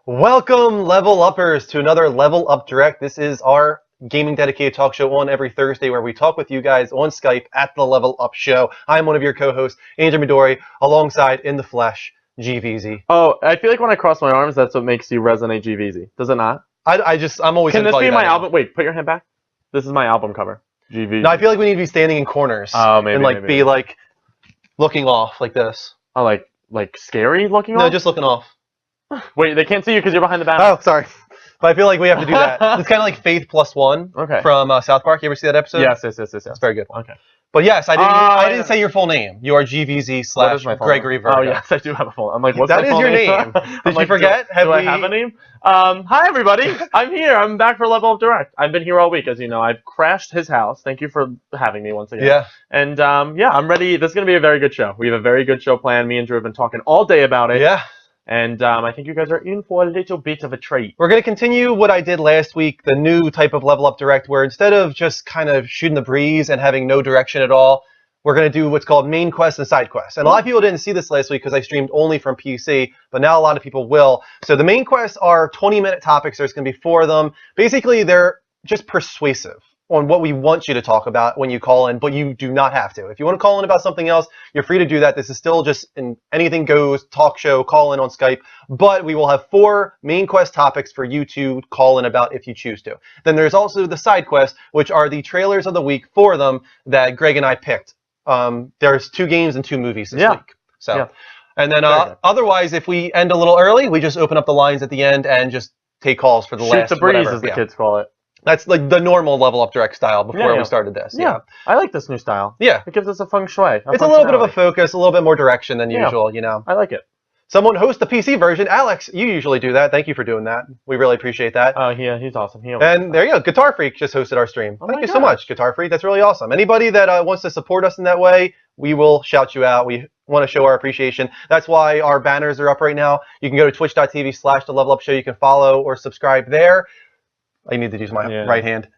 Welcome, Level Uppers, to another Level Up Direct. This is our gaming dedicated talk show on every Thursday where we talk with you guys on Skype at the Level Up Show. I'm one of your co-hosts, Andrew Midori, alongside in the flesh, GVZ. Oh, I feel like when I cross my arms, that's what makes you resonate GVZ. Does it not? I'm always Can gonna this call be you my that album? Wait, put your hand back. This is my album cover. GVZ. now. No, I feel like we need to be standing in corners Oh, maybe, and maybe. be like looking off like this. Oh, like scary looking No, off? just looking off. Wait, they can't see you because you're behind the banner. Oh, sorry. But I feel like we have to do that. It's kind of like Faith Plus One Okay. from South Park. You ever see that episode? Yes. It's very good. Okay. But yes, I didn't yeah. say your full name. You are GVZ What slash is my full Gregory name? Virgo. Oh, yes, I do have a full name. I'm like, what's That my is full your name? name. I'm Did you forget? Do I have a name? Hi, everybody. I'm here. I'm back for Level Up Direct. I've been here all week, as you know. I've crashed his house. Thank you for having me once again. Yeah. And, yeah, I'm ready. This is going to be a very good show. We have a very good show planned. Me and Drew have been talking all day about it. Yeah. And I think you guys are in for a little bit of a treat. We're going to continue what I did last week, the new type of Level Up Direct, where instead of just kind of shooting the breeze and having no direction at all, we're going to do what's called main quests and side quests. And a lot of people didn't see this last week because I streamed only from PC, but now a lot of people will. So the main quests are 20-minute topics. There's going to be 4 of them. Basically, they're just persuasive on what we want you to talk about when you call in, but you do not have to. If you want to call in about something else, you're free to do that. This is still just an anything goes talk show, call in on Skype, but we will have 4 main quest topics for you to call in about if you choose to. Then there's also the side quests, which are the trailers of the week for them that Greg and I picked. There's 2 games and 2 movies this week. So, Yeah. and then otherwise, if we end a little early, we just open up the lines at the end and just take calls for the Shoot last the breeze, whatever. as the Yeah. kids call it. That's like the normal Level Up Direct style before Yeah. we started this. Yeah. I like this new style. Yeah. It gives us a feng shui. It's a little bit of a focus, a little bit more direction than Yeah. usual, you know. I like it. Someone hosts the PC version. Alex, you usually do that. Thank you for doing that. We really appreciate that. Oh, yeah, he's awesome. And there you go. Guitar Freak just hosted our stream. Oh Thank my you so God. much, Guitar Freak. That's really awesome. Anybody that wants to support us in that way, we will shout you out. We want to show our appreciation. That's why our banners are up right now. You can go to twitch.tv/The Level Up Show. You can follow or subscribe there. I need to use my right hand.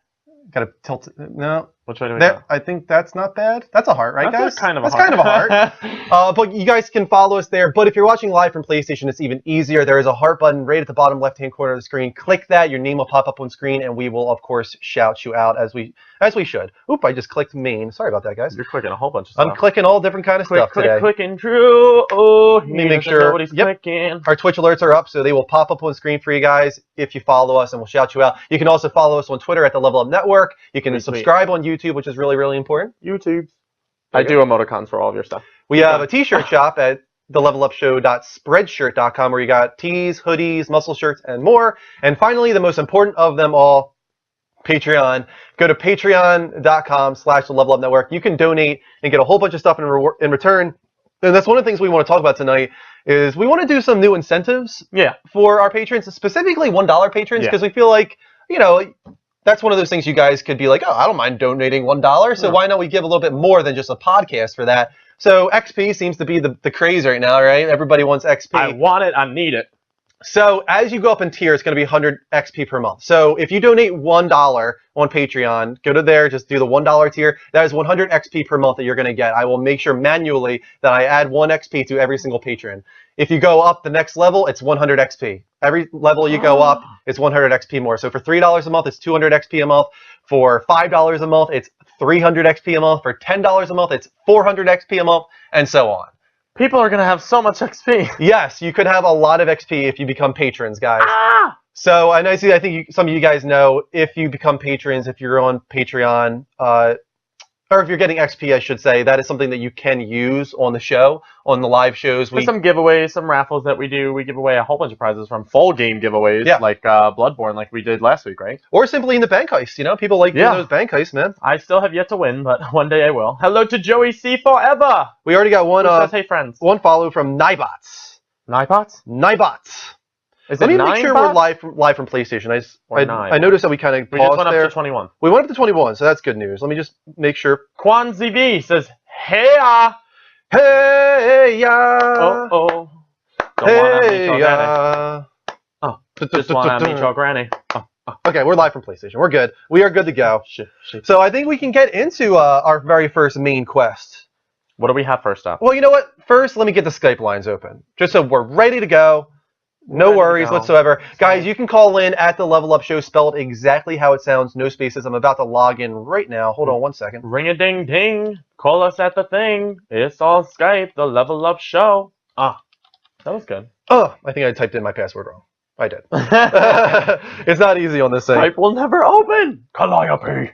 Gotta tilt it. No. Which way do we There, go? I think that's not bad. That's a heart, right, guys? That's kind of a That's heart. kind of a heart. But you guys can follow us there. But if you're watching live from PlayStation, it's even easier. There is a heart button right at the bottom left-hand corner of the screen. Click that. Your name will pop up on screen, and we will, of course, shout you out as we should. Oop! I just clicked main. Sorry about that, guys. You're clicking a whole bunch of stuff. I'm clicking all different kind of stuff today. Clicking Drew. Oh, Let me make sure. Nobody's clicking. Our Twitch alerts are up, so they will pop up on screen for you guys if you follow us, and we'll shout you out. You can also follow us on Twitter at the Level Up Network. You can subscribe on YouTube, which is really, really important. YouTube. I do emoticons for all of your stuff. We have a t-shirt shop at thelevelupshow.spreadshirt.com where you got tees, hoodies, muscle shirts, and more. And finally, the most important of them all, Patreon. Go to patreon.com/thelevelupnetwork. You can donate and get a whole bunch of stuff in return. And that's one of the things we want to talk about tonight is we want to do some new incentives for our patrons, specifically $1 patrons, because we feel like, you know, that's one of those things you guys could be like, oh, I don't mind donating $1. So why not we give a little bit more than just a podcast for that? So XP seems to be the craze right now, right? Everybody wants XP. I want it. I need it. So as you go up in tier, it's going to be 100 XP per month. So if you donate $1 on Patreon, go to there, just do the $1 tier. That is 100 XP per month that you're going to get. I will make sure manually that I add 1 XP to every single patron. If you go up the next level, it's 100 XP. Every level you go up, it's 100 XP more. So for $3 a month, it's 200 XP a month. For $5 a month, it's 300 XP a month. For $10 a month, it's 400 XP a month, and so on. People are going to have so much XP. Yes, you could have a lot of XP if you become patrons, guys. So, and I think some of you guys know, if you become patrons, if you're on Patreon, or if you're getting XP, I should say, that is something that you can use on the show, on the live shows. There's some giveaways, some raffles that we do. We give away a whole bunch of prizes from full game giveaways, like Bloodborne, like we did last week, right? Or simply in the bank heist, you know? People like doing those bank heists, man. I still have yet to win, but one day I will. Hello to Joey C. Forever! We already got one, hey friends. one follow from Nybots. Nybots? Nybots. Is Let it me make sure we're live from PlayStation. I noticed that we kind of paused there. We just went up to 21. We went up to 21, so that's good news. Let me just make sure. Quan ZV says, hey-ya! Hey-ya! Oh. Hey-ya! Oh, just wanna meet your granny. Okay, we're live from PlayStation. We're good. We are good to go. So I think we can get into our very first main quest. What do we have first up? Well, you know what? First, let me get the Skype lines open, just so we're ready to go. No worries go. whatsoever. Guys, you can call in at the Level Up Show, spelled exactly how it sounds, no spaces. I'm about to log in right now. Hold on one second. Ring a ding ding. Call us at the thing. It's on Skype, the Level Up Show. Ah, that was good. Oh, I think I typed in my password wrong. I did. It's not easy on this thing. Skype will never open. Calliope.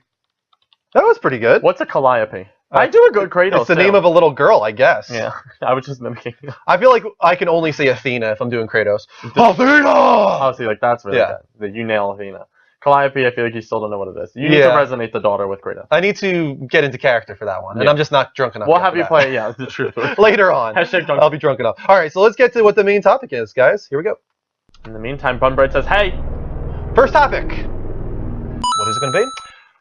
That was pretty good. What's a Calliope? I do a good Kratos. It's the name of a little girl, I guess. Yeah, I was just mimicking. I feel like I can only say Athena if I'm doing Kratos. Athena! Oh, see, like that's really Yeah. good. You nail Athena. Calliope, I feel like you still don't know what it is. You need to resonate the daughter with Kratos. I need to get into character for that one, and Yeah. I'm just not drunk enough. We'll yet have for you that. play, yeah, the truth. Later on. Hashtag drunk. I'll be drunk enough. All right, so let's get to what the main topic is, guys. Here we go. In the meantime, Bunbright says, hey! First topic. What is it going to be?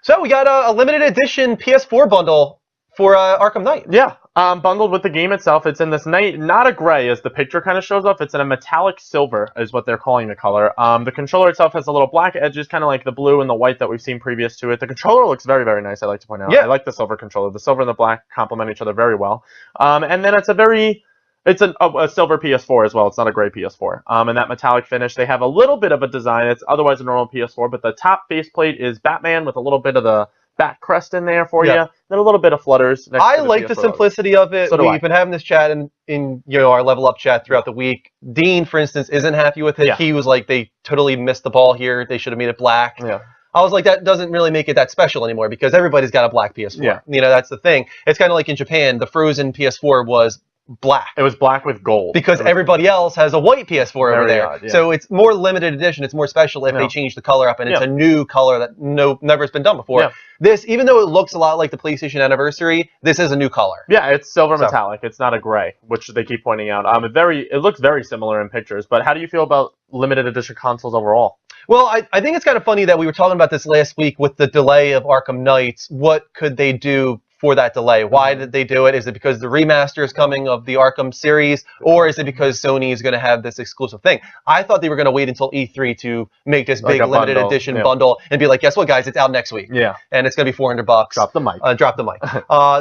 So we got a limited edition PS4 bundle for Arkham Knight. Yeah, bundled with the game itself. It's in this night, not a gray as the picture kind of shows up. It's in a metallic silver is what they're calling the color. The controller itself has a little black edges, kind of like the blue and the white that we've seen previous to it. The controller looks very, very nice, I like to point out. Yeah. I like the silver controller. The silver and the black complement each other very well. And then it's a silver PS4 as well. It's not a gray PS4. And that metallic finish, they have a little bit of a design. It's otherwise a normal PS4, but the top faceplate is Batman with a little bit of the bat crest in there for you. Then a little bit of flutters. I like the simplicity of it. So do I. We've been having this chat in our Level Up chat throughout the week. Dean, for instance, isn't happy with it. Yeah. He was like, they totally missed the ball here. They should have made it black. Yeah. I was like, that doesn't really make it that special anymore because everybody's got a black PS4. Yeah. You know, that's the thing. It's kind of like in Japan, the Frozen PS4 was black. It was black with gold. Because everybody else has a white PS4 over there. odd, yeah. So it's more limited edition. It's more special if they change the color up, and it's a new color that never has been done before. Yeah. This, even though it looks a lot like the PlayStation Anniversary, this is a new color. Yeah, it's silver metallic. It's not a gray, which they keep pointing out. It looks very similar in pictures. But how do you feel about limited edition consoles overall? Well, I think it's kind of funny that we were talking about this last week with the delay of Arkham Knight. What could they do for that delay? Why did they do it? Is it because the remaster is coming of the Arkham series, or is it because Sony is going to have this exclusive thing? I thought they were going to wait until E3 to make this big limited edition bundle and be like, guess what, guys, it's out next week. Yeah. And it's going to be $400. Drop the mic. Drop the mic.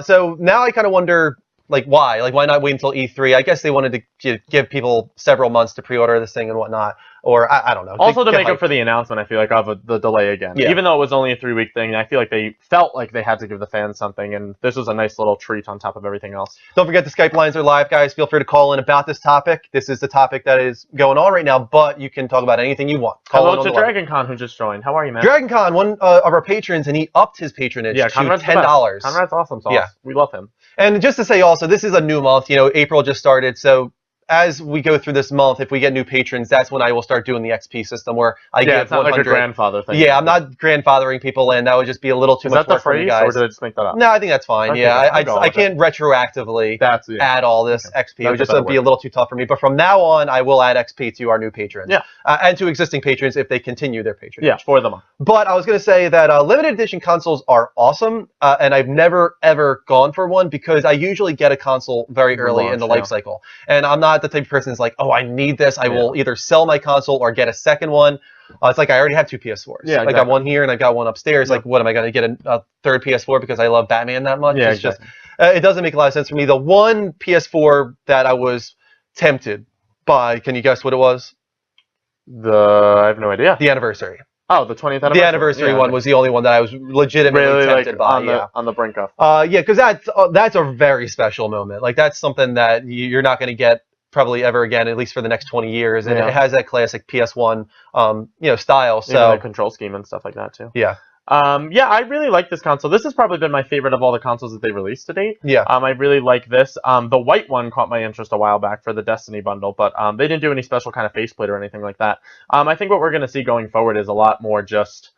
So now I kind of wonder, like, why? Like, why not wait until E3? I guess they wanted to give people several months to pre-order this thing and whatnot. Or, I don't know. Also to make up for the announcement, I feel like, of the delay again. Yeah. Even though it was only a 3-week thing, I feel like they felt like they had to give the fans something, and this was a nice little treat on top of everything else. Don't forget the Skype lines are live, guys. Feel free to call in about this topic. This is the topic that is going on right now, but you can talk about anything you want. Hello to Dragon Con, who just joined. How are you, man? Dragon Con, one of our patrons, and he upped his patronage to $10. Conrad's awesome sauce. Yeah. We love him. And just to say also, this is a new month. You know, April just started, so as we go through this month, if we get new patrons, that's when I will start doing the XP system where I give it's not 100. like a grandfather thing. Yeah, I'm not grandfathering people in. That would just be a little too much work for you guys. Or did I just make that up? No, I think that's fine. Okay, yeah, I'll go I with can't retroactively add all this XP. It That would was a just be a little too tough for me. But from now on, I will add XP to our new patrons. Yeah. And to existing patrons if they continue their patronage. Yeah, for them. But I was going to say that limited edition consoles are awesome, and I've never, ever gone for one because I usually get a console very early in the life cycle. And I'm not the type of person who's like, oh, I need this. I will either sell my console or get a second one. It's like I already have two PS4s. Yeah, I got one here and I got one upstairs. Like, what am I going to get a third PS4 because I love Batman that much? Yeah, it's just it doesn't make a lot of sense for me. The one PS4 that I was tempted by, can you guess what it was? I have no idea. The Anniversary. Oh, the 20th anniversary. The Anniversary one was the only one that I was legitimately really tempted by. On the brink of. Yeah, because that's a very special moment. Like, that's something that you're not going to get probably ever again, at least for the next 20 years. And it has that classic PS1, style. So even the control scheme and stuff like that too. Yeah. I really like this console. This has probably been my favorite of all the consoles that they released to date. Yeah. I really like this. The white one caught my interest a while back for the Destiny bundle, but they didn't do any special kind of faceplate or anything like that. I think what we're going to see going forward is a lot more just,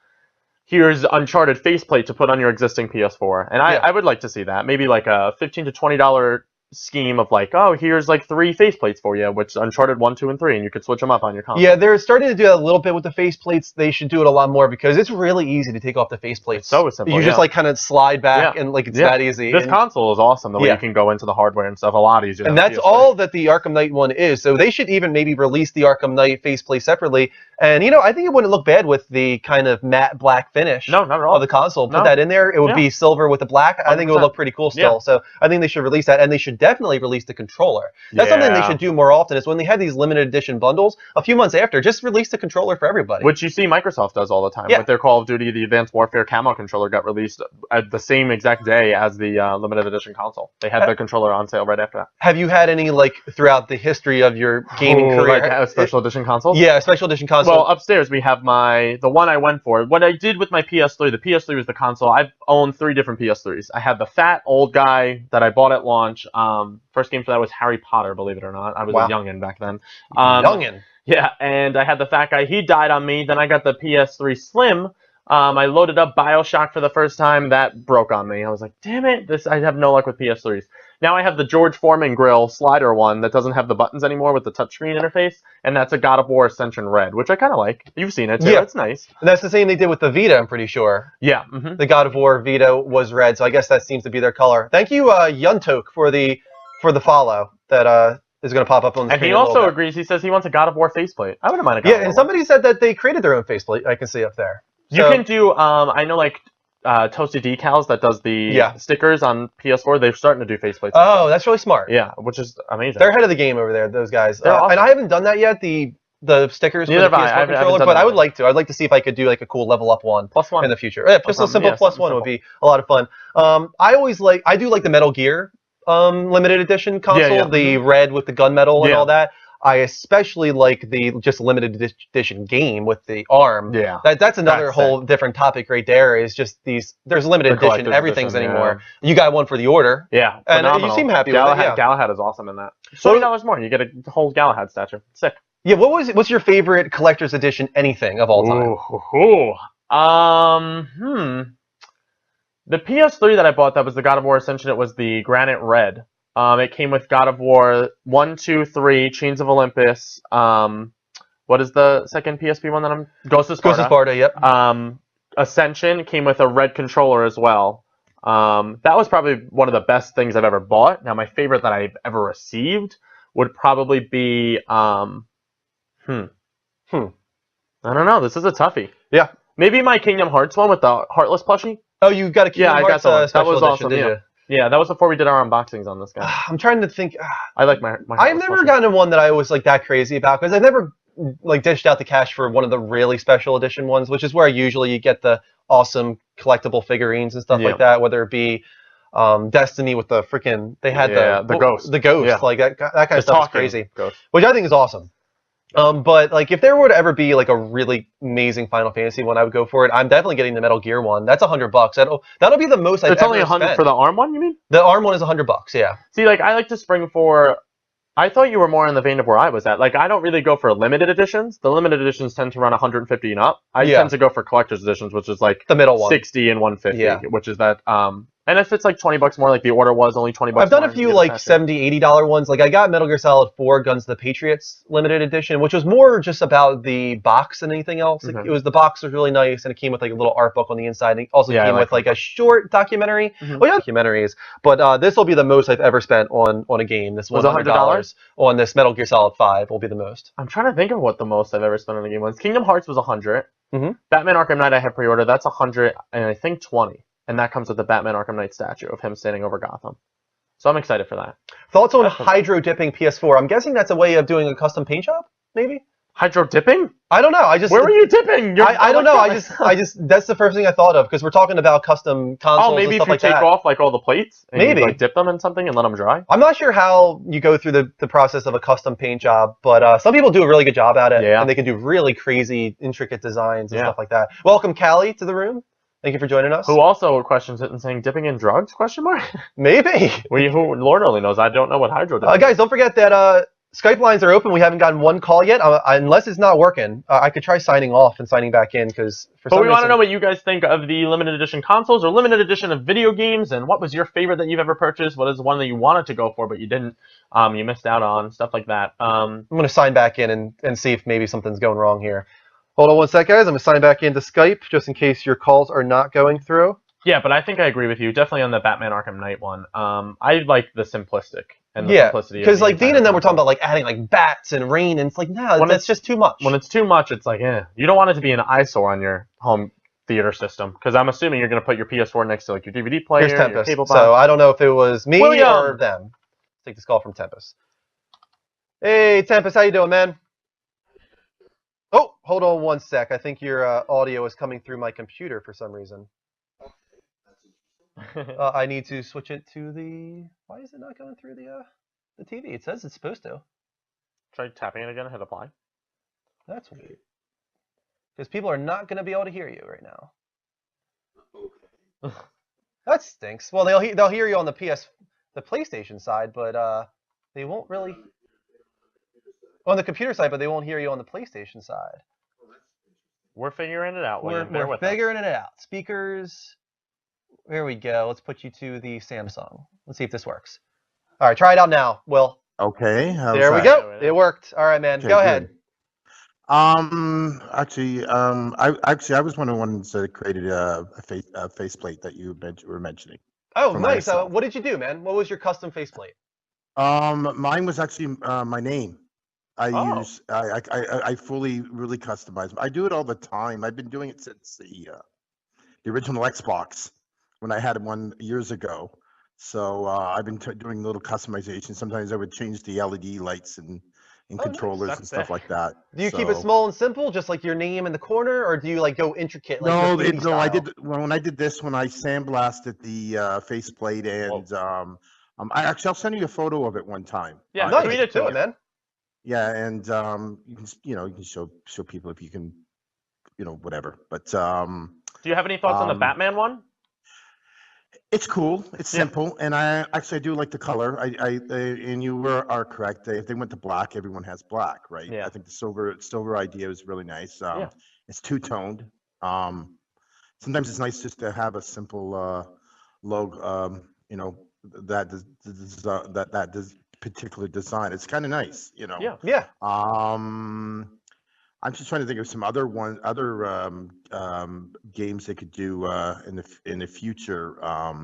here's Uncharted faceplate to put on your existing PS4. And I would like to see that. Maybe like a $15 to $20 scheme of like, oh, here's like 3 faceplates for you, which Uncharted 1, 2, and 3, and you could switch them up on your console. Yeah, they're starting to do that a little bit with the faceplates. They should do it a lot more because it's really easy to take off the faceplates. It's so simple. You just like kind of slide back and like it's that easy. This console is awesome. The way you can go into the hardware and stuff a lot easier. And that's all that the Arkham Knight one is. So they should even maybe release the Arkham Knight faceplate separately. And I think it wouldn't look bad with the kind of matte black finish. No, not at all. Of the console. Put that in there. It would be silver with the black. I think it would look pretty cool still. So I think they should release that, and they should definitely release the controller. That's something they Yeah. should do more often. Is when they had these limited edition bundles a few months after, just release the controller for everybody. Which you see Microsoft does all the time. Yeah. With their Call of Duty, the Advanced Warfare camo controller got released at the same exact day as the limited edition console. They had the controller on sale right after that. Have you had any like throughout the history of your gaming career? Like a special edition console? Yeah, special edition console. Well, upstairs we have the one I went for. What I did with my PS3, the PS3 was the console. I've owned 3 different PS3s. I had the fat old guy that I bought at launch. First game for that was Harry Potter, believe it or not. I was Wow. a youngin' back then. Youngin. Yeah, and I had the fat guy. He died on me. Then I got the PS3 Slim. I loaded up BioShock for the first time. That broke on me. I was like, damn it, I have no luck with PS3s. Now I have the George Foreman grill slider one that doesn't have the buttons anymore with the touchscreen interface, and that's a God of War Ascension Red, which I kind of like. You've seen it too. Yeah. It's nice. And that's the same they did with the Vita, I'm pretty sure. Yeah. The God of War Vita was red, so I guess that seems to be their color. Thank you, Yuntok, for the follow that is going to pop up on the And screen. he in a little also bit. agrees. He says he wants a God of War faceplate. I wouldn't mind a God of Yeah, War and one. somebody said that they created their own faceplate. I can see up there. You So- can do, I know, like, Toasted Decals that does the Yeah. stickers on PS4. They're starting to do faceplates. Oh, that's really smart. Yeah, which is amazing. They're ahead of the game over there, those guys. They're awesome. And I haven't done that yet, the stickers Neither for the have I. I PS4 haven't controller, done but that I would yet. like to. I'd like to see if I could do like a cool level up one +1. in the future. Yeah, just a simple yeah, plus something one would simple. be a lot of fun. I do like the Metal Gear limited edition console, yeah. the red with the gunmetal and Yeah. all that. I especially like the just limited edition game with the ARM. Yeah. That's another That's whole different topic right there. Is just there's limited The edition collector's everything's edition, anymore. You got one for the order. Yeah, And, you phenomenal. seem happy with it, Galahad, yeah. Galahad is awesome in that. So- $20 more, you get a whole Galahad statue. Sick. Yeah, what's your favorite collector's edition anything of all time? The PS3 that I bought that was the God of War Ascension. It was the Granite Red. It came with God of War 1, 2, 3, Chains of Olympus. What is the second PSP one that I'm? Ghost of Sparta. Ghost of Sparta, yep. Ascension came with a red controller as well. That was probably one of the best things I've ever bought. Now, my favorite that I've ever received would probably be I don't know. This is a toughie. Yeah. Maybe my Kingdom Hearts one with the Heartless plushie. Oh, you got a Kingdom Yeah, I got Hearts that one. That special was edition, awesome, did yeah. you? Yeah, that was before we did our unboxings on this guy. I'm trying to think. I like my I've Heartless never plushie. gotten one that I was like that crazy about because I've never like dished out the cash for one of the really special edition ones, which is where usually you get the awesome collectible figurines and stuff Yeah. like that. Whether it be Destiny with the freaking they had the ghost. the ghost, Yeah. like that kind The of stuff is talking crazy, ghost. which I think is awesome. But like if there were to ever be like a really amazing Final Fantasy one, I would go for it. I'm definitely getting the Metal Gear one. That's $100. That'll be the most I've It's ever only 100 spent. for the ARM one, you mean? The ARM one is $100. Yeah. See, like, I like to spring for... I thought you were more in the vein of where I was at. Like, I don't really go for limited editions. The limited editions tend to run 150 and up. I Yeah. tend to go for collector's editions, which is like The middle one. 60 and 150, Yeah. which is that... And if it's like $20 more, like the order was only $20 I've done more, a you few get like faster. $70, $80 ones. Like I got Metal Gear Solid 4 Guns of the Patriots limited edition, which was more just about the box than anything else. Mhm. It was the box was really nice, and it came with like a little art book on the inside. And it also Yeah, I came like with like a short documentary. Mhm. Well, yeah, documentaries. But this will be the most I've ever spent on a game. This Was it $100 on this Metal Gear Solid 5 will be the most. I'm trying to think of what the most I've ever spent on a game was. Kingdom Hearts was 100. Mhm. Batman Arkham Knight I have pre-order. That's 100 and I think 20. And that comes with the Batman Arkham Knight statue of him standing over Gotham. So I'm excited for that. Thoughts on Definitely. hydro dipping PS4? I'm guessing that's a way of doing a custom paint job, maybe. Hydro dipping? I don't know. I just Where were you dipping? I don't know. I just that's the first thing I thought of because we're talking about custom consoles Oh, maybe and if stuff you like take that. off like all the plates and Maybe. you like dip them in something and let them dry. I'm not sure how you go through the process of a custom paint job, but some people do a really good job at it, Yeah. and they can do really crazy, intricate designs and Yeah. stuff like that. Welcome, Callie, to the room. Thank you for joining us. Who also questions it and saying dipping in drugs? Question mark. Maybe. Who Lord only knows. I don't know what hydro dipping. Guys, don't forget that Skype lines are open. We haven't gotten one call yet, unless it's not working. I could try signing off and signing back in because for But some we want to reason- know what you guys think of the limited edition consoles or limited edition of video games, and what was your favorite that you've ever purchased? What is one that you wanted to go for but you didn't? You missed out on stuff like that. I'm going to sign back in and see if maybe something's going wrong here. Hold on one sec, guys. I'm going to sign back into Skype just in case your calls are not going through. Yeah, but I think I agree with you. Definitely on the Batman Arkham Knight one. I like the simplistic and the Yeah, simplicity. of because the like Dean entire and them were talking console. about like adding like bats and rain, and it's like no, When that's just too much. When it's too much, it's like, you don't want it to be an eyesore on your home theater system, because I'm assuming you're going to put your PS4 next to like your DVD player, Here's your Tempest. cable box. So I don't know if it was me William! or them. take this call from Tempest. Hey, Tempest, how you doing, man? Oh, hold on one sec. I think your audio is coming through my computer for some reason. I need to switch it to the... Why is it not going through the TV? It says it's supposed to. Try tapping it again and hit apply. That's weird. Because people are not going to be able to hear you right now. Okay. That stinks. Well, they'll hear you on the PlayStation side, but they won't really on the computer side, but they won't hear you on the PlayStation side. We're figuring it out, William. We're figuring it out. Speakers. There we go. Let's put you to the Samsung. Let's see if this works. All right, try it out now, Will. Okay. There we go. It worked. All right, man. Okay, go ahead. Actually, I was one of the ones that created a faceplate that you were mentioning. Oh, for nice. myself. What did you do, man? What was your custom faceplate? Mine was actually my name. I Oh. use I fully really customize them. I do it all the time. I've been doing it since the original Xbox when I had one years ago. So I've been doing little customizations. Sometimes I would change the LED lights and Oh, nice. controllers That's and stuff sick. like that. Do you keep it So- small and simple, just like your name in the corner, or do you like go intricate, like No, graffiti no, I style? did when I did this when I sandblasted the faceplate and I'll send you a photo of it one time. Yeah, Nice. tweet it to Do it, us. man. Yeah, and you can you can show people if you can whatever. But Do you have any thoughts on the Batman one? it's cool. It's Yeah. simple, and I do like the color. And you are correct. If they went to black, everyone has black, right? Yeah. I think the silver idea is really nice. Yeah. It's two-toned. Sometimes it's nice just to have a simple logo. That particular design. It's kind of nice, Yeah. Yeah. I'm just trying to think of some other games they could do in the future. I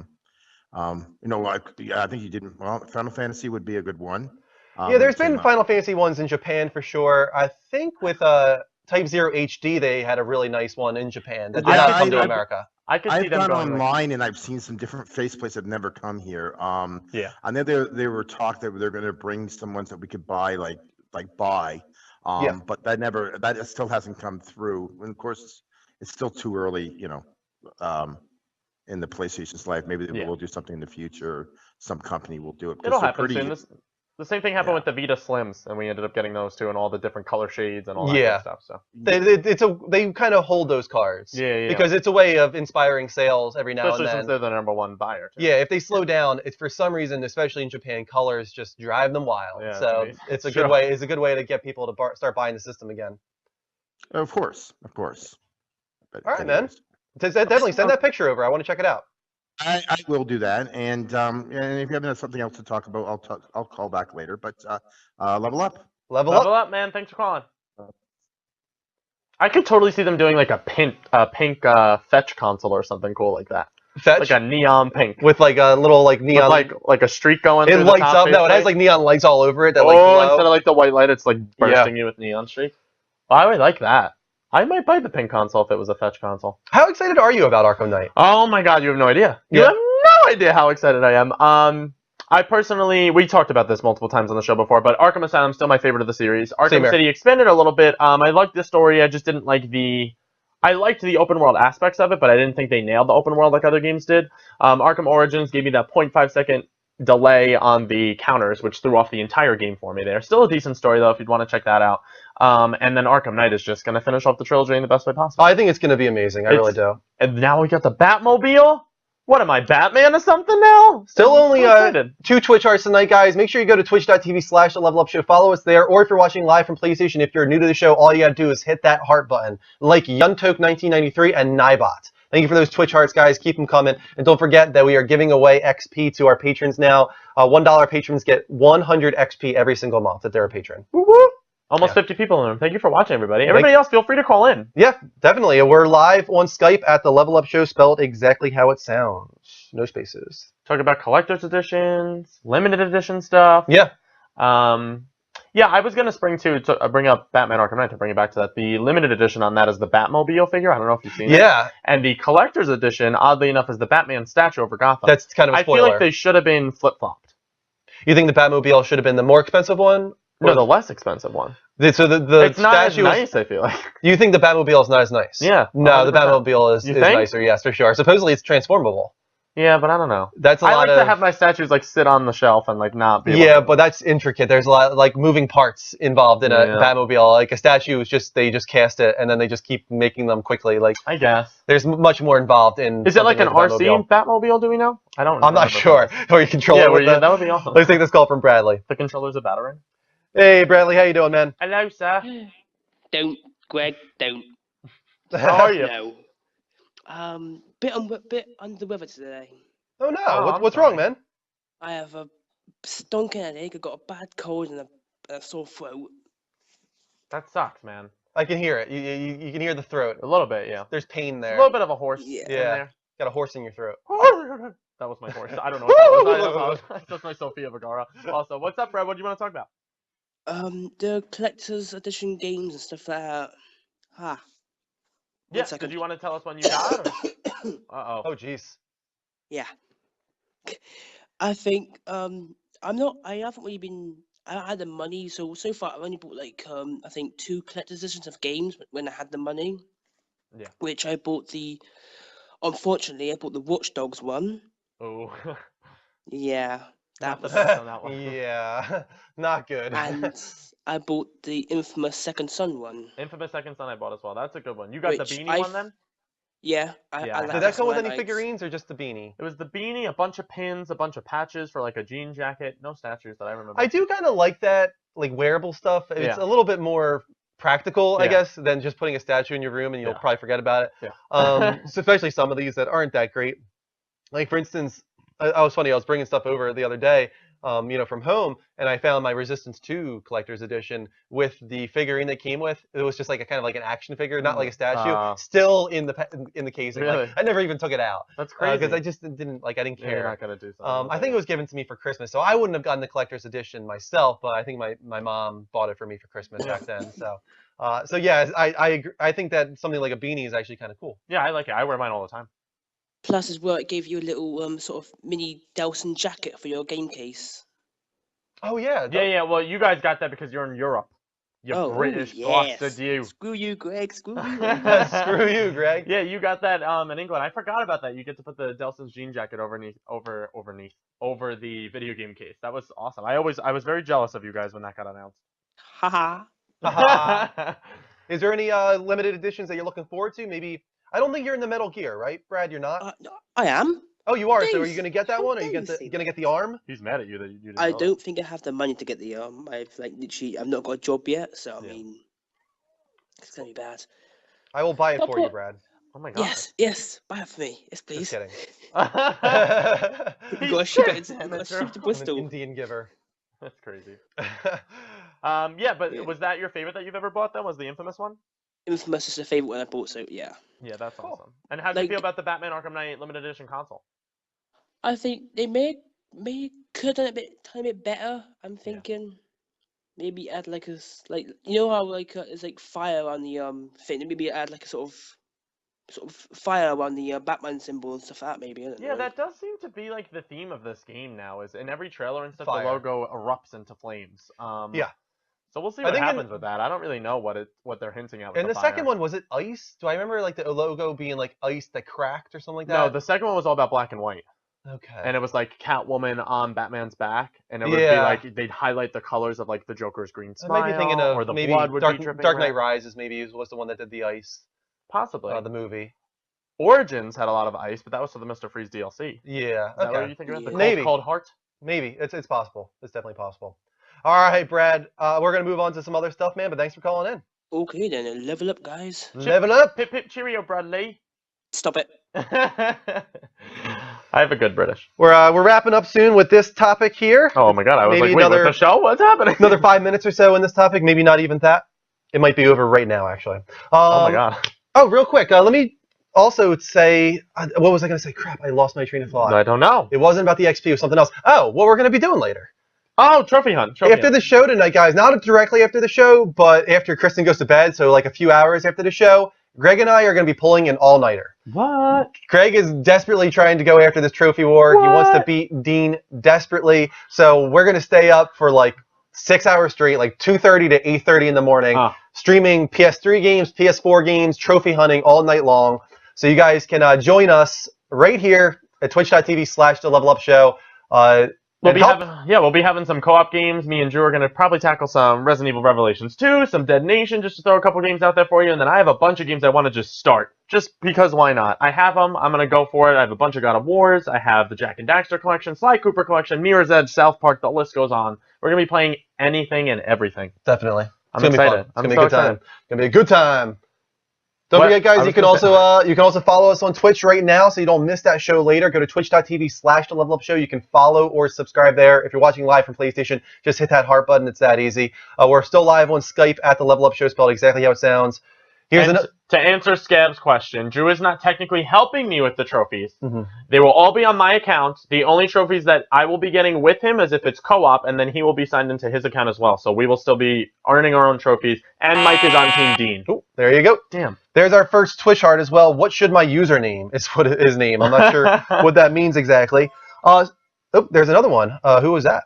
think you didn't. Well, Final Fantasy would be a good one. Yeah, when there's it came been out. Final Fantasy ones in Japan for sure. I think with Type Zero HD, they had a really nice one in Japan that did not come to America. I could see I've them gone going like, online and I've seen some different faceplates that have never come here. Yeah. I know they were talk that they're going to bring some ones that we could buy, buy. Yeah. But that still hasn't come through. And of course, it's still too early, in the PlayStation's life. Maybe they Yeah. will do something in the future. Some company will do it. 'cause it'll they're happen pretty- soon. The same thing happened Yeah. with the Vita Slims, and we ended up getting those too, and all the different color shades and all that Yeah. good stuff. So They kind of hold those cards. Yeah. Because it's a way of inspiring sales every now especially and since then. they're the #1 buyer. Too. Yeah, if they slow down, it's for some reason, especially in Japan, colors just drive them wild. Yeah, So maybe. it's a Sure. good way. It's a good way to get people to start buying the system again. Of course. But All right, man. anyways, Definitely send that picture over. I want to check it out. I will do that. And if you have something else to talk about, I'll call back later. But level up. Level Level up. up, man. Thanks for calling. I could totally see them doing like a pink fetch console or something cool like that, Fetch like a neon pink with like a little like neon. with like a streak going. it through the lights top up. No, it has faceplate. like neon lights all over it that like Oh, glow. instead of like the white light, it's like bursting you with neon streak. Oh, I would like that. I might buy the pink console if it was a fetch console. How excited are you about Arkham Knight? Oh my god, you have no idea. You Yeah. have no idea how excited I am. I personally, we talked about this multiple times on the show before, but Arkham Asylum is still my favorite of the series. Same Arkham here. City expanded a little bit. I liked the story. I just didn't like I liked the open world aspects of it, but I didn't think they nailed the open world like other games did. Arkham Origins gave me that 0.5 second delay on the counters, which threw off the entire game for me there. Still a decent story, though, if you'd want to check that out. And then Arkham Knight is just going to finish off the trilogy in the best way possible. I think it's going to be amazing. I really do. And now we got the Batmobile? What am I, Batman or something now? Still I'm only so excited. 2 Twitch hearts tonight, guys. Make sure you go to twitch.tv/TheLevelUpShow. Follow us there. Or if you're watching live from PlayStation, if you're new to the show, all you got to do is hit that heart button. Like Yuntok1993 and Nybot. Thank you for those Twitch hearts, guys. Keep them coming. And don't forget that we are giving away XP to our patrons now. $1 patrons get 100 XP every single month if they're a patron. Woo woo. Almost Yeah. 50 people in the room. Thank you for watching, everybody. Everybody else, feel free to call in. Yeah, definitely. We're live on Skype at the Level Up Show, spelled exactly how it sounds. No spaces. Talk about collector's editions, limited edition stuff. Yeah. Yeah, I was going to bring up Batman Arkham Knight to bring it back to that. The limited edition on that is the Batmobile figure. I don't know if you've seen it. Yeah, And the collector's edition, oddly enough, is the Batman statue over Gotham. that's kind of a I spoiler. feel like they should have been flip-flopped. You think the Batmobile should have been the more expensive one? No, the less expensive one. So the It's not as statue nice, I feel like. You think the Batmobile is not as nice? Yeah, No, the 100%. Batmobile is You think? nicer, yes, for sure. Supposedly it's transformable. Yeah, but I don't know. That's a I lot like of... to have my statues like sit on the shelf and like not be able Yeah, to but that's intricate. There's a lot like moving parts involved in a Yeah. Batmobile. Like a statue is just they just cast it and then they just keep making them quickly. Like I guess. there's much more involved in. Is it like an something RC Batmobile, do we know? I don't I'm not sure. Or you control Yeah, it with well, the... that would be awesome. Let's take this call from Bradley. The controller's a battering. Hey, Bradley, how you doing, man? Hello, sir. Don't, Greg, don't. How are you? No. Bit under the weather today. Oh no, Oh, I'm what's sorry. wrong, man? I have a stonking headache. I got a bad cold and a sore throat. That sucks, man. I can hear it. You can hear the throat. A little bit, yeah. There's pain A there. little bit of a horse Yeah. in Yeah. there. Got a horse in your throat. That was my horse. I don't know what that was. That's my Sofia Vergara. Also, what's up, Fred? What do you want to talk about? The collector's edition games and stuff like that. Ah. Yeah, second. did you want to tell us when you got? Uh-oh. Oh jeez. Yeah. I think I haven't really been. I don't had the money, so far I've only bought like I think 2 collector's editions of games when I had the money. Yeah. Which I bought unfortunately I bought the Watch Dogs one. Oh. Yeah. Not That the was best on that one. Yeah, not good. and I bought the infamous Second Son one. Infamous Second Son I bought as well. That's a good one. You got the Which beanie one then? Yeah. Yeah. I like Did that come with one, any like- figurines or just the beanie? It was the beanie, a bunch of pins, a bunch of patches for like a jean jacket. No statues that I remember. I do kind of like that, like wearable stuff. It's Yeah. a little bit more practical, I Yeah. guess, than just putting a statue in your room and you'll Yeah. probably forget about it. Yeah. So especially some of these that aren't that great. Like for instance, I was funny. I was bringing stuff over the other day, from home, and I found my Resistance 2 collector's edition with the figurine that came with. It was just like a kind of like an action figure, not like a statue. Still in the casing. Really? Like, I never even took it out That's crazy. because I just didn't I didn't Yeah, care. you're not gonna do something. I think it was given to me for Christmas, so I wouldn't have gotten the collector's edition myself, but I think my mom bought it for me for Christmas back then. So yeah, I agree. I think that something like a beanie is actually kind of cool. Yeah, I like it. I wear mine all the time. Plus, as well, it gave you a little sort of mini Delson jacket for your game case. Oh yeah, Yeah. Well, you guys got that because you're in Europe. You British yes. bastard, you. Screw you, Greg. Screw you. Screw you, Greg. Yeah, you got that in England. I forgot about that. You get to put the Delson's jean jacket over the video game case. That was awesome. I was very jealous of you guys when that got announced. Haha. Is there any limited editions that you're looking forward to? Maybe I don't think you're in the Metal Gear, right, Brad? You're not. No, I am. Oh, you are. So are you Dave, going to get that how one? Are you dare you say going to get the arm? He's mad at you that you didn't. I know don't think I have the money to get the I've not got a job yet, so I Yeah. mean, it's gonna be bad. I will buy it I'll for you, put- Brad. That. Oh my god. Yes, buy it for me. Yes, Just please. kidding. You gotta ship it. Yeah, You gotta that's ship true. to I'm an Bristol. Indian giver. That's crazy. Yeah, but Yeah. was that your favorite that you've ever bought then? Was the Infamous one? Infamous is the favorite one I bought, so yeah. Yeah, that's Cool. awesome. And how do you Like- feel about the Batman Arkham Knight limited edition console? I think they could have done it a tiny bit better. I'm thinking maybe add like how like there's like fire on the thing. Maybe add like a sort of fire on the Batman symbol and stuff like that. Maybe. I don't Yeah, know. that does seem to be like the theme of this game now. Is in every trailer and stuff, Fire. the logo erupts into flames. Yeah. So we'll see I what think in- happens with that. I don't really know what they're hinting at. With And the fire. second one, was it ice? Do I remember like the logo being like ice that cracked or something like No, that? the second one was all about black and white, Okay. and it was like Catwoman on Batman's back, and it would be Yeah. like they'd highlight the colors of like the Joker's green I smile, might be thinking or of the maybe blood would Dark, be dripping. Dark Knight red. Rises. Maybe was the one that did the ice. Possibly. The movie. Origins had a lot of ice, but that was for the Mr. Freeze DLC. Yeah. Is that what Okay. you think of it? The Yeah. Maybe. Cold Heart. Maybe it's possible. It's definitely possible. All right, Brad. We're gonna move on to some other stuff, man. But thanks for calling in. Okay then, level up, guys. Level up. Pip pip cheerio, Bradley. Stop it. I have a good British. We're wrapping up soon with this topic here. Oh my god, I was Maybe like, wait, another- what's the show? What's happening? Another 5 minutes or so in this topic. Maybe not even that. It might be over right now, actually. Oh my god. Oh, real quick. Let me also say, what was I going to say? Crap, I lost my train of thought. I don't know. It wasn't about the XP. It was something else. Oh, what we're going to be doing later. Oh, trophy hunt. Trophy After hunt. the show tonight, guys, not directly after the show, but after Kristen goes to bed, so like a few hours after the show, Greg and I are going to be pulling an all-nighter. What? Craig is desperately trying to go after this trophy war. He wants to What? beat Dean desperately. So we're going to stay up for like 6 hours straight, like 2:30 to 8:30 in the morning, streaming PS3 games, PS4 games, trophy hunting all night long. So you guys can join us right here at twitch.tv/The Level Up Show. We'll be having some co-op games. Me and Drew are going to probably tackle some Resident Evil Revelations 2, some Dead Nation, just to throw a couple games out there for you. And then I have a bunch of games I want to just start, just because why not? I have them. I'm going to go for it. I have a bunch of God of Wars. I have the Jak and Daxter collection, Sly Cooper collection, Mirror's Edge, South Park. The list goes on. We're going to be playing anything and everything. Definitely. I'm excited. It's going to be a good time. It's going to be a good time. Don't What? forget, guys, you can also follow us on Twitch right now so you don't miss that show later. Go to twitch.tv/The Level Up Show. You can follow or subscribe there. If you're watching live from PlayStation, just hit that heart button. It's that easy. We're still live on Skype at The Level Up Show, spelled exactly how it sounds. To answer Scab's question, Drew is not technically helping me with the trophies. Mm-hmm. They will all be on my account. The only trophies that I will be getting with him is if it's co-op, and then he will be signed into his account as well. So we will still be earning our own trophies, and Mike is on Team Dean. Oh, there you go. Damn. There's our first Twitch heart as well. What should my username? Is what his name. I'm not sure what that means exactly. There's another one. Who was that?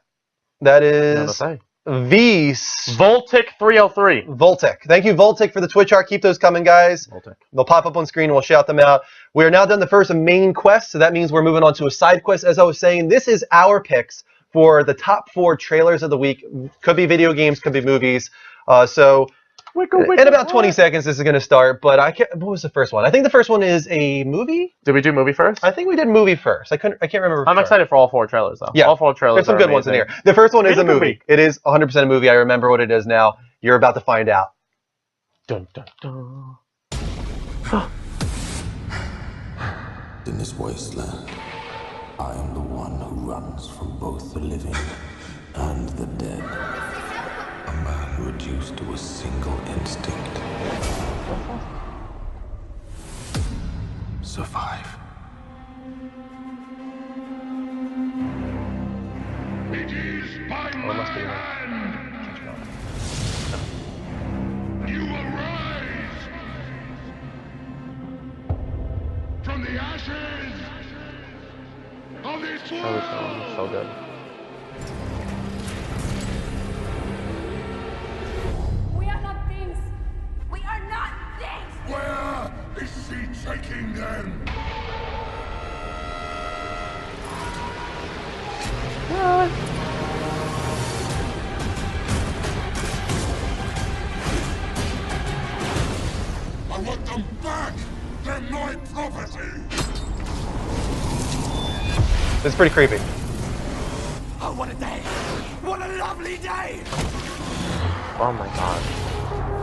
That is Voltic 303. Voltic. Thank you, Voltic, for the Twitch art. Keep those coming, guys. Voltic. They'll pop up on screen and we'll shout them out. We are now done the first main quest, so that means we're moving on to a side quest. As I was saying, this is our picks for the top 4 trailers of the week. Could be video games, could be movies. In about 20 seconds, this is going to start, but what was the first one? I think the first one is a movie? Did we do movie first? I think we did movie first. I can't remember. I'm excited for all 4 trailers, though. Yeah. All 4 trailers. There's some good ones in here. The first one is a movie. It is 100% a movie. I remember what it is now. You're about to find out. Dun, dun, dun. In this wasteland, I am the one who runs from both the living and the dead. A man reduced to a single instinct. Survive. It is by my hand! You arise! From the ashes of this world! So good. We are not things! We are not things! Where is she taking them? I want them back! They're my property! It's pretty creepy. Oh, what a day! What a lovely day! Oh my god.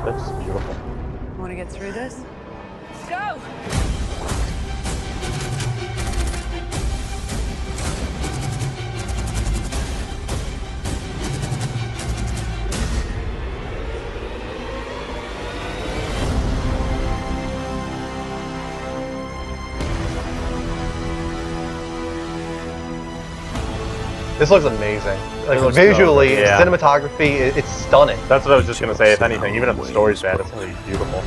That's beautiful. Want to get through this? Go! This looks amazing. Like looks visually, so good, yeah. cinematography, it's stunning. That's what I was just going to say. If anything, even if the story's bad, it's really beautiful.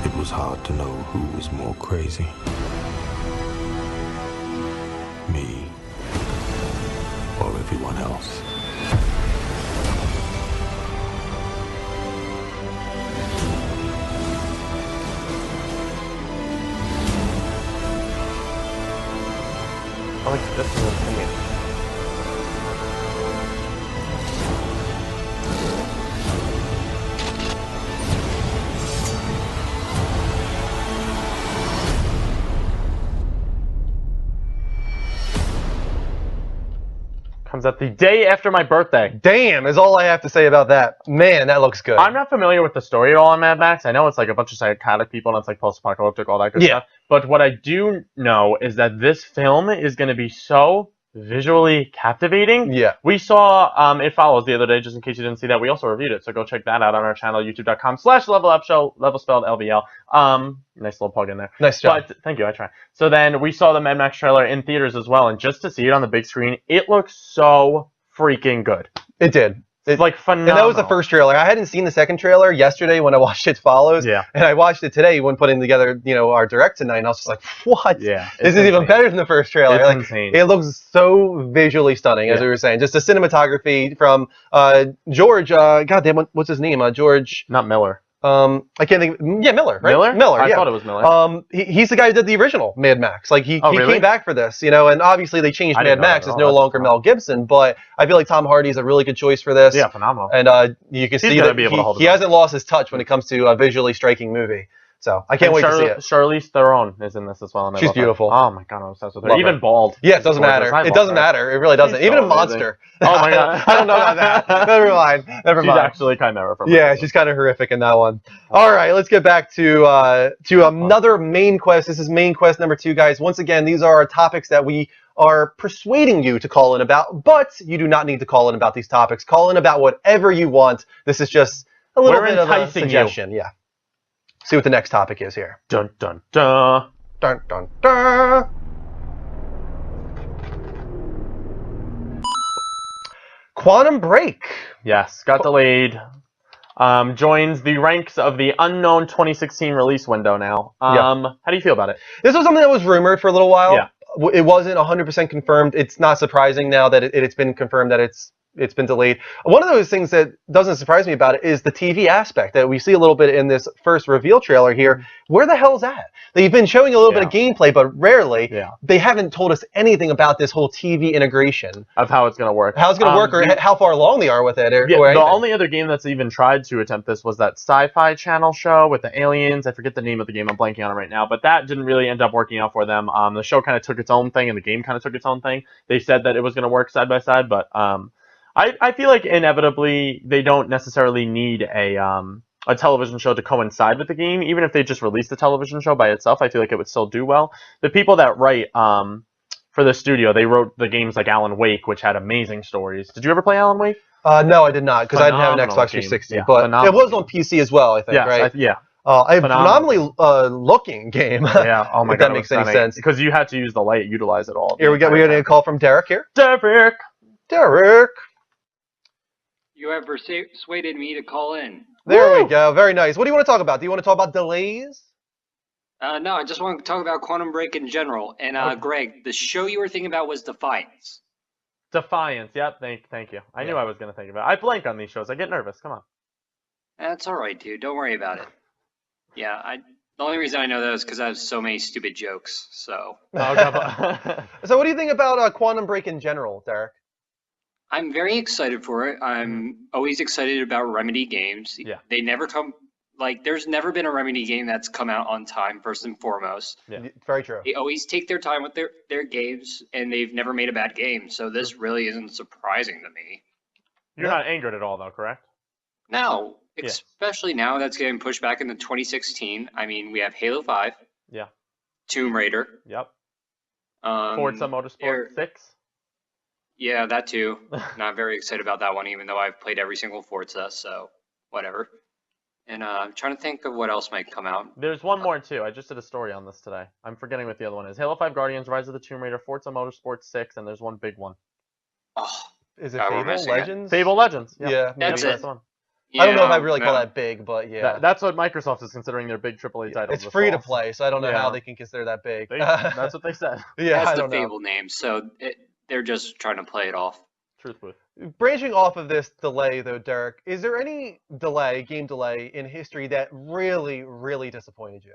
It was hard to know who was more crazy. Me or everyone else. I like this one. Comes out the day after my birthday. Damn, is all I have to say about that. Man, that looks good. I'm not familiar with the story at all on Mad Max. I know it's like a bunch of psychotic people and it's like post-apocalyptic, all that good stuff. But what I do know is that this film is going to be so visually captivating. Yeah. We saw It Follows the other day, just in case you didn't see that. We also reviewed it, so go check that out on our channel, youtube.com/levelupshow, level spelled LVL. Nice little plug in there. Nice job. But thank you, I try. So then we saw the Mad Max trailer in theaters as well, and just to see it on the big screen, it looks so freaking good. It did. It's like phenomenal. And that was the first trailer. I hadn't seen the second trailer yesterday when I watched It Follows. Yeah. And I watched it today when putting together, our direct tonight, and I was just like, what? Yeah. This is even better than the first trailer. It's Like, insane. it looks so visually stunning, as we were saying. Just the cinematography from George, goddamn, what's his name? George. Not Miller. I can't think. Yeah, Miller, right? Miller? Miller. I Yeah. thought it was Miller. He's the guy who did the original Mad Max. Like he really? came back for this, and obviously they changed I Mad didn't know Max. that at It's all. no That's longer phenomenal. Mel Gibson, but I feel like Tom Hardy's a really good choice for this. Yeah, phenomenal. And you can see gonna that be able to hold he it up. hasn't lost his touch when it comes to a visually striking movie. So I can't And wait to see it. Charlize Theron is in this as well. And I She's love her. beautiful. Oh my god, I'm obsessed with her. Love Even her. bald. Yeah, it She's doesn't gorgeous. matter. I It love doesn't her. matter. It really doesn't. She's Even so a amazing. monster. Oh my god. I don't know about that. Never mind. Never She's mind. actually Chimera from Yeah, she's kind of horrific in that one. All right, let's get back to another main quest. This is main quest number 2, guys. Once again, these are topics that we are persuading you to call in about, but you do not need to call in about these topics. Call in about whatever you want. This is just a little We're bit of a enticing you. suggestion. Yeah. See what the next topic is here. Dun dun dun. Dun dun dun. Quantum Break. Yes, got delayed. Joins the ranks of the unknown 2016 release window now. How do you feel about it? This was something that was rumored for a little while. Yeah. It wasn't 100% confirmed. It's not surprising now that it's been confirmed that it's been delayed. One of those things that doesn't surprise me about it is the TV aspect that we see a little bit in this first reveal trailer here. Where the hell's that? They've been showing a little bit of gameplay, but rarely. Yeah. They haven't told us anything about this whole TV integration. Of how it's going to work. How it's going to work, or how far along they are with it. Or the anything. only other game that's even tried to attempt this was that Sci-Fi Channel show with the aliens. I forget the name of the game. I'm blanking on it right now. But that didn't really end up working out for them. The show kind of took its own thing, and the game kind of took its own thing. They said that it was going to work side by side, but I feel like inevitably they don't necessarily need a television show to coincide with the game. Even if they just released the television show by itself, I feel like it would still do well. The people that write for the studio, they wrote the games like Alan Wake, which had amazing stories. Did you ever play Alan Wake? No, I did not, because I didn't have an Phenomenal Xbox game. 360. Yeah, but phenomenal it was on PC as well, I think, Yes, right? yeah. A Phenomenal. phenomenally looking game. Yeah, oh my if god, that makes any sense. Because you had to use the light, utilize it all. Here we get a call from Derek here. Derek. Derek. You have persuaded me to call in. There we go. Very nice. What do you want to talk about? Do you want to talk about delays? No, I just want to talk about Quantum Break in general. And Greg, the show you were thinking about was Defiance. Defiance. Yep. Thank you. I knew I was gonna think about it. I blank on these shows. I get nervous. Come on. That's all right, dude. Don't worry about it. Yeah, the only reason I know that is because I have so many stupid jokes. So. So what do you think about Quantum Break in general, Derek? I'm very excited for it. I'm always excited about Remedy games. Yeah. They never come, there's never been a Remedy game that's come out on time, first and foremost. Yeah. Very true. They always take their time with their games, and they've never made a bad game. So this really isn't surprising to me. You're not angered at all, though, correct? No, Yeah. especially now that's getting pushed back into 2016. I mean, we have Halo 5. Yeah. Tomb Raider. Yep. Um, Forza Motorsport 6. Yeah, that too. Not very excited about that one, even though I've played every single Forza, so whatever. And I'm trying to think of what else might come out. There's one more too. I just did a story on this today. I'm forgetting what the other one is. Halo 5 Guardians, Rise of the Tomb Raider, Forza Motorsport 6, and there's one big one. Oh, Is it God, we're Fable missing it. Legends? Fable Legends. Yeah, That's maybe. it. the one. I don't know if I yeah, really call no. that big, but yeah. That's what Microsoft is considering their big AAA title. It's free to play, so I don't know how Yeah. they can consider that big. That's what they said. Yeah, That's I the don't know. Fable name, so they're just trying to play it off. Truth booth. Branching off of this delay, though, Derek, is there any game delay in history that really, really disappointed you?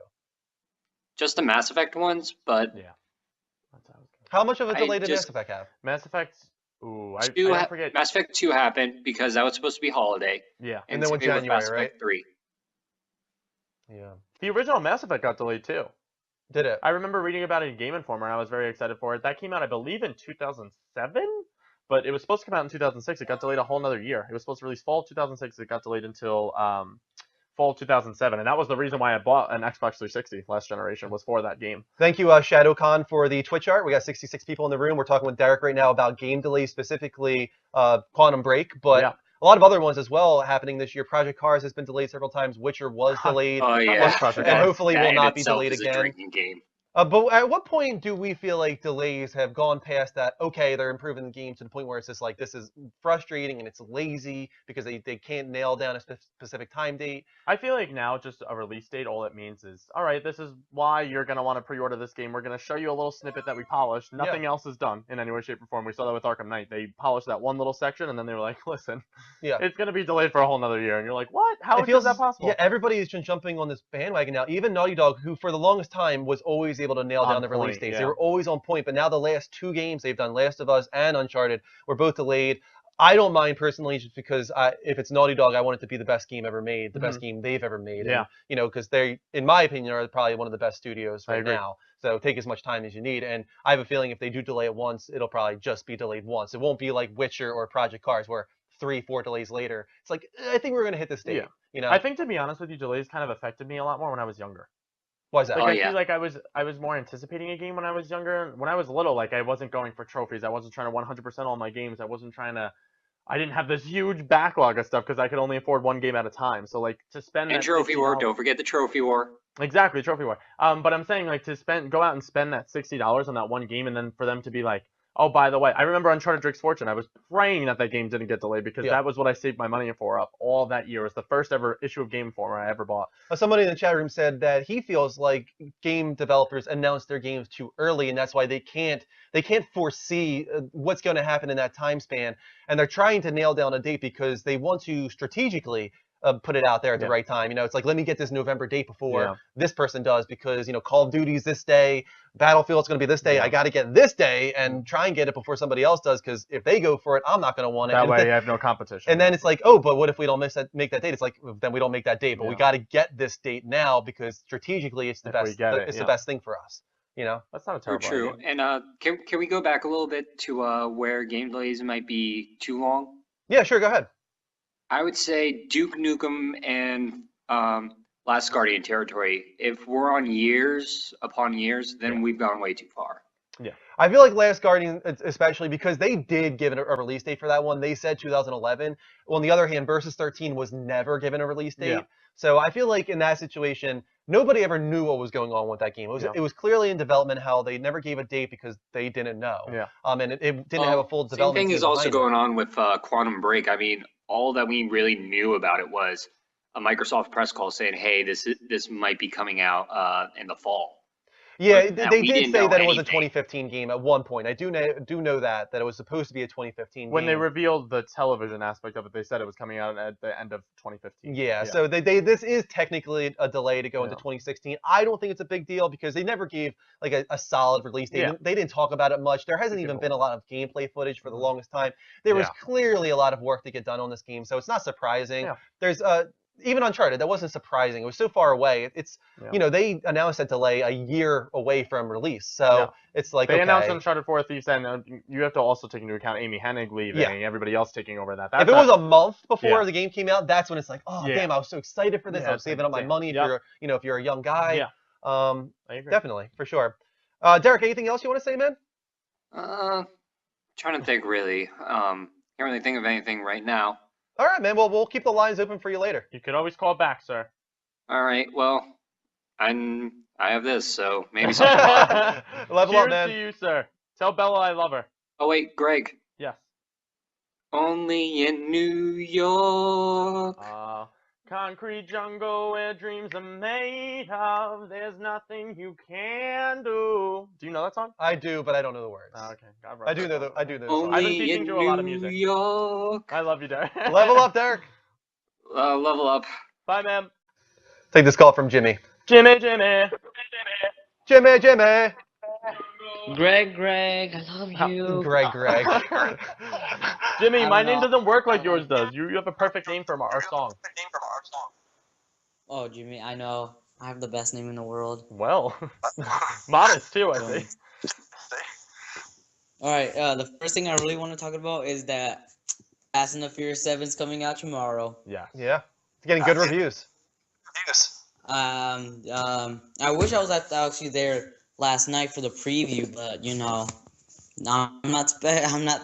Just the Mass Effect ones, but Yeah. That's how I was gonna- How much of a I delay did just- Mass Effect have? Mass Effect. Ooh, I two don't forget. Mass Effect 2 happened because that was supposed to be holiday. Yeah. And then went same with Mass January, Effect 3. Yeah. The original Mass Effect got delayed too. Did it? I remember reading about it in Game Informer, and I was very excited for it. That came out, I believe, in 2007, but it was supposed to come out in 2006. It got delayed a whole nother year. It was supposed to release fall of 2006. It got delayed until fall of 2007, and that was the reason why I bought an Xbox 360 last generation, was for that game. Thank you, ShadowCon, for the Twitch art. We got 66 people in the room. We're talking with Derek right now about game delays, specifically Quantum Break, but Yeah. a lot of other ones as well happening this year. Project Cars has been delayed several times. Witcher was delayed. Oh love yeah, Project And Cars. hopefully That will in not be itself delayed is a again. drinking game. But at what point do we feel like delays have gone past that? Okay, they're improving the game to the point where it's just like this is frustrating and it's lazy because they can't nail down a specific time date. I feel like now just a release date, all it means is, all right, this is why you're going to want to pre-order this game. We're going to show you a little snippet that we polished. Nothing else is done in any way, shape, or form. We saw that with Arkham Knight. They polished that one little section, and then they were like, listen, it's going to be delayed for a whole nother year. And you're like, what? How is that possible? Yeah, everybody has been jumping on this bandwagon now. Even Naughty Dog, who for the longest time was always able to nail down the release dates. They were always on point, but now the last 2 games they've done, Last of Us and Uncharted, were both delayed. I don't mind personally just because if it's Naughty Dog, I want it to be the best game ever made, the best game they've ever made. Yeah. And, because they, in my opinion, are probably one of the best studios right now. So take as much time as you need. And I have a feeling if they do delay it once, it'll probably just be delayed once. It won't be like Witcher or Project Cars where 3-4 delays later, it's like, I think we're going to hit this date. Yeah. I think, to be honest with you, delays kind of affected me a lot more when I was younger. Why is that? Like, I feel like I was more anticipating a game when I was younger. When I was little, like, I wasn't going for trophies. I wasn't trying to 100% all my games. I didn't have this huge backlog of stuff because I could only afford one game at a time. So, like, to spend and Trophy War, don't forget the Trophy War. Exactly, Trophy War. But I'm saying, like, go out and spend that $60 on that one game, and then for them to be like, oh, by the way, I remember Uncharted Drake's Fortune. I was praying that game didn't get delayed because that was what I saved my money for up all that year. It was the first ever issue of Game Informer I ever bought. Somebody in the chat room said that he feels like game developers announce their games too early, and that's why they can't foresee what's going to happen in that time span. And they're trying to nail down a date because they want to strategically put it out there at the right time. It's like, let me get this November date before this person does because, Call of Duty's this day, Battlefield's going to be this day. I got to get this day and try and get it before somebody else does because if they go for it, I'm not going to want it. That way I have no competition. And then it's like, oh, but what if we don't make that date? It's like, then we don't make that date, but we got to get this date now because strategically it's the best. It's the best thing for us. That's not a terrible True. idea. And can we go back a little bit to where game delays might be too long? Yeah, sure. Go ahead. I would say Duke Nukem and Last Guardian territory. If we're on years upon years, then we've gone way too far. Yeah. I feel like Last Guardian, especially because they did give a release date for that one. They said 2011. Well, on the other hand, Versus 13 was never given a release date. Yeah. So I feel like in that situation, nobody ever knew what was going on with that game. It was clearly in development. How they never gave a date because they didn't know. Yeah. And it didn't have a full development. Same thing is also going on with Quantum Break. I mean, all that we really knew about it was a Microsoft press call saying, "Hey, this might be coming out in the fall." Yeah, they did say that it was a 2015 game at one point. I do know that it was supposed to be a 2015 When game. they revealed the television aspect of it, they said it was coming out at the end of 2015. Yeah, so this is technically a delay to go into 2016. I don't think it's a big deal because they never gave like a solid release date. They didn't talk about it much. There hasn't even been a lot of gameplay footage for the longest time. There was clearly a lot of work to get done on this game, so it's not surprising. Yeah. There's even Uncharted, that wasn't surprising. It was so far away. It's they announced that delay a year away from release, so it's like they announced Uncharted 4 Thieves, and you have to also take into account Amy Hennig leaving, everybody else taking over that. If it was a month before the game came out, that's when it's like, oh damn, I was so excited for this. I was saving up my money. If you're a young guy, I agree. Definitely for sure. Derek, anything else you want to say, man? Trying to think really. Can't really think of anything right now. All right, man. Well, we'll keep the lines open for you later. You could always call back, sir. All right. Well, I have this, so maybe something. Level up, man. Cheers to you, sir. Tell Bella I love her. Oh wait, Greg. Yes. Only in New York. Concrete jungle where dreams are made of. There's nothing you can do. Do you know that song? I do, but I don't know the words. Oh, okay. I do know the Only song. I've been teaching you a lot of New music. York. I love you, Derek. Level up, Derek. Level up. Bye, ma'am. Take this call from Jimmy. Jimmy. Jimmy. Greg, I love you. Greg. Jimmy, my name doesn't work like yours does. You have a perfect name for our song. Oh, Jimmy, I know. I have the best name in the world. Well, modest too, I think. Alright, the first thing I really want to talk about is that Fast and the Furious 7's coming out tomorrow. Yeah. It's getting good reviews. I wish I was actually there last night for the preview, but I'm not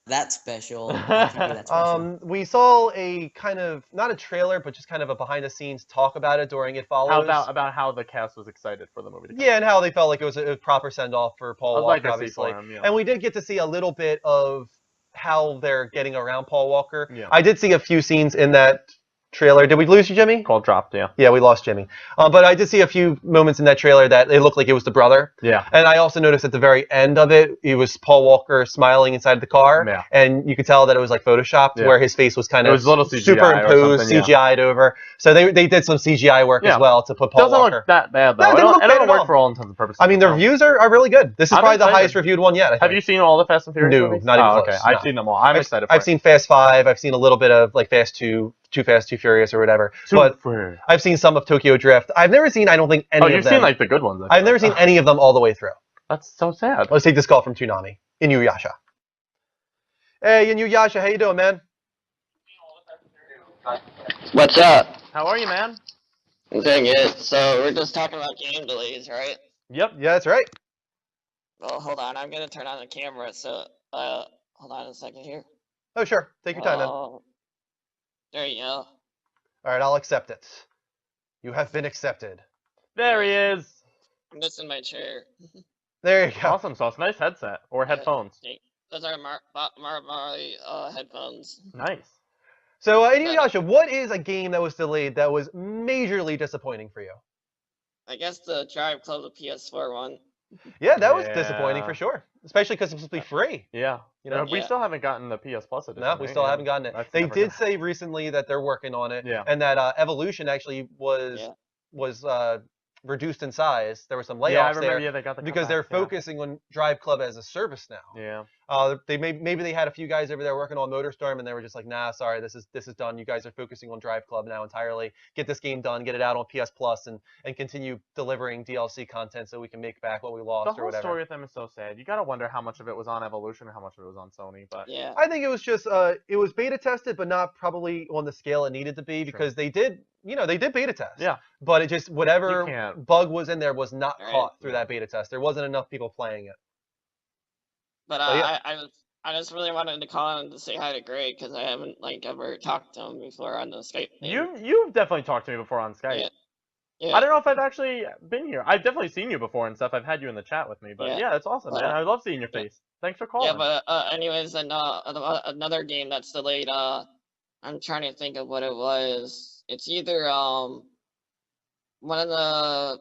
that special? How can it be that special? We saw a kind of not a trailer, but just kind of a behind the scenes talk about it during It Follows. About how the cast was excited for the movie to come Yeah, and how they felt like it was a proper send off for Paul I'd like Walker, to see for obviously. him, yeah. And we did get to see a little bit of how they're getting around Paul Walker. Yeah. I did see a few scenes in that trailer. Did we lose you, Jimmy? Call dropped, yeah. Yeah, we lost Jimmy. But I did see a few moments in that trailer that it looked like it was the brother. Yeah. And I also noticed at the very end of it, it was Paul Walker smiling inside the car. Yeah. And you could tell that it was like photoshopped, Yeah. where his face was kind It of was a little CGI or superimposed, something, yeah. CGI'd over. So they did some CGI work Yeah. as well to put Paul Doesn't Walker. look that bad, though. No, it didn't look It bad don't at work all. for all intents and purposes. I mean, the so. reviews are really good. This is I'm probably the excited. highest reviewed one yet, I think. Have you seen all the Fast and Furious No, movies? not even Oh, close. okay. I've No. seen them all. I'm excited for I've it. seen Fast 5. I've seen a little bit of like Fast 2, Too Fast, Too Furious or whatever. But I've seen some of Tokyo Drift. I've never seen, I don't think, any of them. Oh, you've seen like the good ones. I've never seen any of them all the way through. That's so sad. Let's take this call from Toonami. Inuyasha. Hey, Inuyasha, how you doing, man? What's up? How are you, man? I'm doing good. So we're just talking about game delays, right? Yep. Yeah, that's right. Well, hold on. I'm gonna turn on the camera. So, hold on a second here. Oh, sure. Take your time, man. There you go. All right, I'll accept it. You have been accepted. There he is. I'm just in my chair. There you go. Awesome sauce. Nice headset or headphones. Those are my headphones. Nice. So, Inuyasha, what is a game that was delayed that was majorly disappointing for you? I guess the Drive Club, the PS4 one. Yeah, that was disappointing for sure. Especially because it's supposed to be free. Yeah. You know? We still haven't gotten the PS Plus edition. No, we still haven't gotten it. They did say recently that they're working on it, Yeah. and that Evolution actually was reduced in size. There were some layoffs Yeah, I remember, there yeah, they got the because they're cutbacks, yeah. focusing on Drive Club as a service now. Yeah. Maybe they had a few guys over there working on MotorStorm, and they were just like, nah, sorry, this is done. You guys are focusing on Drive Club now entirely. Get this game done, get it out on PS Plus, and continue delivering DLC content so we can make back what we lost The or whole whatever. story with them is so sad. You gotta wonder how much of it was on Evolution and how much of it was on Sony. But yeah, I think it was just it was beta tested, but not probably on the scale it needed to be because they did beta test. Yeah. But it just You whatever can't. bug was in there was not Right. caught through that beta test. There wasn't enough people playing it. But yeah. I just really wanted to call in to say hi to Greg because I haven't like ever talked to him before on the Skype thing. You've definitely talked to me before on Skype. Yeah. Yeah. I don't know if I've actually been here. I've definitely seen you before and stuff. I've had you in the chat with me, but yeah, it's awesome, man. I love seeing your face. Thanks for calling. Yeah, but anyways, and another game that's delayed. I'm trying to think of what it was. It's either one of the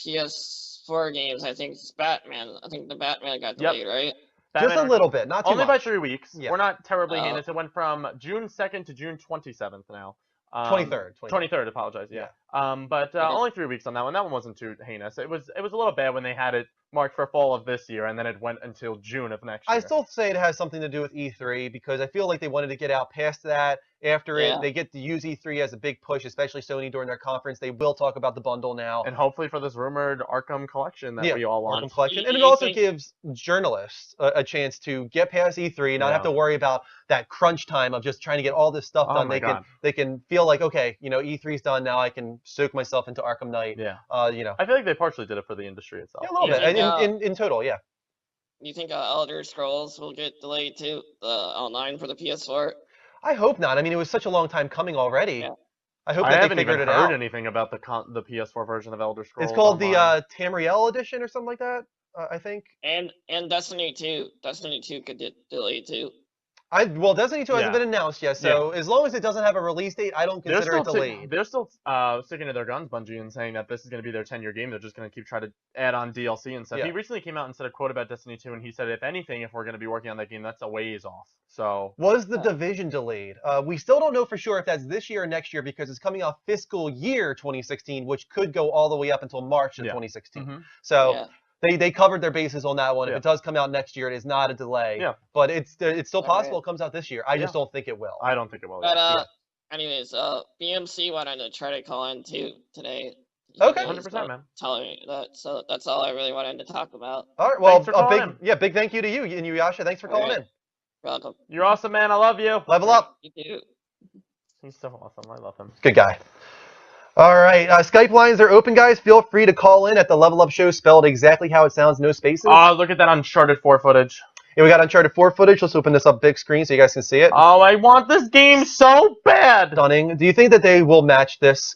PS4 games. I think it's Batman. I think the Batman got delayed, right? Just a little bit, not too Only much. by 3 weeks. Yeah. We're not terribly Oh. heinous. It went from June 2nd to June 27th now. 23rd. 23rd, apologize, yeah. But only 3 weeks on that one. That one wasn't too heinous. It was a little bad when they had it marked for fall of this year, and then it went until June of next year. I still say it has something to do with E3 because I feel like they wanted to get out past that. After Yeah. it, they get to use E3 as a big push, especially Sony during their conference. They will talk about the bundle now. And hopefully for this rumored Arkham collection that we all want. Arkham collection. And it You also think- gives journalists a chance to get past E3, not have to worry about that crunch time of just trying to get all this stuff Oh done. my God. They can feel like, okay, E3's done now. I can soak myself into Arkham Knight. Yeah. I feel like they partially did it for the industry itself. a little bit. And in total, yeah. You think Elder Scrolls will get delayed too, online for the PS4? I hope not. I mean, it was such a long time coming already. Yeah. I hope I that they haven't figured even it heard out. anything about the PS4 version of Elder Scrolls. It's called Online. the Tamriel edition or something like that, I think. And Destiny 2. Destiny 2 could get delayed too. Well, Destiny 2 hasn't Yeah. been announced yet, so as long as it doesn't have a release date, I don't They're consider it still delayed. they're still sticking to their guns, Bungie, and saying that this is going to be their 10-year game. They're just going to keep trying to add on DLC and stuff. Yeah. He recently came out and said a quote about Destiny 2, and he said, if anything, if we're going to be working on that game, that's a ways off. So Was the Division delayed? We still don't know for sure if that's this year or next year because it's coming out fiscal year 2016, which could go all the way up until March of 2016. Mhm. So they covered their bases on that one. If Yeah. it does come out next year, it is not a delay. Yeah. But it's still possible Alright. it comes out this year. I just don't think it will. I don't think it will. But anyways, BMC wanted to try to call in too today. Okay. He was 100%, man. telling me that, so that's all I really wanted to talk about. All right. Well, Thanks for calling big thank you to you, Inuyasha. Thanks for calling Alright. in. Welcome. You're awesome, man. I love you. Level up. You too. He's so awesome. I love him. Good guy. All right. Skype lines are open, guys. Feel free to call in at the Level Up Show, spelled exactly how it sounds, no spaces. Look at that Uncharted 4 footage. And we got Uncharted 4 footage. Let's open this up big screen so you guys can see it. Oh, I want this game so bad. Stunning. Do you think that they will match this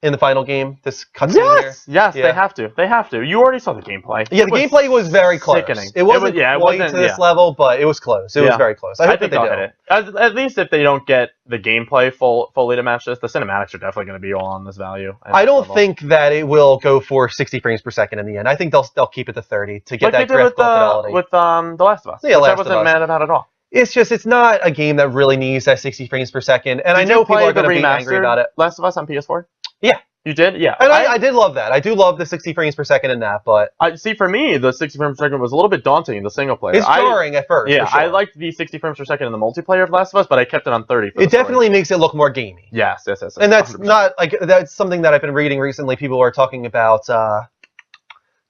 in the final game? This cutscene here? Yes, Yeah. they have to. They have to. You already saw the gameplay. Yeah, the gameplay was very close. Sickening. It wasn't it quite wasn't, to this level, but it was close. It was very close. I hope think that they they'll do. hit it. At least if they don't get the gameplay fully to match this, the cinematics are definitely going to be all on this value. I don't think that it will go for 60 frames per second in the end. I think they'll keep it to 30 to get like that they did graphical fidelity. with The Last of Us. Yeah, which Last I of wasn't Us. mad about at all. It's not a game that really needs that 60 frames per second, and I Did know you people play are going to the be angry about it. Last of Us on PS4? Yeah. You did? Yeah. And I did love that. I do love the 60 frames per second in that, but see, for me, the 60 frames per second was a little bit daunting in the single player. It's jarring at first. Yeah, for sure. I liked the 60 frames per second in the multiplayer of Last of Us, but I kept it on 30. For it definitely makes it look more gamey. Yes. And that's 100%. not like that's something that I've been reading recently. People are talking about. Can't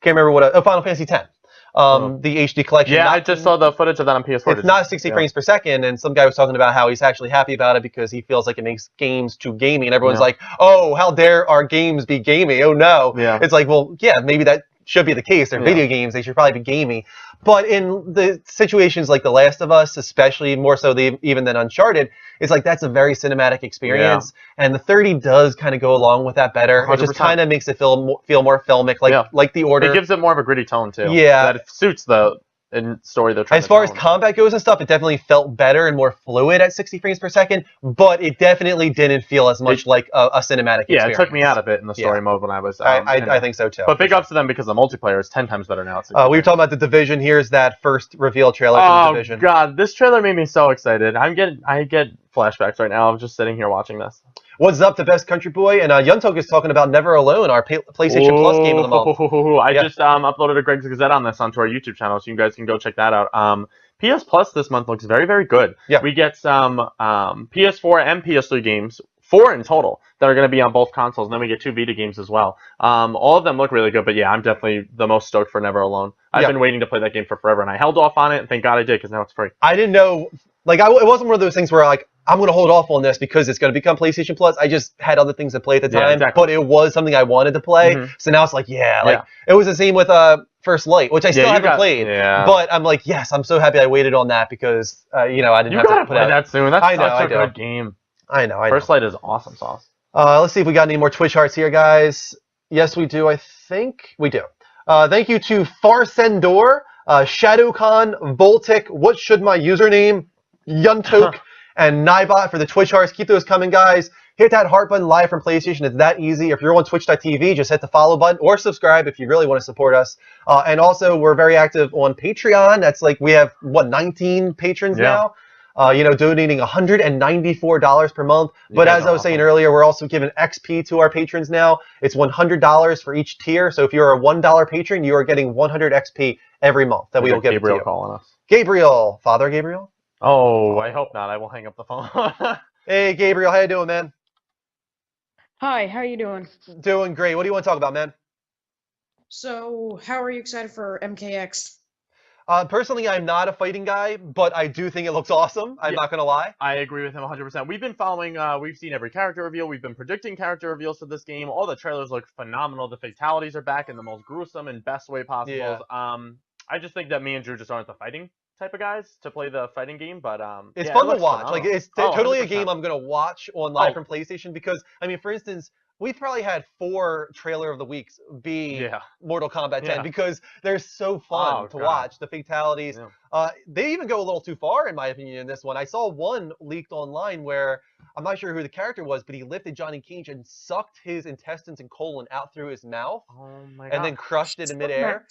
remember what. Final Fantasy X. The HD collection. Yeah, I just saw the footage of that on PS4. It's not 60 frames per second, and some guy was talking about how he's actually happy about it because he feels like it makes games too gamey, and everyone's like, "Oh, how dare our games be gamey? Oh no!" Yeah. It's like, well, yeah, maybe that should be the case. They're video games; they should probably be gamey. But in the situations like The Last of Us, especially more so even than Uncharted, it's like that's a very cinematic experience, and the 30 does kind of go along with that better. 100%. It just kind of makes it feel more filmic, like The Order. It gives it more of a gritty tone too. Yeah. That it suits the story they're trying As to far tell. as combat goes and stuff, it definitely felt better and more fluid at 60 frames per second, but it definitely didn't feel as much like a cinematic experience. Yeah, it took me out of it in the story mode when I was. I think so too. But big ups to them because the multiplayer is 10 times better now. We were talking about The Division. Here's that first reveal trailer for The Division. Oh god, this trailer made me so excited. I get flashbacks right now. I'm just sitting here watching this. What's up, the best country boy? And Yuntok is talking about Never Alone, our PlayStation Plus game of the month. I just uploaded a Greg's Gazette on this onto our YouTube channel, so you guys can go check that out. PS Plus this month looks very, very good. Yeah. We get some PS4 and PS3 games, 4 in total, that are going to be on both consoles, and then we get 2 Vita games as well. All of them look really good, but yeah, I'm definitely the most stoked for Never Alone. I've been waiting to play that game for forever, and I held off on it, and thank God I did, because now it's free. I didn't know, it wasn't one of those things where I'm going to hold off on this because it's going to become PlayStation Plus. I just had other things to play at the time, but it was something I wanted to play. So now it's like, it was the same with First Light, which I still haven't played. Yeah. But I'm like, yes, I'm so happy I waited on that because, I didn't have to put out that soon. That's I know, such a I know. good game. I know. First Light is awesome sauce. Let's see if we got any more Twitch hearts here, guys. Yes, we do. I think we do. Thank you to Farsendor, Shadowcon, Voltic, What Should My Username, Yuntok, and Nibot for the Twitch hearts. Keep those coming, guys. Hit that heart button live from PlayStation. It's that easy. If you're on Twitch.tv, just hit the follow button or subscribe if you really want to support us. And also, we're very active on Patreon. That's like we have, 19 patrons now? Donating $194 per month. But as I was saying earlier, we're also giving XP to our patrons now. It's $100 for each tier. So if you're a $1 patron, you are getting 100 XP every month that we will give to Gabriel you. calling us. Gabriel, Father Gabriel. Oh, I hope not. I will hang up the phone. Hey, Gabriel, how you doing, man? Hi, how you doing? Doing great. What do you want to talk about, man? So, how are you excited for MKX? Personally, I'm not a fighting guy, but I do think it looks awesome. I'm not going to lie. I agree with him 100%. We've been following, we've seen every character reveal. We've been predicting character reveals for this game. All the trailers look phenomenal. The fatalities are back in the most gruesome and best way possible. Yeah. I just think that me and Drew just aren't the fighting type of guys to play the fighting game, but it's yeah, fun it to watch. phenomenal. Like it's Oh, totally a 100%. game I'm going to watch on live from PlayStation because, I mean, for instance, we've probably had 4 trailer of the weeks be Mortal Kombat 10 because they're so fun to watch. The fatalities. They even go a little too far, in my opinion, in this one. I saw one leaked online where I'm not sure who the character was, but he lifted Johnny Cage and sucked his intestines and colon out through his mouth and then crushed it in midair.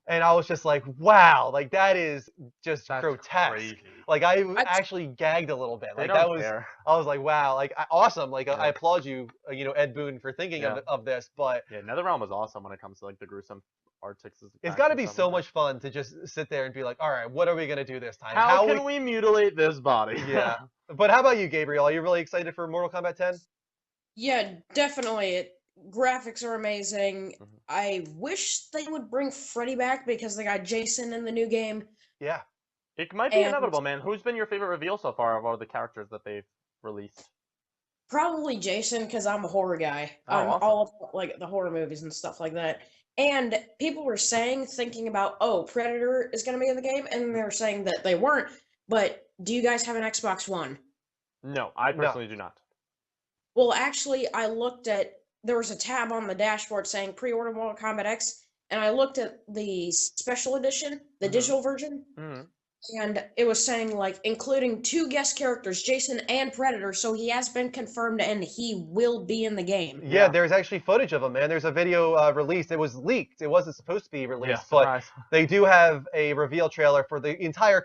And I was just like, wow, like that is just grotesque. Crazy. Like I actually gagged a little bit. Like that was, I was like, wow, like awesome. Like I applaud you, Ed Boon, for thinking of this. But yeah, NetherRealm is awesome when it comes to like the gruesome artics. It's got to be so much fun to just sit there and be like, all right, what are we gonna do this time? How can we mutilate this body? Yeah. But how about you, Gabriel? Are you really excited for Mortal Kombat 10? Yeah, definitely. Graphics are amazing. I wish they would bring Freddy back because they got Jason in the new game. Yeah. It might be inevitable, man. Who's been your favorite reveal so far of all the characters that they've released? Probably Jason, because I'm a horror guy. I'm awesome. all about, like, the horror movies and stuff like that. And people were thinking about, oh, Predator is going to be in the game, and they're saying that they weren't. But do you guys have an Xbox One? No, I personally do not. Well, actually, there was a tab on the dashboard saying pre-order Mortal Kombat X, and I looked at the special edition, the digital version, and it was saying, like, including 2 guest characters, Jason and Predator, so he has been confirmed and he will be in the game. Yeah, there's actually footage of him, man. There's a video released. It was leaked. It wasn't supposed to be released, but they do have a reveal trailer for the entire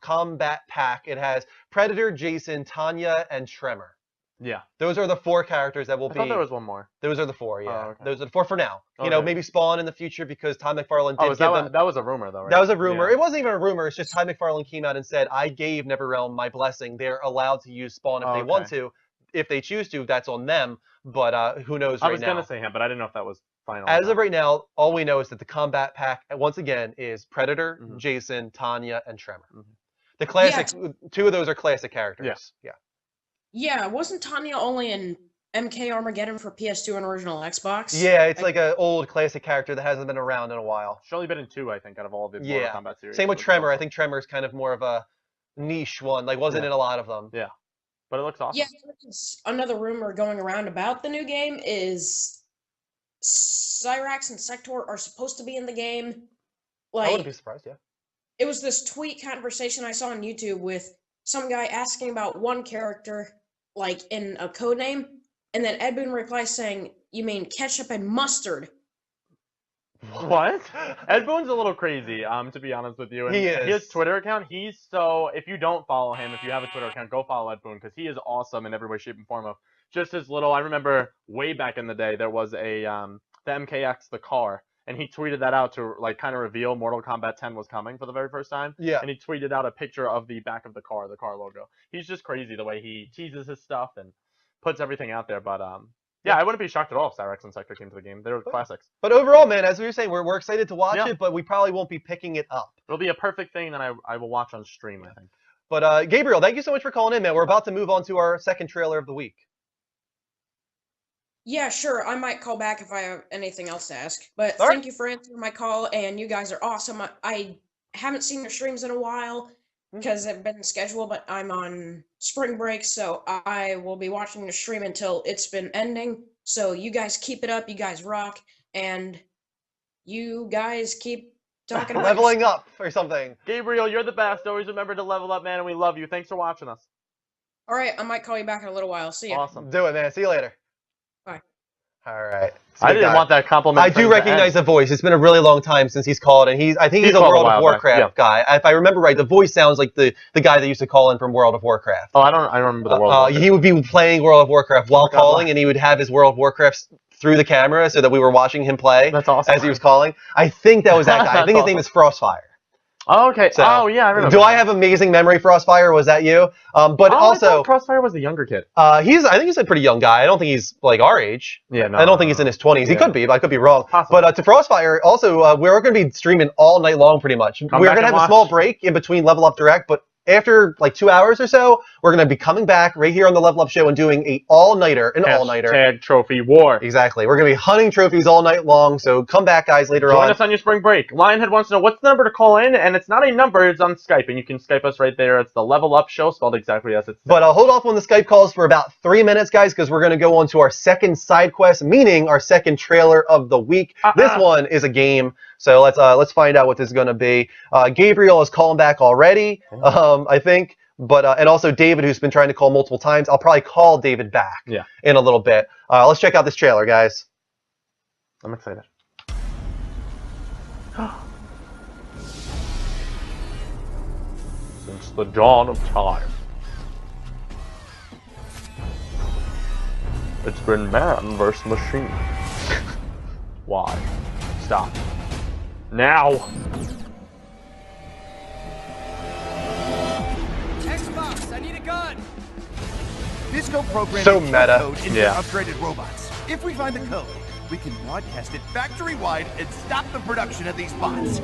combat pack. It has Predator, Jason, Tanya, and Tremor. Yeah. Those are the 4 characters that will be. I thought there was one more. Those are the 4, yeah. Oh, okay. Those are the 4 for now. You know, maybe Spawn in the future because Todd McFarlane did give them. That was a rumor, though, right? That was a rumor. Yeah. It wasn't even a rumor. It's just Todd McFarlane came out and said, I gave NetherRealm my blessing. They're allowed to use Spawn if they want to. If they choose to, that's on them. But who knows right now. I was going to say him, but I didn't know if that was final. As of right now, all we know is that the combat pack, once again, is Predator, Jason, Tanya, and Tremor. The classic, 2 of those are classic characters. Yeah. Yeah, wasn't Tanya only in MK Armageddon for PS2 and original Xbox? Yeah, it's like an old classic character that hasn't been around in a while. She's only been in 2, I think, out of all of the Mortal Kombat series. Same with Tremor. I think Tremor is kind of more of a niche one. Like, wasn't in a lot of them. Yeah. But it looks awesome. Yeah, another rumor going around about the new game is Cyrax and Sector are supposed to be in the game. Like, I wouldn't be surprised, yeah. It was this tweet conversation I saw on YouTube with some guy asking about one character, like, in a code name, and then Ed Boon replies saying, you mean ketchup and mustard? What? Ed Boon's a little crazy, to be honest with you. And he is. His Twitter account, if you don't follow him, if you have a Twitter account, go follow Ed Boon, because he is awesome in every way, shape, and form of just his little, I remember way back in the day, there was a, the MKX, the car, and he tweeted that out to, like, kind of reveal Mortal Kombat 10 was coming for the very first time. Yeah. And he tweeted out a picture of the back of the car logo. He's just crazy the way he teases his stuff and puts everything out there, but, yeah, I wouldn't be shocked at all if Cyrax and Sector came to the game. They're classics. But overall, man, as we were saying, we're excited to watch it, but we probably won't be picking it up. It'll be a perfect thing that I will watch on stream, I think. But Gabriel, thank you so much for calling in, man. We're about to move on to our second trailer of the week. Yeah, sure. I might call back if I have anything else to ask. But thank you for answering my call, and you guys are awesome. I haven't seen your streams in a while because I've been scheduled, but I'm on spring break, so I will be watching the stream until it's been ending. So you guys keep it up. You guys rock, and you guys keep talking about leveling up or something. Gabriel, you're the best. Always remember to level up, man, and we love you. Thanks for watching us. All right, I might call you back in a little while. See ya. Awesome. Do it, man. See you later. Bye. All right. I didn't want that compliment. I do recognize the voice. It's been a really long time since he's called, and I think he's a World of Warcraft guy. If I remember right, the voice sounds like the guy that used to call in from World of Warcraft. Oh, I don't remember the World of Warcraft. He would be playing World of Warcraft while calling, and he would have his World of Warcraft through the camera so that we were watching him play. That's awesome. As he was calling. I think that was that guy. I think his name is Frostfire. Oh, okay. So, yeah, I remember. Do I have amazing memory, Frostfire? Was that you? But also, I thought Frostfire was the younger kid. I think he's a pretty young guy. I don't think he's like our age. Yeah, no. I don't think he's in his 20s. He could be, but I could be wrong. Possibly. But to Frostfire, also, we're going to be streaming all night long, pretty much. We're going to have a small break in between Level Up Direct, but after like 2 hours or so, we're going to be coming back right here on the Level Up Show and doing an all-nighter. Hashtag trophy war. Exactly. We're going to be hunting trophies all night long, so come back, guys, later on. Join us on your spring break. Lionhead wants to know what's the number to call in, and it's not a number, it's on Skype, and you can Skype us right there. It's the Level Up Show, spelled exactly as it's said. But hold off on the Skype calls for about 3 minutes, guys, because we're going to go on to our second side quest, meaning our second trailer of the week. This one is a game, so let's find out what this is going to be. Gabriel is calling back already, I think. But and also David, who's been trying to call multiple times. I'll probably call David back in a little bit. Let's check out this trailer, guys. I'm excited. Since the dawn of time, it's been man versus machine. Why? Stop. Now! I need a gun. Disco program so meta. Code into upgraded robots. If we find the code, we can broadcast it factory-wide and stop the production of these bots.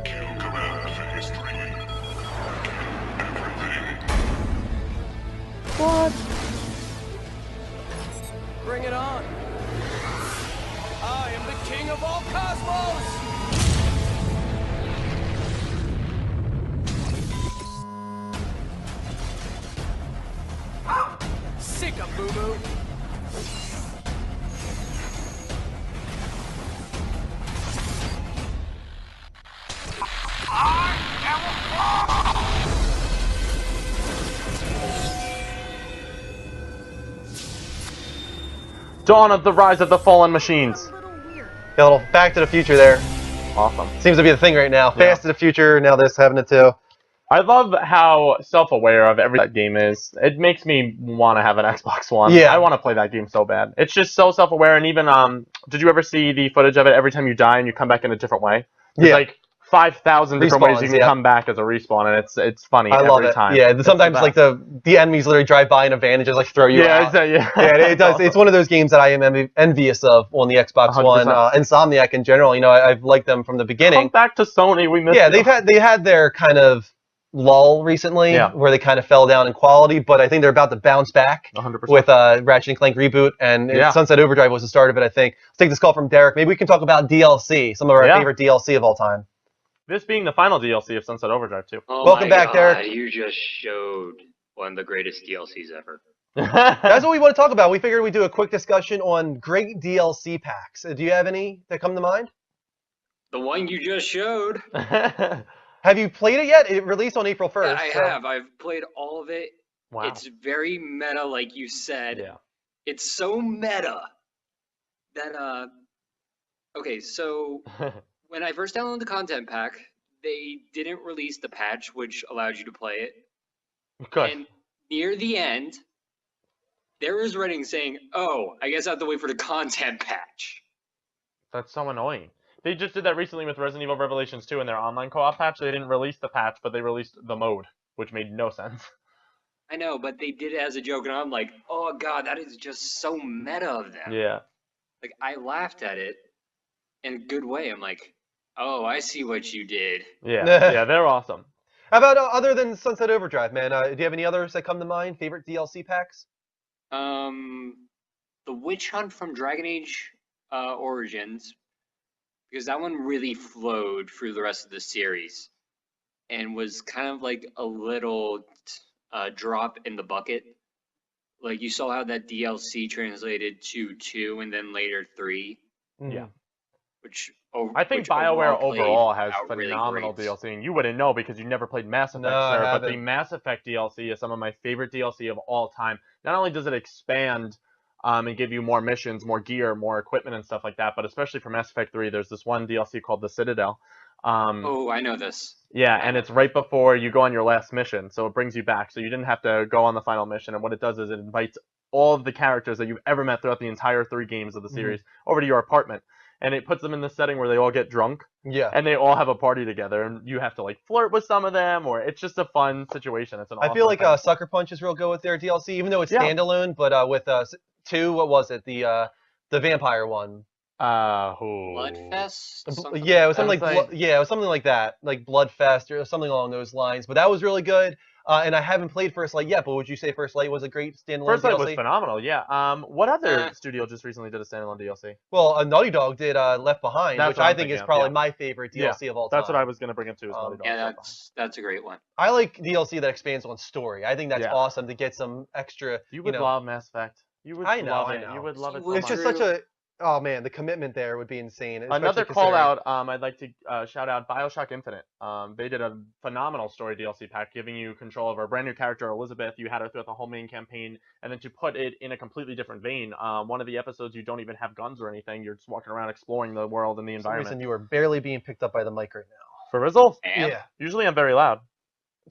Kill command for history. What? Bring it on. I am the king of all cosmos! Sick of boo-boo! Dawn of the Rise of the Fallen Machines. Got a little Back to the Future there. Awesome. Seems to be the thing right now. Yeah. Fast to the Future, now this having it too. I love how self-aware of every that game is. It makes me want to have an Xbox One. Yeah. I want to play that game so bad. It's just so self-aware, and even did you ever see the footage of it? Every time you die and you come back in a different way. There's Yeah. like 5,000 different ways you Respawns, can yeah. come back as a respawn, and it's funny I love every it. time. Yeah, It's sometimes the like best. the enemies literally drive by in a van and just like throw you out. Yeah. Yeah, it does. It's one of those games that I am envious of on the Xbox 100%. One. Insomniac in general, you know, I've liked them from the beginning. Come back to Sony. We missed Yeah, you. they had their kind of lull recently Yeah. where they kind of fell down in quality, but I think they're about to bounce back 100%. with Ratchet and Clank reboot, and Yeah. Sunset Overdrive was the start of it, I think. Let's take this call from Derek. Maybe we can talk about DLC, some of our Yeah. favorite DLC of all time. This being the final DLC of Sunset Overdrive too. Oh Welcome my back, God, Derek. You just showed one of the greatest DLCs ever. That's what we want to talk about. We figured we'd do a quick discussion on great DLC packs. Do you have any that come to mind? The one you just showed. Have you played it yet? It released on April 1st. Yeah, I so- have. I've played all of it. Wow. It's very meta, like you said. Yeah. It's so meta that okay, so when I first downloaded the content pack, they didn't release the patch which allowed you to play it. Good. And near the end, there was writing saying, "Oh, I guess I have to wait for the content patch." That's so annoying. They just did that recently with Resident Evil Revelations 2 in their online co-op patch. They didn't release the patch, but they released the mode, which made no sense. I know, but they did it as a joke, and I'm like, "Oh God, that is just so meta of them." Yeah. Like I laughed at it in a good way. I'm like, "Oh, I see what you did." Yeah. Yeah, they're awesome. How about other than Sunset Overdrive, man? Do you have any others that come to mind? Favorite DLC packs? The Witch Hunt from Dragon Age Origins, because that one really flowed through the rest of the series, and was kind of like a little drop in the bucket. Like you saw how that DLC translated to 2 and then later 3, Yeah. which I think which BioWare played overall has out really phenomenal great. DLC, and you wouldn't know because you never played Mass Effect, No, I sir, but the haven't. Mass Effect DLC is some of my favorite DLC of all time. Not only does it expand and give you more missions, more gear, more equipment and stuff like that, but especially for Mass Effect 3, there's this one DLC called The Citadel. Oh, I know this. Yeah, and it's right before you go on your last mission, so it brings you back. So you didn't have to go on the final mission, and what it does is it invites all of the characters that you've ever met throughout the entire 3 games of the series over to your apartment. And it puts them in the setting where they all get drunk, Yeah. and they all have a party together, and you have to like flirt with some of them, or it's just a fun situation. It's an I awesome feel like thing. Sucker Punch is real good with their DLC, even though it's Yeah. standalone. But with 2, what was it? The vampire one. Bloodfest? Something Yeah, it was something like that. yeah, it was something like that, like Bloodfest or something along those lines. But that was really good. And I haven't played First Light yet, but would you say First Light was a great standalone First Light DLC? was phenomenal, yeah. What other studio just recently did a standalone DLC? Well, Naughty Dog did Left Behind, That's which what I I'm think is thinking of, probably yeah. my favorite DLC of all time. That's what I was gonna bring up too. Is Naughty Dog. Yeah, that's a great one. I like DLC that expands on story. I think that's Yeah. awesome to get some extra. You would know, love Mass Effect. You would I know, love I it. know. You would love it so It's much. just such a. Oh man, the commitment there would be insane. Another especially call considering- out, I'd like to shout out Bioshock Infinite. They did a phenomenal story DLC pack, giving you control over a brand new character, Elizabeth. You had her throughout the whole main campaign, and then to put it in a completely different vein, one of the episodes you don't even have guns or anything. You're just walking around exploring the world and the For some reason, environment. you are barely being picked up by the mic right now. For Rizzle? Yeah. Usually I'm very loud.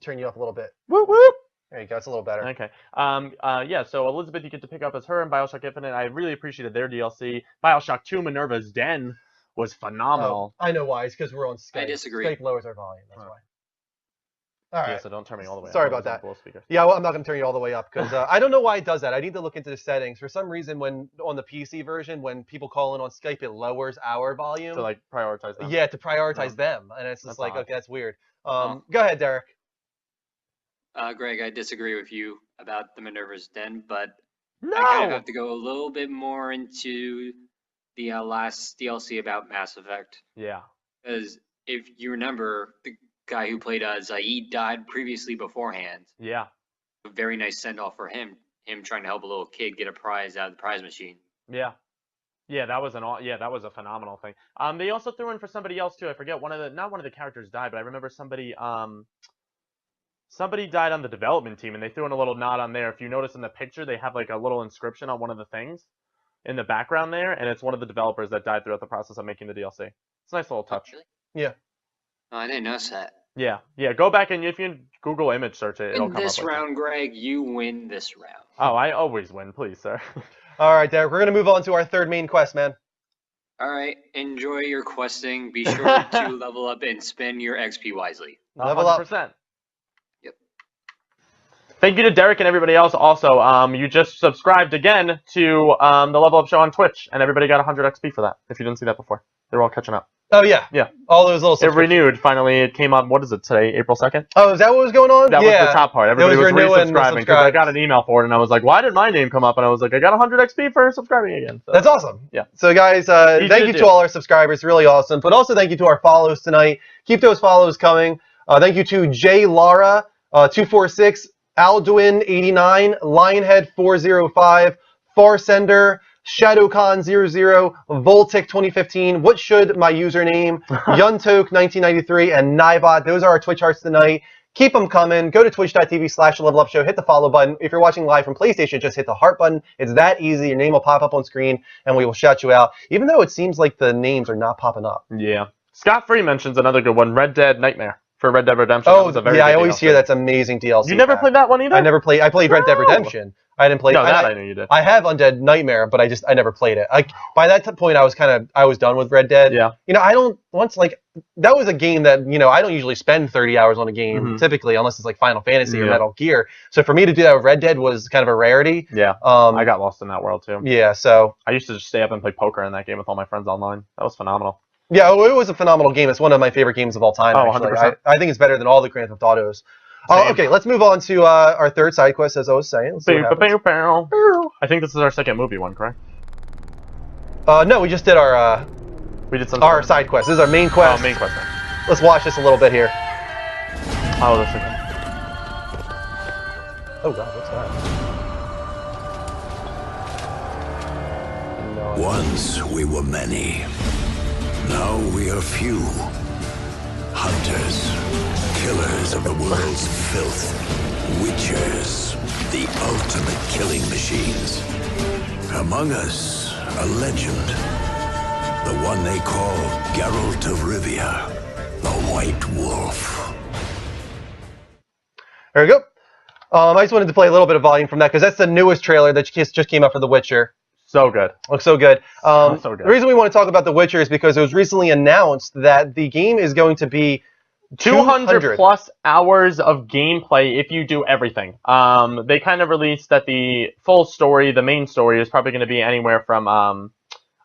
Turn you up a little bit. Whoop whoop. There you go. It's a little better. Okay. Yeah, so Elizabeth you get to pick up as her in Bioshock Infinite. I really appreciated their DLC. Bioshock 2 Minerva's Den was phenomenal. I know why. It's because we're on Skype. I disagree. Skype lowers our volume. That's why. All right. Yeah, so don't turn me all the way Sorry up. about Those are that. both speakers. Yeah, well, I'm not going to turn you all the way up because I don't know why it does that. I need to look into the settings. For some reason, when on the PC version, when people call in on Skype, it lowers our volume. To like prioritize them. Yeah, to prioritize Yeah. them, and it's just That's like, odd. okay, that's weird. Go ahead, Derek. Greg, I disagree with you about the Minerva's Den, but No! I kind of have to go a little bit more into the last DLC about Mass Effect. Yeah. Because if you remember, the guy who played Zaid died previously beforehand. Yeah. A very nice send-off for him trying to help a little kid get a prize out of the prize machine. Yeah. Yeah, that was that was a phenomenal thing. They also threw in for somebody else too. I forget not one of the characters died, but I remember somebody died on the development team, and they threw in a little nod on there. If you notice in the picture, they have like a little inscription on one of the things in the background there, and it's one of the developers that died throughout the process of making the DLC. It's a nice little touch. Really? Yeah. Oh, I didn't notice that. Yeah. Go back and if you Google image search it, it'll In come this up with round, Greg, you win this round. Oh, I always win, please, sir. All right, Derek, we're going to move on to our third main quest, man. All right, enjoy your questing. Be sure to level up and spend your XP wisely. Level up. 100%. Yep. Thank you to Derek and everybody else. Also, you just subscribed again to the Level Up Show on Twitch, and everybody got 100 XP for that. If you didn't see that before, they're all catching up. Oh yeah. Yeah. All those little. It renewed finally. It came up. What is it today? April 2nd. Oh, is that what was going on? That was the top part. Everybody was renewing the resubscribing because I got an email for it, and I was like, "Why did my name come up?" And I was like, "I got 100 XP for subscribing again." So, that's awesome. Yeah. So guys, thank you to all our subscribers. Really awesome. But also thank you to our follows tonight. Keep those follows coming. Thank you to J Lara 246, Alduin 89, Lionhead 405, Farsender, ShadowCon00, Voltic 2015, What Should My Username, Yuntok 1993, and Nibot. Those are our Twitch hearts tonight. Keep them coming. Go to twitch.tv/levelupshow. Hit the follow button. If you're watching live from PlayStation, just hit the heart button. It's that easy. Your name will pop up on screen, and we will shout you out, even though it seems like the names are not popping up. Yeah. Scott Free mentions another good one, Red Dead Nightmare for Red Dead Redemption. Oh, yeah, I always hear that's amazing DLC. You never played that one either? I played Red Dead Redemption. I didn't play. No, that I knew you did. I have Undead Nightmare, but I never played it. By that point, I was done with Red Dead. Yeah. That was a game that I don't usually spend 30 hours on a game typically, unless it's like Final Fantasy or Metal Gear. So for me to do that with Red Dead was kind of a rarity. Yeah. I got lost in that world too. Yeah. So I used to just stay up and play poker in that game with all my friends online. That was phenomenal. Yeah, it was a phenomenal game. It's one of my favorite games of all time. Oh, actually. 100%. I think it's better than all the Grand Theft Autos. Okay, let's move on to our third side quest, as I was saying. Let's see what happens. I think this is our second movie one, correct? No, we just did our our side quest. This is our main quest. Oh, main quest. Let's watch this a little bit here. Oh, this is. Oh God, what's that? No, Once we were many. Now we are few. Hunters, killers of the world's filth, witchers, the ultimate killing machines. Among us, a legend. The one they call Geralt of Rivia, the White Wolf. There we go. I just wanted to play a little bit of volume from that because that's the newest trailer that just came out for The Witcher. So good. Looks so good. So good. The reason we want to talk about The Witcher is because it was recently announced that the game is going to be 200 plus hours of gameplay if you do everything. They kind of released that the full story, the main story, is probably going to be anywhere from,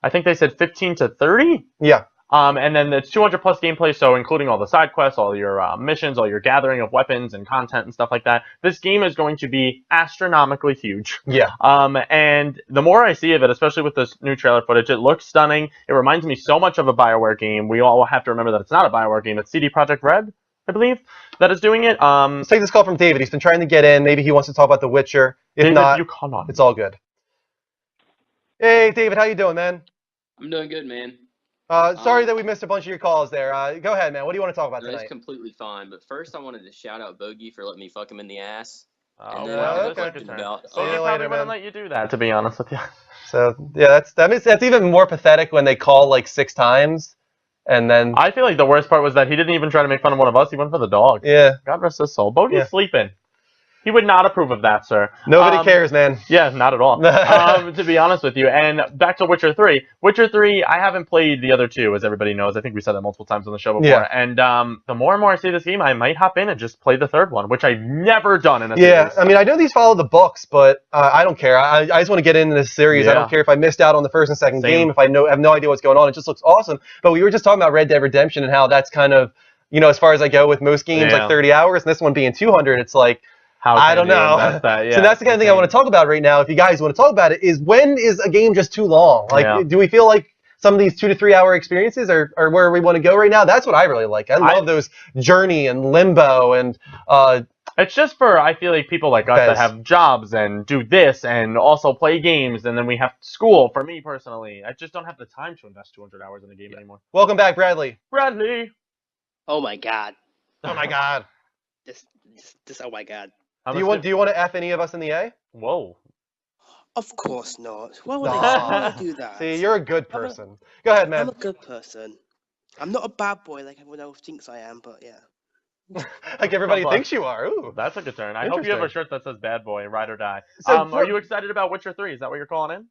I think they said 15 to 30? Yeah. And then it's 200 plus gameplay, so including all the side quests, all your missions, all your gathering of weapons and content and stuff like that. This game is going to be astronomically huge. Yeah. And the more I see of it, especially with this new trailer footage, it looks stunning. It reminds me so much of a BioWare game. We all have to remember that it's not a BioWare game. It's CD Projekt Red, I believe, that is doing it. Let's take this call from David. He's been trying to get in. Maybe he wants to talk about The Witcher. If David, not, you come on. It's all good. Hey, David, how you doing, man? I'm doing good, man. Sorry that we missed a bunch of your calls there. Go ahead, man. What do you want to talk about That's tonight? completely fine. But first, I wanted to shout out Bogey for letting me fuck him in the ass. Oh, and then well, I was okay. talking about. See you I later, probably man. wouldn't let you do that, to be honest with you. So yeah, that's even more pathetic when they call like 6 times, and then I feel like the worst part was that he didn't even try to make fun of one of us. He went for the dog. Yeah. God rest his soul. Bogey's Yeah. sleeping. He would not approve of that, sir. Nobody cares, man. Yeah, not at all. To be honest with you. And back to Witcher 3. Witcher 3, I haven't played the other two, as everybody knows. I think we said that multiple times on the show before. Yeah. And the more and more I see this game, I might hop in and just play the third one, which I've never done in a Yeah, series. I mean, I know these follow the books, but I don't care. I just want to get into this series. I Yeah. don't care if I missed out on the first and second Same. game, if I have no idea what's going on. It just looks awesome. But we were just talking about Red Dead Redemption and how that's kind of, as far as I go with most games, Yeah. like 30 hours, and this one being 200, it's like, How I can don't you know. invest that? Yeah, So that's the kind of thing I want to talk about right now. If you guys want to talk about it, is when is a game just too long? Like, Yeah. do we feel like some of these 2 to 3 hour experiences are where we want to go right now. That's what I really like. I love those Journey and Limbo and it's just for, I feel like, people like us that have jobs and do this and also play games, and then we have school. For me personally, I just don't have the time to invest 200 hours in a game anymore. Welcome back, Bradley. Bradley. Oh my god. Oh my god. This oh my god. Do you want to F any of us in the A? Whoa. Of course not. Why would I do that? See, you're a good person. Go ahead, man. I'm a good person. I'm not a bad boy like everyone else thinks I am, but yeah. Like everybody thinks you are. Ooh. That's a good turn. I hope you have a shirt that says "Bad Boy," ride or die. So are you excited about Witcher 3? Is that what you're calling in?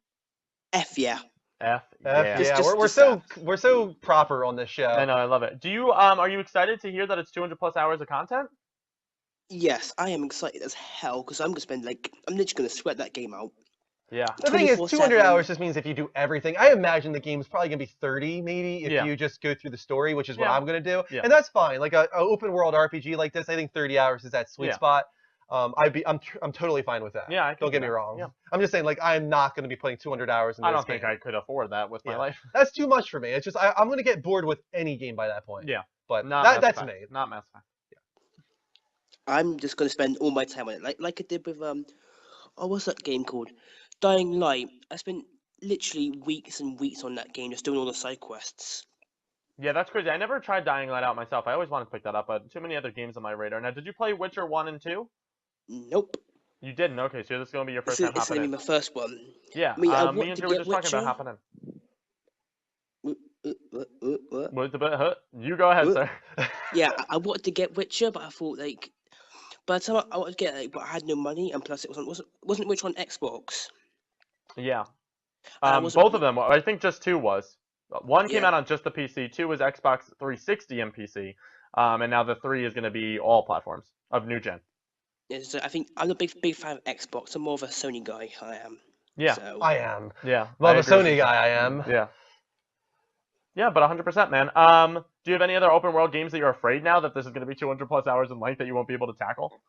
F yeah. F yeah. yeah. We're so proper on this show. I know, I love it. Do you are you excited to hear that it's 200 plus hours of content? Yes, I am excited as hell because I'm literally gonna sweat that game out. Yeah. The thing is, 200 hours just means if you do everything. I imagine the game's probably going to be 30 maybe if you just go through the story, which is what I'm going to do. Yeah. And that's fine. Like a open world RPG like this, I think 30 hours is that sweet spot. I'm totally fine with that. Yeah, don't get me wrong. Yeah. I'm just saying, like, I'm not going to be playing 200 hours in this I don't game. think I could afford that with my life. That's too much for me. It's just I'm going to get bored with any game by that point. Yeah. But that's me. Not Mass Effect. I'm just gonna spend all my time on it, like I did with what's that game called? Dying Light. I spent literally weeks and weeks on that game, just doing all the side quests. Yeah, that's crazy. I never tried Dying Light out myself. I always wanted to pick that up, but too many other games on my radar. Now, did you play Witcher 1 and 2? Nope. You didn't? Okay, so this is gonna be your first This time hopping is in. my first one. Yeah. Me and me and you were just talking about hopping in. What? You go ahead, sir. Yeah, I wanted to get Witcher, but I thought like, by the time I wanted to get it, but I had no money, and plus it wasn't Witcher on Xbox. Yeah. Both of them. I think just 2 was. 1 came Yeah. out on just the PC. 2 was Xbox 360 and PC. And now the 3 is going to be all platforms of new gen. Yeah, so I think I'm a big fan of Xbox. I'm more of a Sony guy. I am. Yeah. So. I am. Yeah. Well, I the agree. Sony guy I am. Yeah. Yeah, but 100%, man. Do you have any other open world games that you're afraid now that this is going to be 200 plus hours in length that you won't be able to tackle?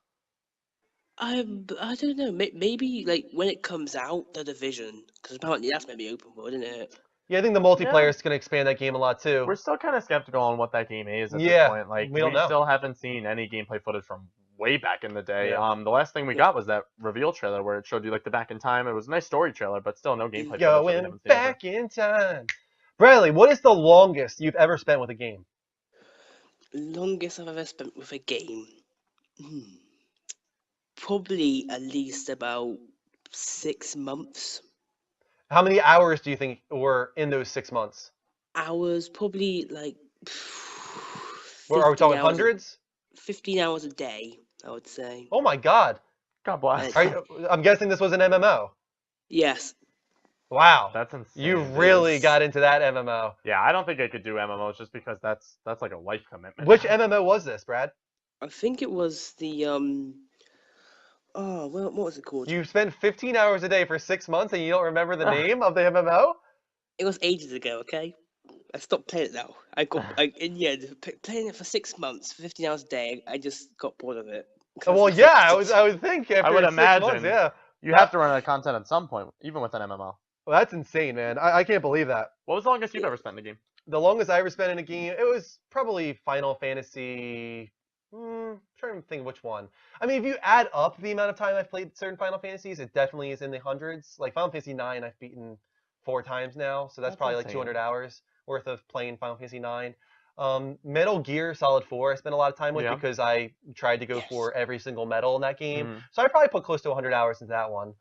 I don't know. Maybe like when it comes out, The Division, because apparently that's maybe open world, isn't it? Yeah, I think the multiplayer is going to expand that game a lot too. We're still kind of skeptical on what that game is at this point. Like, we don't know. Still haven't seen any gameplay footage from way back in the day. Yeah. The last thing we got was that reveal trailer where it showed you like the back in time. It was a nice story trailer, but still no gameplay footage. that we haven't Going seen back in time. Bradley, what is the longest you've ever spent with a game? Longest I've ever spent with a game. Probably at least about 6 months. How many hours do you think were in those 6 months? Hours, probably like. Are we talking 15 hours hundreds? 15 hours a day, I would say. Oh my God. God bless. I'm guessing this was an MMO. Yes. Wow. That's insane. You really got into that MMO. Yeah, I don't think I could do MMOs just because that's like a life commitment. Which MMO was this, Brad? I think it was the what was it called? You spent 15 hours a day for 6 months and you don't remember the name of the MMO? It was ages ago, okay? I stopped playing it now. Playing it for 6 months, 15 hours a day, I just got bored of it. Well, yeah, I would think after I would 6 imagine. months, yeah. You have to run out of content at some point, even with an MMO. Well, that's insane, man. I can't believe that. What was the longest you've ever spent in a game? The longest I ever spent in a game, it was probably Final Fantasy. Trying to think which one. I mean, if you add up the amount of time I've played certain Final Fantasies, it definitely is in the hundreds. Like Final Fantasy 9, I've beaten 4 times now, so that's probably like insane. 200 hours worth of playing Final Fantasy 9. Metal Gear Solid 4, I spent a lot of time with because I tried to go for every single medal in that game. So I probably put close to 100 hours into that one.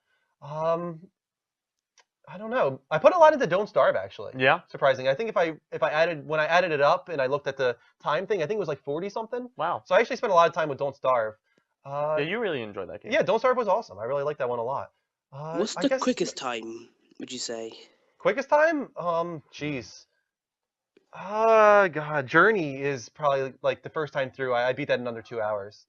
I don't know. I put a lot into Don't Starve actually. Yeah. Surprising. I think if I added it up and I looked at the time thing, I think it was like 40 something. Wow. So I actually spent a lot of time with Don't Starve. Yeah, you really enjoyed that game. Yeah, Don't Starve was awesome. I really liked that one a lot. What's the quickest time, would you say? Quickest time? Jeez. God, Journey is probably like the first time through. I beat that in under 2 hours.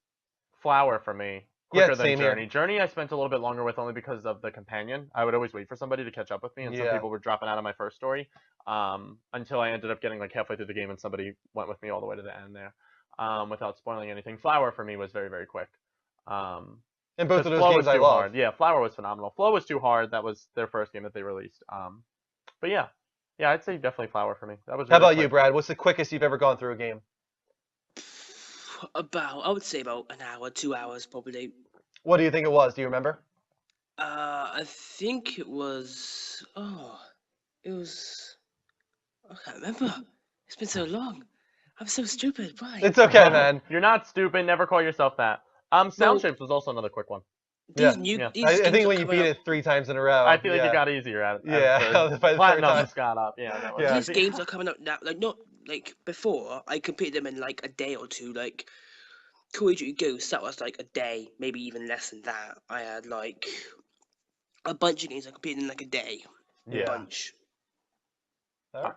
Flower for me. Quicker than same Journey. here. Journey I spent a little bit longer with only because of the companion. I would always wait for somebody to catch up with me, and some people were dropping out of my first story until I ended up getting like halfway through the game and somebody went with me all the way to the end there without spoiling anything. Flower for me was very, very quick. And both of those Flow games was I too love. hard. Yeah, Flower was phenomenal. Flow was too hard. That was their first game that they released. But yeah. Yeah, I'd say definitely Flower for me. That was. How Really about you, quick. Brad? What's the quickest you've ever gone through a game? I would say about an hour, 2 hours probably. What do you think it was? Do you remember? I think it was. Oh, it was. I can't remember. It's been so long. I'm so stupid. Why? It's okay, man. You're not stupid. Never call yourself that. Sound Well, Shapes was also another quick one. These Yeah. these I games think are when you coming beat out. it 3 times in a row. I feel like yeah. it got easier at Yeah, the by the third platinums time. got up. Yeah, that was Yeah. These games are coming out now. Like not like before. I completed them in like a day or two. Like Call of Duty Ghosts, that was like a day, maybe even less than that. I had like a bunch of games I completed in like a day. Yeah. A bunch.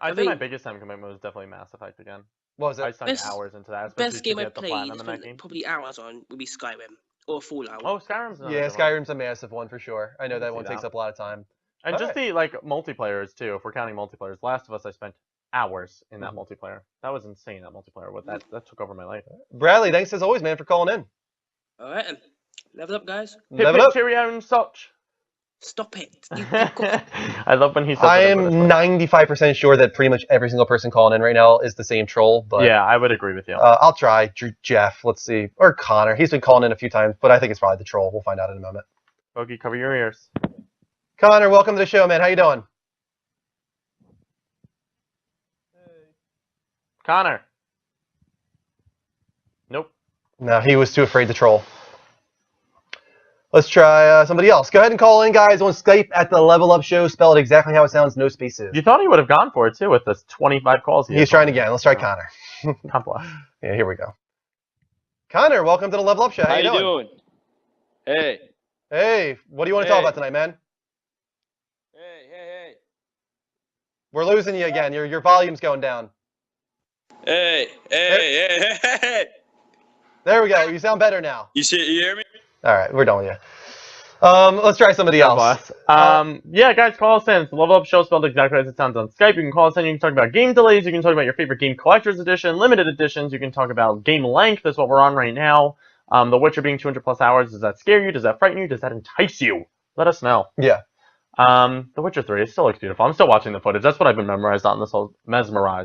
I think my biggest time commitment was definitely Mass Effect again. What was it? I sunk hours into that. Especially Best game to I get the played, platinum in that spent game. probably hours on, would be Skyrim or Fallout. Oh, Skyrim's another Yeah, good one. Skyrim's a massive one for sure. I know I that can one see takes that. up a lot of time. And All just right. the like multiplayers too. If we're counting multiplayers, Last of Us, I spent hours in Mm-hmm. that multiplayer. That was insane. That multiplayer. What that took over my life. Bradley, thanks as always, man, for calling in. All right, level up, guys. Level up. Cheerio and such. Stop it. I love when he says I it in am British. 95% sure that pretty much every single person calling in right now is the same troll. But Yeah, I would agree with you. I'll try. Jeff, let's see. Or Connor. He's been calling in a few times, but I think it's probably the troll. We'll find out in a moment. Bogey, cover your ears. Connor, welcome to the show, man. How you doing? Connor. Nope. No, he was too afraid to troll. Let's try somebody else. Go ahead and call in, guys, on Skype at the Level Up Show. Spell it exactly how it sounds, no spaces. You thought he would have gone for it too with this 25 calls. He's trying again. Let's try Connor. God bless. Yeah, here we go. Connor, welcome to the Level Up Show. How you doing? Hey. Hey, what do you want to talk about tonight, man? Hey. We're losing you again. Your volume's going down. Hey. There we go. You sound better now. You hear me? All right, we're done with you. Let's try somebody else. Yeah, guys, call us in. It's the Level Up Show spelled exactly as it sounds on Skype. You can call us in. You can talk about game delays. You can talk about your favorite game collector's edition, limited editions. You can talk about game length. That's what we're on right now. The Witcher being 200 plus hours. Does that scare you? Does that frighten you? Does that entice you? Let us know. Yeah. The Witcher 3, it still looks beautiful. I'm still watching the footage. That's what I've been mesmerized,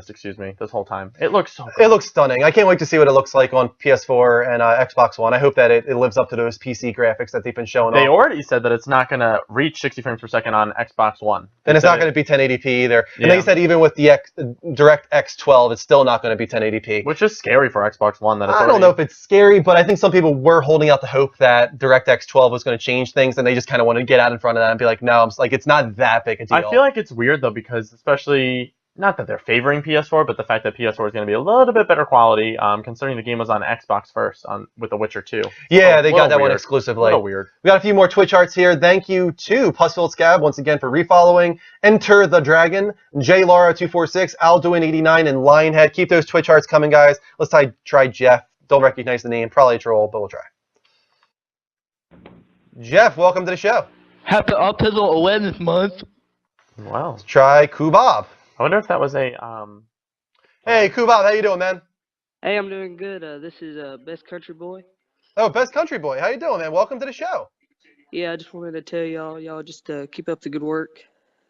this whole time. It looks so good. It looks stunning. I can't wait to see what it looks like on PS4 and Xbox One. I hope that it lives up to those PC graphics that they've been showing They off. already said that it's not going to reach 60 frames per second on Xbox One. And it's not going to be 1080p either. And Yeah. they said even with the DirectX 12, it's still not going to be 1080p. Which is scary for Xbox One. That it's I don't know if it's scary, but I think some people were holding out the hope that DirectX 12 was going to change things, and they just kind of wanted to get out in front of that and be like, no, it's not that big a deal. I feel like it's weird though, because especially not that they're favoring PS4, but the fact that PS4 is going to be a little bit better quality, considering the game was on Xbox first with The Witcher 2. Yeah, they got that one weird. exclusively. A little weird. We got a few more Twitch hearts here. Thank you to Pussfield Scab once again for refollowing. Enter the Dragon, J Laura 246, Alduin 89, and Lionhead. Keep those Twitch hearts coming, guys. Let's try Jeff. Don't recognize the name, probably a troll, but we'll try. Jeff, welcome to the show. Happy Autism Awareness Month. Wow. Let's try Kubab. I wonder if that was a Hey, Kubab, how you doing, man? Hey, I'm doing good. This is Best Country Boy. Oh, Best Country Boy. How you doing, man? Welcome to the show. Yeah, I just wanted to tell y'all just keep up the good work.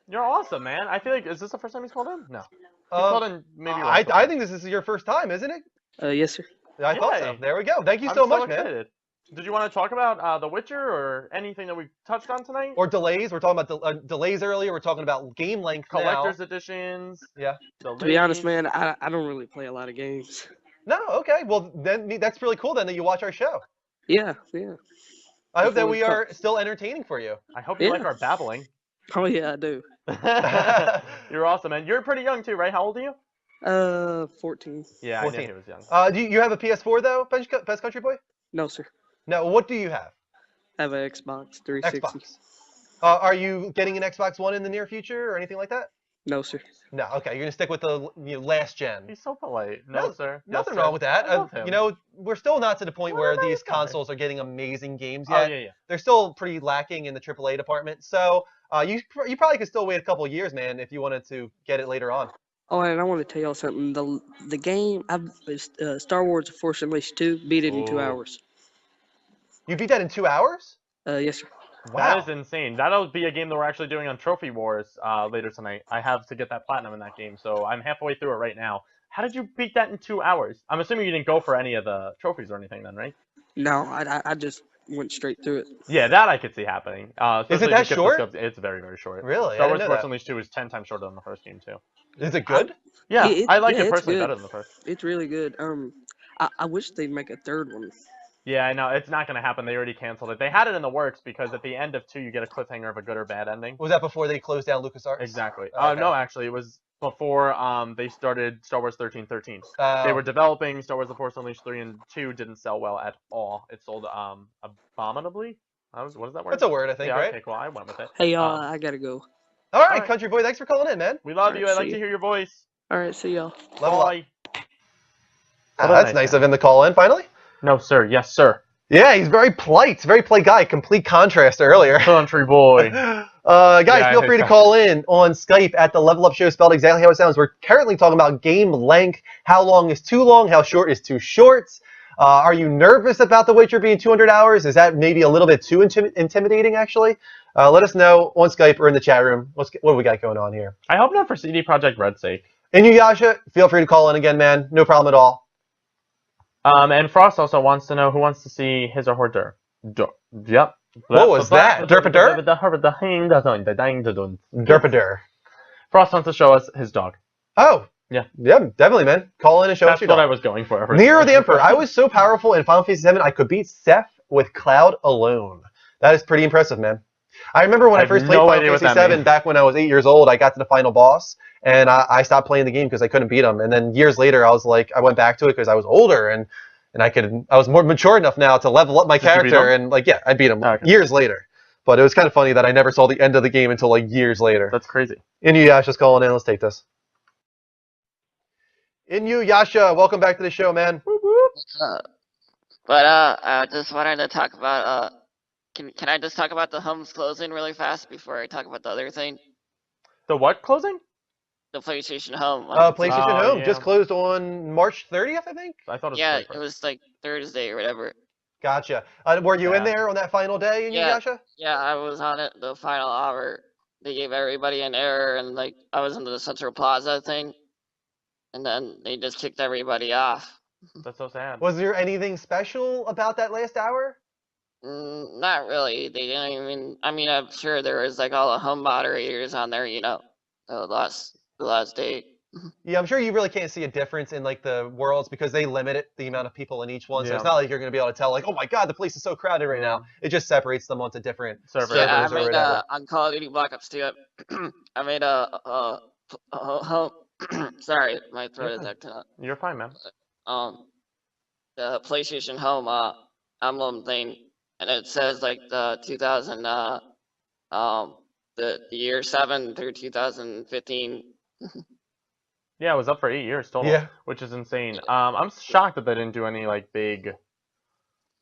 You're awesome, man. I feel like, is this the first time he's called in? No. He called in maybe once I before. think this is your first time, isn't it? Yes, sir. I thought so. Yay. There we go. Thank you I'm so much, excited. man. Did you want to talk about The Witcher or anything that we touched on tonight? Or delays. We're talking about delays earlier. We're talking about game length Collector's now. editions. Yeah. To be honest, man, I don't really play a lot of games. No, okay. Well, then that's really cool then that you watch our show. Yeah. I hope that Before we we are still entertaining for you. I hope you like our babbling. Oh yeah, I do. You're awesome, man. You're pretty young too, right? How old are you? 14. Yeah, 14. I knew he was young. Do you have a PS4 though, Best Country Boy? No, sir. No. What do you have? I have an Xbox 360. Xbox. Are you getting an Xbox One in the near future or anything like that? No, sir. No. Okay, you're gonna stick with the last gen. He's so polite. No, sir. Nothing Yes, wrong sir. with that. I love him. You know, we're still not to the point where these guy. consoles are getting amazing games Oh, yet. yeah. They're still pretty lacking in the AAA department. So you probably could still wait a couple years, man, if you wanted to get it later on. Oh, and I want to tell y'all something. The game, Star Wars: Force Unleashed 2, beat it in 2 Ooh. hours. You beat that in 2 hours? Yes, sir. That is insane. That'll be a game that we're actually doing on Trophy Wars later tonight. I have to get that platinum in that game, so I'm halfway through it right now. How did you beat that in 2 hours? I'm assuming you didn't go for any of the trophies or anything then, right? No, I just went straight through it. Yeah, that I could see happening. Is it Especially if that you skip the short? scopes. It's very, very short. Really? Star I Wars didn't know Force that. Unleashed 2 is 10 times shorter than the first game, too. Is it good? Yeah, I like it it's personally good. better than the first. It's really good. I wish they'd make a third one. Yeah, I know. It's not going to happen. They already canceled it. They had it in the works because at the end of 2, you get a cliffhanger of a good or bad ending. Was that before they closed down LucasArts? Exactly. Okay. No, actually, it was before they started Star Wars 1313. Oh. They were developing Star Wars The Force Unleashed 3 and 2 didn't sell well at all. It sold abominably. What is that word? That's a word, I think, yeah, right? Okay, cool. I went with it. Hey, y'all, I gotta go. All right, Country Boy, thanks for calling in, man. We love All you. right, I'd like see to ya. hear your voice. All right, see y'all. Level up. Bye. That's nice of him to call in, finally. No, sir. Yes, sir. Yeah, he's very polite. Very polite guy. Complete contrast to earlier. Country boy. Guys, Yeah, feel free to call in on Skype at the Level Up Show, spelled exactly how it sounds. We're currently talking about game length. How long is too long? How short is too short? Are you nervous about The Witcher being 200 hours? Is that maybe a little bit too intimidating, actually? Let us know on Skype or in the chat room. What do we got going on here? I hope not for CD Projekt Red's sake. Inuyasha, feel free to call in again, man. No problem at all. And Frost also wants to know who wants to see his or her Yep. What was that? Derpadur? Derpadur. Frost wants to show us his dog. Oh. Yeah. Yeah, definitely, man. Call in and show us That's your what dog. I was going for. Nero the Emperor. I was so powerful in Final Fantasy VII, I could beat Seth with Cloud alone. That is pretty impressive, man. I remember when I first played Final Fantasy VII, back when I was 8 years old, I got to the final boss, and I stopped playing the game because I couldn't beat him. And then years later, I went back to it because I was older, and I was more mature enough now to level up my character, and I beat him years later. But it was kind of funny that I never saw the end of the game until years later. That's crazy. Inuyasha's calling in. Let's take this. Inuyasha, welcome back to the show, man. I just wanted to talk about can I just talk about the homes closing really fast before I talk about the other thing? The what closing? The PlayStation Home. PlayStation Home just closed on March 30th, I think. I thought it was yeah, it was like Thursday or whatever. Gotcha. Were you in there on that final day, Inuyasha? Yeah, I was on it the final hour. They gave everybody an error, and I was in the Central Plaza thing, and then they just kicked everybody off. That's so sad. Was there anything special about that last hour? Not really. They didn't even. I mean, I'm sure there was all the home moderators on there. The last day. Yeah, I'm sure you really can't see a difference in the worlds because they limit the amount of people in each one. So Yeah. it's not like you're going to be able to tell oh my God, the place is so crowded right now. It just separates them onto different servers Yeah, I or made whatever. on Call of Duty Black Ops 2. I made a home. Sorry, my throat is acting up. You're fine, man. The PlayStation Home emblem thing, and it says the 2000 the year 7 through 2015. Yeah, it was up for 8 years total, Yeah. which is insane. I'm shocked that they didn't do any big.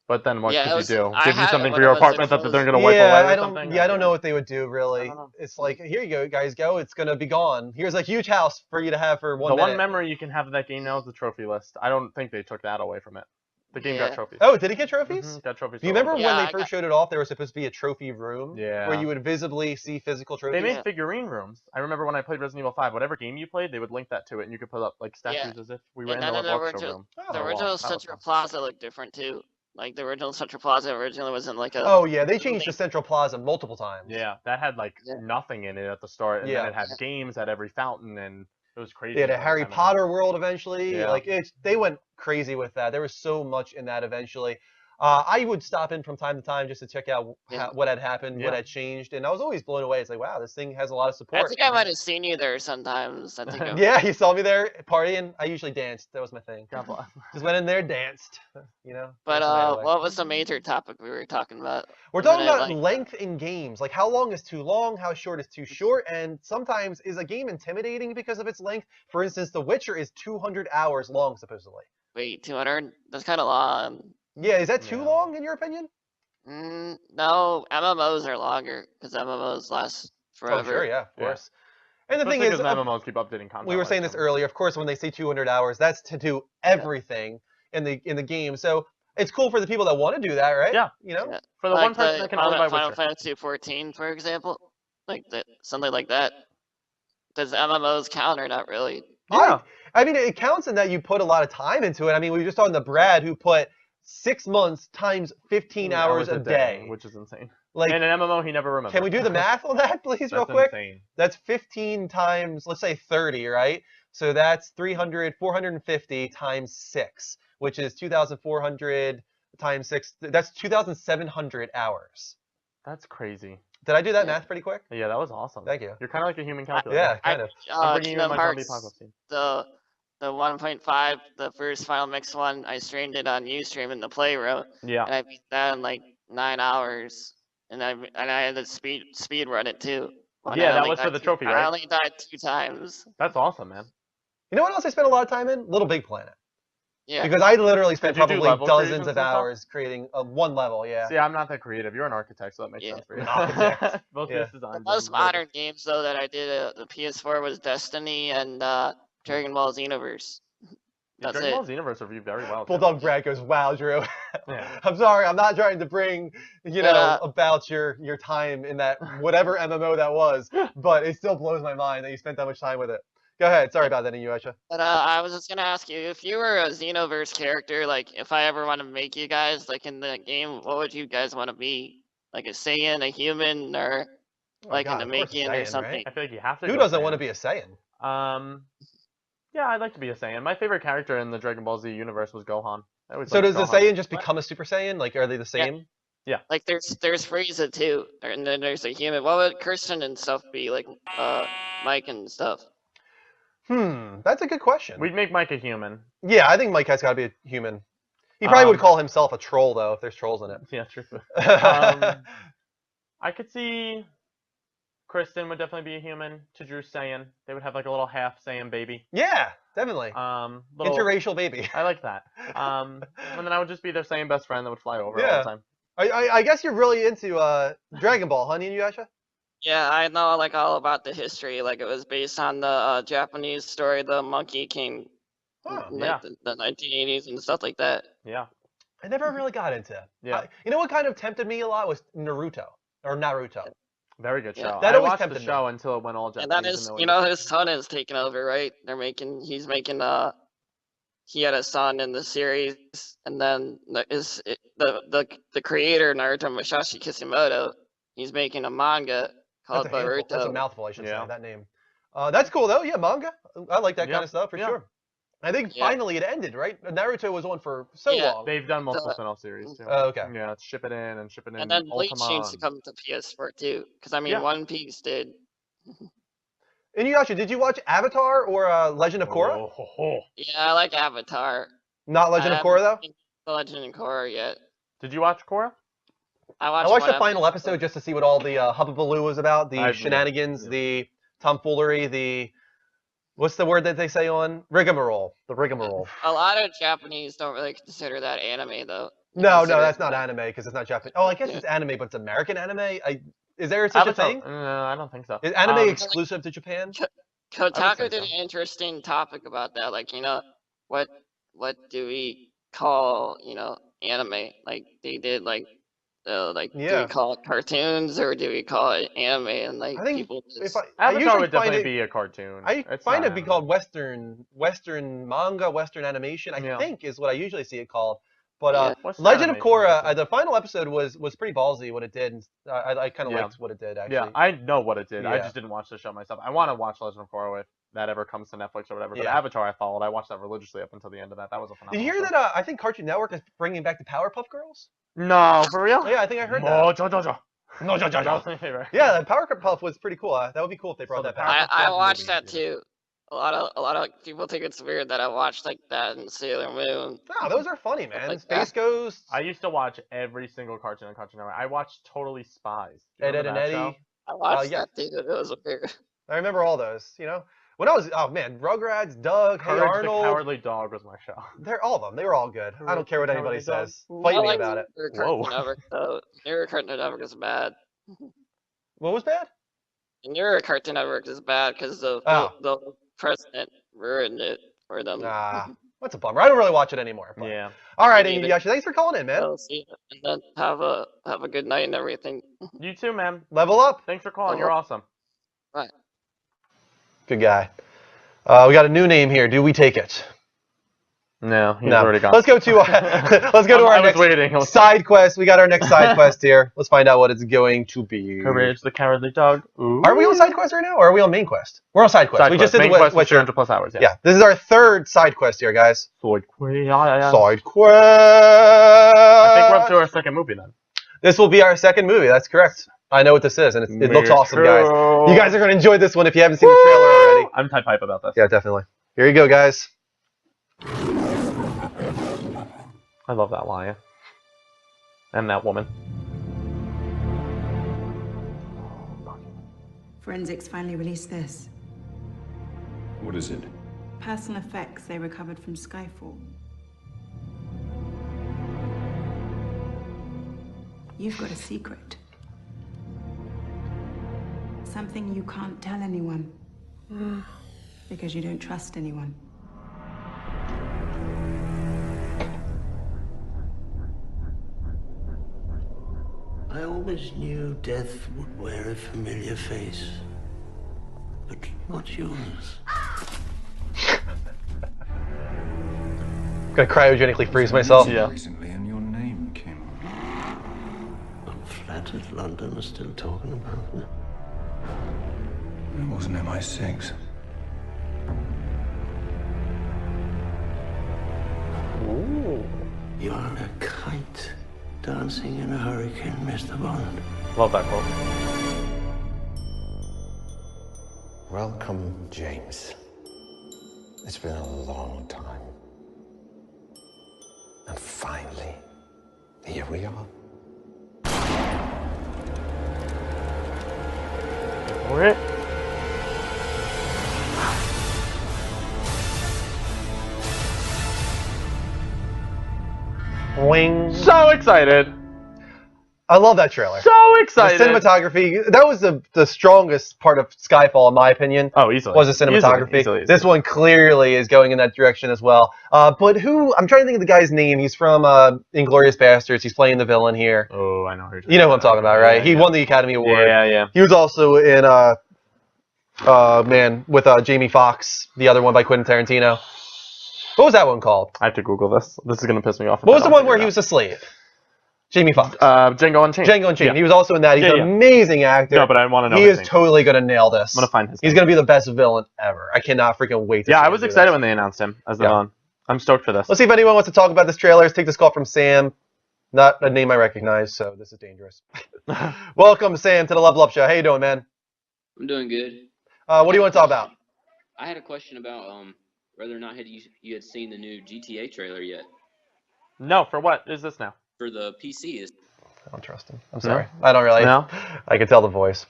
But then what Yeah, could it was- you do? I Give you had it something when for it your was apartment that they're gonna wipe away or something? I don't know what they would do really. It's here you go, guys, go. It's gonna be gone. Here's a huge house for you to have for 1 The minute. one memory you can have of that game now is the trophy list. I don't think they took that away from it. The game got Yeah. trophies. Oh, did it get trophies? Got trophies. Do you for all remember of when them. they first showed it off? There was supposed to be a trophy room Yeah. where you would visibly see physical trophies. They made figurine rooms. I remember when I played Resident Evil 5, whatever game you played, they would link that to it, and you could put up statues as if we were And in then the the workshop original, room. the original Central Plaza looked different too. The original Central Plaza originally was in a. Oh yeah, they changed the Central Plaza multiple times. Yeah, that had nothing in it at the start, and Yeah. then it had games at every fountain, and it was crazy. They had a by the Harry time it- Potter world eventually. Yeah. They went crazy with that. There was so much in that eventually. I would stop in from time to time just to check out what had happened, what Yeah. had changed, and I was always blown away. It's wow, this thing has a lot of I support. think I might have seen you there sometimes. I think. Yeah, you saw me there partying. I usually danced. That was my thing. God bless. Just went in there, danced. But danced the night away. what was the major topic we were talking about? We're The talking minute, about length in games, like how long is too long, how short is too short, and sometimes is a game intimidating because of its length. For instance, The Witcher is 200 hours long, supposedly. Wait, 200? That's kind of long. Yeah, is that too long in your opinion? No, MMOs are longer because MMOs last forever. Oh, sure, yeah, of course. And the Especially thing is, because MMOs keep updating content. we were like saying this earlier. Of course, when they say 200 hours, that's to do everything in the game. So it's cool for the people that want to do that, right? Yeah. You know? Yeah. For the Like one person that can only buy Final Witcher. Fantasy 14, for example, like that, something like that. Does MMOs count or not really? Yeah. I mean, it counts in that you put a lot of time into it. I mean, we were just talking to Brad, who put 6 months times 15 hours a day. Which is insane. Like, in an MMO, he never remembers. can we do the math on that, please, real That's quick? insane. That's 15 times, let's say 30, right? So that's 450 times 6, which is 2,400 times 6. That's 2,700 hours. That's crazy. Did I do that math pretty quick? Yeah, that was awesome. Thank you. You're kind of like a human calculator. Yeah, kind of. I'm bringing you in Kingdom my zombie Hearts, apocalypse team. the 1.5, the first Final Mix one, I streamed it on Ustream in the Playroom. Yeah. And I beat that in like 9 hours, and I had to speed run it too. And Yeah, I that only was for died the two- trophy, I right? only died 2 times. That's awesome, man. You know what else I spent a lot of time in? Little Big Planet. Yeah. Because I literally spent Did you do probably level dozens creations of and stuff? hours creating one level, yeah. See, I'm not that creative. You're an architect, so that makes Yeah. sense for you. An architect. Both Yeah. this The designs. most modern games though that I did the PS4 was Destiny and Dragon Ball Xenoverse. That's Dragon it. Ball Xenoverse reviewed very well. too. Bulldog Brad goes, wow, Drew. Yeah. I'm sorry, I'm not trying to bring, you know, Yeah. about your time in that whatever MMO that was, but it still blows my mind that you spent that much time with it. Go ahead. Sorry about that, Inuyasha. But I was just gonna ask you, if you were a Xenoverse character, like if I ever want to make you guys like in the game, what would you guys want to be? Like a Saiyan, a human, or like God, an of course a Namekian or Saiyan, something? right? I feel like you have to. Who go doesn't Saiyan. want to be a Saiyan? Yeah, I'd like to be a Saiyan. My favorite character in the Dragon Ball Z universe was Gohan. I always So liked does the Gohan. Saiyan just become a Super Saiyan? Like, are they the same? Like there's Frieza too, and then there's a human. What would Kirsten and stuff be like? Mike and stuff. That's a good question. We'd make Mike a human. Yeah, I think Mike has got to be a human. He probably would call himself a troll, though, if there's trolls in it. Yeah, true. I could see Kristen would definitely be a human. Tajru's Saiyan. They would have like a little half Saiyan baby. Yeah, definitely. Little, Interracial baby. I like that. And then I would just be their Saiyan best friend that would fly over all Yeah. the time. I guess you're really into Dragon Ball, huh, Inuyasha? Yeah, I know like all about the history. Like it was based on the Japanese story, the Monkey King, in, yeah. like, the 1980s and stuff like that. Yeah. I never really got into it. Yeah. You know what kind of tempted me a lot was Naruto. Very good Yeah. show. That I always watched the tempted me. show until it went all Japanese. And that is, you know, his son is taking over, right? He's making he had a son in the series, and then the creator Naruto Musashi Kishimoto, he's making a manga called That's a handful. Boruto. That's a mouthful, I should Yeah. say, that name. That's cool, though. Yeah, manga. I like that Yeah. kind of stuff, for Yeah. sure. I think Yeah. finally it ended, right? Naruto was on for so Yeah. long. They've done multiple The- spin-off series too. Oh, okay. Yeah, ship it in and ship it in. And then Bleach Ultimon. seems to come to PS4 too, because I mean Yeah. One Piece did. Inuyasha, did you watch Avatar or Legend of Korra? Yeah, I like Avatar. Not Legend I of Korra, though? haven't seen The Legend of Korra yet. Did you watch Korra? I I watched watched one the final episode just to see what all the hubbubaloo was about, the shenanigans, the tomfoolery, the... What's the word that they say on? Rigmarole. The rigmarole. A lot of Japanese don't really consider that anime though. They No, consider that's it- not anime because it's not Japanese. Oh, I guess Yeah. it's anime, but it's American anime. Is there such Avatar. a thing? No, I don't think so. Is anime Um, exclusive to Japan? Kotaku say did so. an interesting topic about that. Like, you know, what do we call, you know, anime? Like they did like do Yeah. we call it cartoons or do we call it anime? And like I think people if just, I Avatar usually would find definitely it, be a cartoon. I It's find not it be anime. called Western manga, Western animation. I Yeah. think is what I usually see it called. But Yeah. Western Legend of animation, Korra, that's it. the final episode was pretty ballsy what it did. And I kind of Yeah. liked what it did actually. Yeah, I know what it did. I Yeah. just didn't watch the show myself. I want to watch Legend of Korra if that ever comes to Netflix or whatever. But Yeah. Avatar, I followed. I watched that religiously up until the end of that. That was a Did phenomenal. you hear show. that? I think Cartoon Network is bringing back the Powerpuff Girls. No, for real? Yeah, I think I heard No, that. JoJo. No, That was my favorite. Yeah, the Powerpuff was pretty cool. That would be cool if they brought So that the back. I Powerpuff watched movie, that too. A lot of people think it's weird that I watched like that in Sailor Moon. No, those are funny, man. like Space that. Ghost, I used to watch every single cartoon on Cartoon Network. I watched Totally Spies. Do you Ed, Ed, remember and that Eddie. show? I watched yeah. that too. It was weird. I remember all those. You know, when I was Rugrats, Doug, Hey Courage the Arnold. Cowardly Dog was my show. They're all of them. They were all good. I don't care what Courage the anybody Cowardly Dog. says. Fight I me like about it. Newer Whoa. Cartoon Network though. Newer Cartoon Network is bad. What was bad? Newer Cartoon Network is bad because Oh. the president ruined it for them. Well, That's a bummer. I don't really watch it anymore. But. Yeah. All right, Me Amy neither. Yashi, thanks for calling in, man. I'll see you. And then have a good night and everything. You too, man. Level up. Thanks for calling. You're awesome. Right. Good guy. We got a new name here. Do we take it? No, he's already gone. Let's go to our next side quest. We got our next side quest here. Let's find out what it's going to be. Courage the Cowardly Dog. Ooh. Are we on side quest right now, or are we on main quest? We're on side quest. We just did main the quest was West 300 plus hours. Yeah. Yeah, this is our third side quest here, guys. Side quest. Side quest. I think we're up to our second movie then. This will be our second movie. That's correct. I know what this is, and it looks awesome, guys. You guys are going to enjoy this one if you haven't seen the trailer already. I'm type hype about this. Yeah, definitely. Here you go, guys. I love that lion. And that woman. Forensics finally released this. What is it? Personal effects they recovered from Skyfall. You've got a secret. Something you can't tell anyone. Because you don't trust anyone. I always knew death would wear a familiar face. But not yours. I'm going to cryogenically freeze myself. Yeah. Recently, and your name came up. I'm flattered London is still talking about me. It wasn't MI6. Ooh. You're a kite dancing in a hurricane, Mr. Bond. Love that quote. Welcome, James. It's been a long time. And finally, here we are. For it. Wing. So excited. I love that trailer. So excited. The cinematography, that was the strongest part of Skyfall, in my opinion. Oh, easily. Was the cinematography. Easily. This one clearly is going in that direction as well. But I'm trying to think of the guy's name. He's from Inglourious Basterds. He's playing the villain here. Oh, I know who You know who I'm talking about, right? Yeah, He won the Academy Award. Yeah. He was also in, with Jamie Foxx, the other one by Quentin Tarantino. What was that one called? I have to Google this. This is going to piss me off. What was the one where he was a slave? Jamie Foxx. Django Unchained. Django Unchained. Yeah. He was also in that. He's an amazing actor. No, but I want to know He his is name. totally going to nail this. I'm going to find his He's name. going to be the best villain ever. I cannot freaking wait to see I him was do excited this. when they announced him as the villain. I'm stoked for this. Let's see if anyone wants to talk about this trailer. Let's take this call from Sam. Not a name I recognize, so this is dangerous. Welcome, Sam, to the Level Up Show. How you doing, man? I'm doing good. What do you want to talk about? I had a question about whether or not you had seen the new GTA trailer yet No, for what is this now? for the PC. I don't trust him. I'm sorry. I don't really. No? I can tell the voice.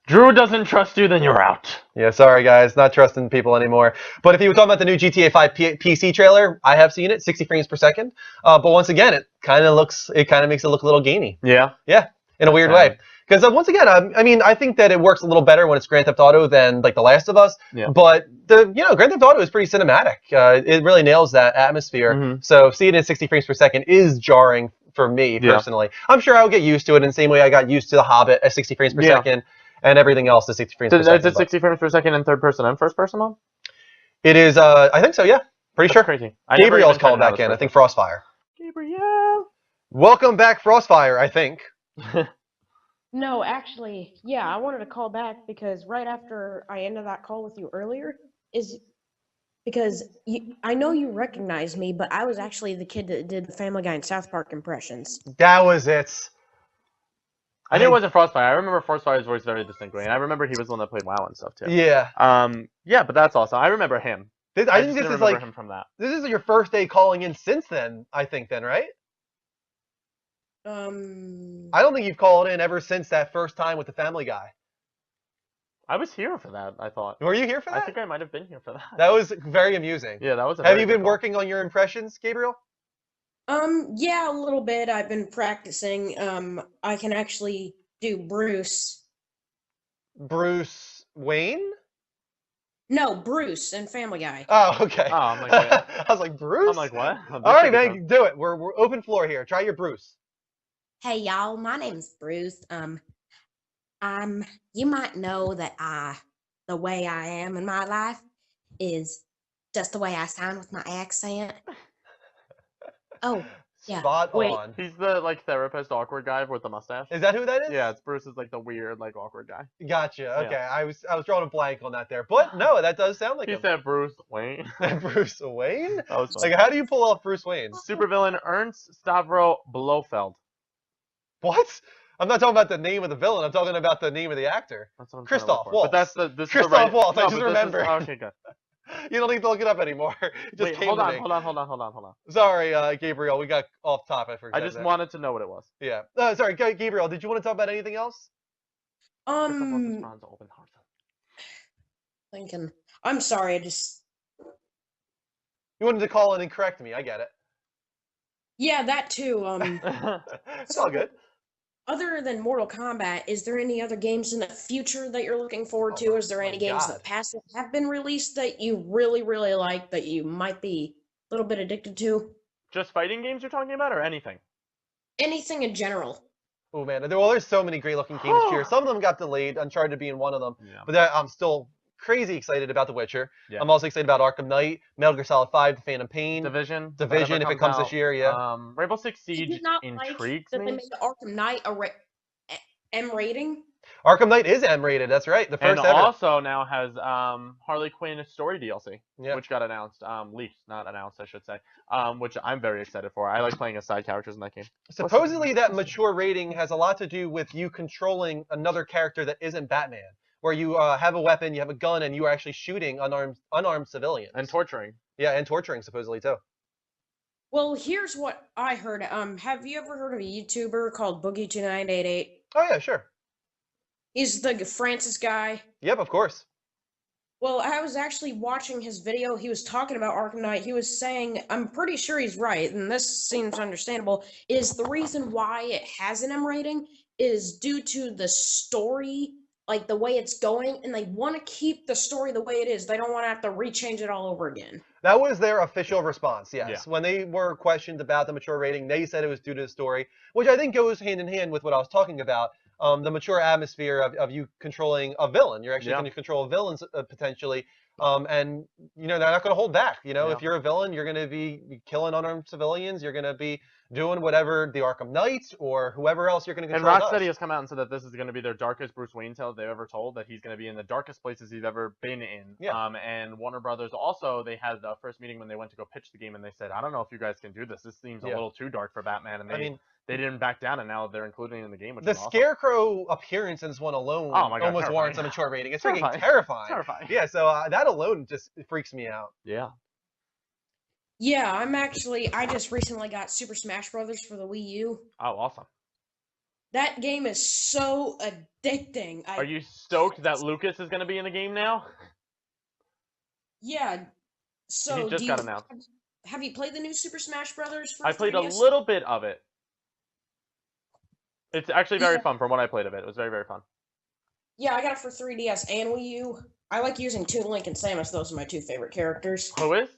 Drew doesn't trust you, then you're out. Yeah, sorry, guys. Not trusting people anymore. But if you were talking about the new GTA 5 PC trailer, I have seen it, 60 frames per second. But once again, it kind of makes it look a little gamey. Yeah? Yeah, in a weird way. Because once again, I mean, I think that it works a little better when it's Grand Theft Auto than like The Last of Us. Yeah. But Grand Theft Auto is pretty cinematic. It really nails that atmosphere. Mhm. So seeing it in 60 frames per second is jarring for me personally. I'm sure I'll get used to it in the same way I got used to The Hobbit at 60 frames per second and everything else at 60 frames per second. Is it 60 frames per second in third person and first person mode? It is. I think so. Yeah, pretty sure. Crazy. Gabriel's called back in. I think Frostfire. Gabriel. Welcome back, Frostfire. I think. No, actually, yeah, I wanted to call back because right after I ended that call with you earlier is because I know you recognize me, but I was actually the kid that did the Family Guy and South Park impressions. That was it. I knew it wasn't Frostfire. I remember Frostfire's voice very distinctly, and I remember he was the one that played WoW and stuff too. Yeah. Yeah, but that's awesome. I remember him. I just think this didn't is remember like him from that. this is your first day calling in since then. I think then, right? I don't think you've called in ever since that first time with the Family Guy. I was here for that, I thought. Were you here for that? I think I might have been here for that. That was very amusing. Yeah, that was a Have very you good been call. working on your impressions, Gabriel? Yeah, a little bit. I've been practicing. I can actually do Bruce. Bruce Wayne? No, Bruce and Family Guy. Oh, okay. Oh, I'm like, wait. I was like, Bruce? I'm like, what? All right, man, do it. We're open floor here. Try your Bruce. Hey y'all, my name's Bruce. You might know that the way I am in my life is just the way I sound with my accent. Oh, yeah. Spot on. He's the like therapist awkward guy with the mustache. Is that who that is? Yeah, it's Bruce is like the weird like awkward guy. Gotcha. Okay, Yeah. I was drawing a blank on that there, but no, that does sound like He him. said Bruce Wayne. Bruce Wayne? That was funny. Like, how do you pull off Bruce Wayne? Supervillain Ernst Stavro Blofeld. What? I'm not talking about the name of the villain. I'm talking about the name of the actor. That's what I'm trying to look Christoph for. Waltz. But that's this is the Christoph right. Waltz. I No, just but this is- remembered. okay, good. You don't need to look it up anymore. It just Wait, came hold to on, me. hold on. Sorry, Gabriel. We got off topic for a I second just there. wanted to know what it was. Yeah. Sorry, Gabriel. Did you want to talk about anything else? Thinking. I'm sorry, I just. You wanted to call in and correct me. I get it. Yeah, that too. It's all good. Other than Mortal Kombat, is there any other games in the future that you're looking forward to? Is there any games God. that past that have been released that you really, really like that you might be a little bit addicted to? Just fighting games you're talking about, or anything? Anything in general. Oh man, there's so many great looking games here. Some of them got delayed, Uncharted being one of them. Yeah. But I'm still crazy excited about The Witcher. Yeah. I'm also excited about Arkham Knight, Metal Gear Solid 5, The Phantom Pain, Division if it comes this year. Yeah. Rainbow Six Did Siege you not intrigues like that me. they made Arkham Knight a M rating? Arkham Knight is M rated. That's right. The first And ever. also now has Harley Quinn story DLC, Yeah. which got announced, leaked, not announced, I should say, which I'm very excited for. I like playing as side characters in that game. Supposedly that mature rating has a lot to do with you controlling another character that isn't Batman, where you have a weapon, you have a gun, and you are actually shooting unarmed civilians. And torturing. Yeah, and torturing supposedly too. Well, here's what I heard. Have you ever heard of a YouTuber called Boogie2988? Oh yeah, sure. He's the Francis guy. Yep, of course. Well, I was actually watching his video. He was talking about Arkham Knight. He was saying, I'm pretty sure he's right, and this seems understandable, is the reason why it has an M rating is due to the story, like the way it's going, and they want to keep the story the way it is. They don't want to have to rechange it all over again. That was their official response, yes. Yeah. When they were questioned about the mature rating, they said it was due to the story, which I think goes hand in hand with what I was talking about. The mature atmosphere of you controlling a villain. You're actually going to control villains potentially, and they're not going to hold back. If you're a villain, you're going to be killing unarmed civilians. You're going to be doing whatever the Arkham Knight or whoever else you're going to And control Rocksteady does. has come out and said that this is going to be their darkest Bruce Wayne tale they've ever told, that he's going to be in the darkest places he's ever been in. Yeah. And Warner Brothers also, they had the first meeting when they went to go pitch the game, and they said, I don't know if you guys can do this. This seems a Yeah. little too dark for Batman. And I mean, they didn't back down, and now they're including it in the game, which The is awesome. Scarecrow appearance in this one alone Oh my God, almost warrants a terrifying. mature rating. It's Terrifying. freaking terrifying. Terrifying. Yeah, so that alone just freaks me out. Yeah. Yeah, I just recently got Super Smash Brothers for the Wii U. Oh, awesome. That game is so addicting. Are you stoked that Lucas is going to be in the game now? Yeah. So He just got announced. Have you played the new Super Smash Brothers? For I played a 3DS? little bit of it. It's actually very Yeah. fun from what I played of it. It was very, very fun. Yeah, I got it for 3DS and Wii U. I like using Toon Link and Samus. Those are my two favorite characters. Who is?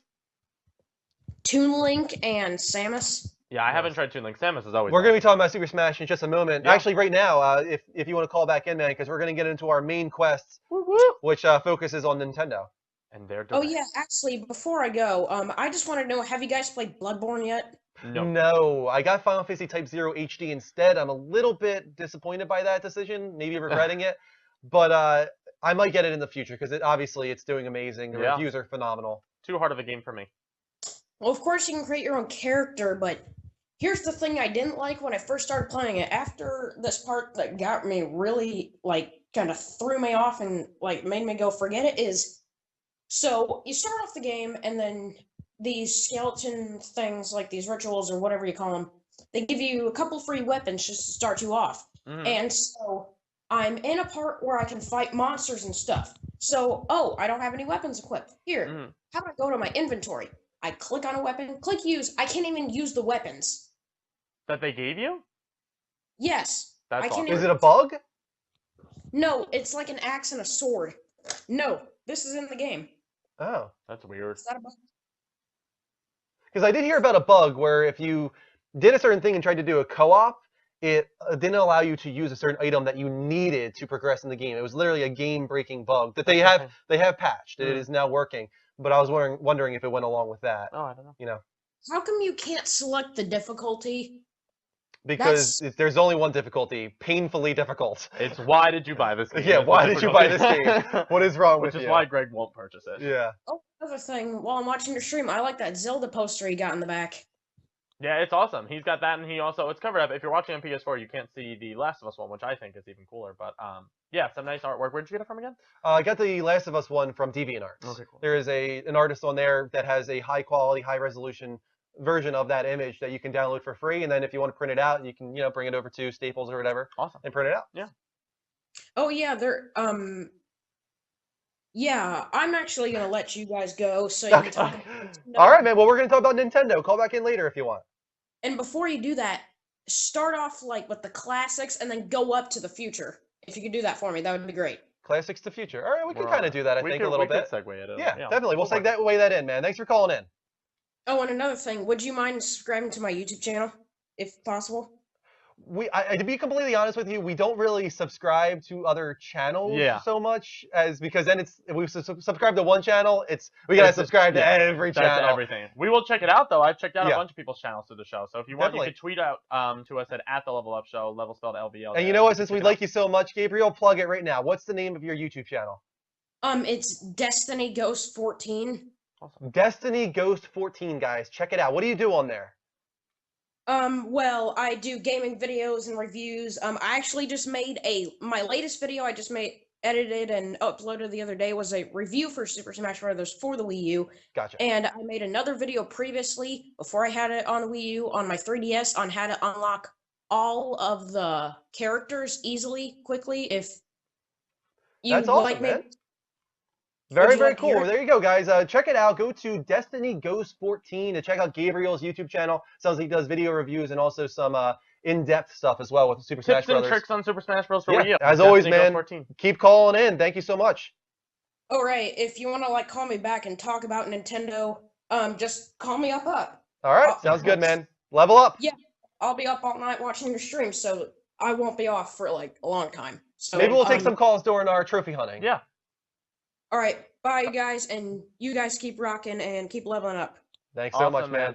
Toon Link and Samus. Yeah, I haven't tried Toon Link. Samus is always We're going to be talking about Super Smash in just a moment. Yeah. Actually, right now, if you want to call back in, man, because we're going to get into our main quests, which focuses on Nintendo. And they're Oh yeah, actually, before I go, I just want to know: have you guys played Bloodborne yet? No, I got Final Fantasy Type 0 HD instead. I'm a little bit disappointed by that decision, maybe regretting it, but I might get it in the future because obviously it's doing amazing. The Yeah. reviews are phenomenal. Too hard of a game for me. Well, of course you can create your own character, but here's the thing I didn't like when I first started playing it. After this part that got me really, kind of threw me off and, made me go forget it is, so you start off the game and then these skeleton things, like these rituals or whatever you call them, they give you a couple free weapons just to start you off. Mhm. And so I'm in a part where I can fight monsters and stuff. So, I don't have any weapons equipped. Here, Mhm. how about I go to my inventory? I click on a weapon, click use. I can't even use the weapons. That they gave you? Yes. That's I can't awesome. Is even- it a bug? No, it's like an axe and a sword. No, this is in the game. Oh. That's weird. Is that a bug? Because I did hear about a bug where if you did a certain thing and tried to do a co-op, it didn't allow you to use a certain item that you needed to progress in the game. It was literally a game-breaking bug that they have patched. It is now working. But I was wondering if it went along with that. Oh, I don't know. You know, How come you can't select the difficulty? because there's only one difficulty, painfully difficult. It's why did you buy this game? Yeah, That's the why did you buy this difficulty. game? What is wrong with Which you? is why Greg won't purchase it. Yeah. Oh, another thing, while I'm watching your stream, I like that Zelda poster you got in the back. Yeah, it's awesome. He's got that, and he also, it's covered up. If you're watching on PS4, you can't see the Last of Us one, which I think is even cooler. But yeah, some nice artwork. Where'd you get it from again? I got the Last of Us one from DeviantArt. Okay, cool. There is an artist on there that has a high quality, high resolution version of that image that you can download for free, and then if you want to print it out, you can bring it over to Staples or whatever. Awesome. And print it out. Yeah. Oh yeah, yeah, I'm actually gonna let you guys go so you can talk about Nintendo. All right, man. Well, we're gonna talk about Nintendo. Call back in later if you want. And before you do that, start off like with the classics and then go up to the future. If you could do that for me, that would be great. Classics to future. All right, we can kind of do that. I think a little bit. We could segue it. Yeah, definitely. We'll segue that in, man. Thanks for calling in. Oh, and another thing, would you mind subscribing to my YouTube channel, if possible? To be completely honest with you, we don't really subscribe to other channels so much, because then if we subscribe to one channel, we gotta subscribe to every channel. That's everything. We will check it out though. I've checked out a bunch of people's channels through the show. So if you want, you can tweet out to us at the Level Up Show, level spelled LVL. And you know what? Since we like you so much, Gabriel, plug it right now. What's the name of your YouTube channel? It's Destiny Ghost 14. Awesome. Destiny Ghost 14, guys. Check it out. What do you do on there? Well, I do gaming videos and reviews. I actually just made my latest video I just edited and uploaded the other day was a review for Super Smash Bros. For the Wii U. Gotcha. And I made another video previously, before I had it on the Wii U, on my 3DS, on how to unlock all of the characters easily, quickly, if you That's awesome, like me. man. Very, very cool. Well, there you go, guys. Check it out. Go to Destiny Ghost 14 to check out Gabriel's YouTube channel. Sounds like he does video reviews and also some in-depth stuff as well with Super Smash Bros. Tips and tricks on Super Smash Bros. For Wii U. As always, man, keep calling in. Thank you so much. All right. If you want to call me back and talk about Nintendo, just call me up. All right. Sounds good, man. Level up. Yeah. I'll be up all night watching your stream, so I won't be off for a long time. So maybe we'll take some calls during our trophy hunting. Yeah. All right, bye, guys, and you guys keep rocking and keep leveling up. Thanks so much, man.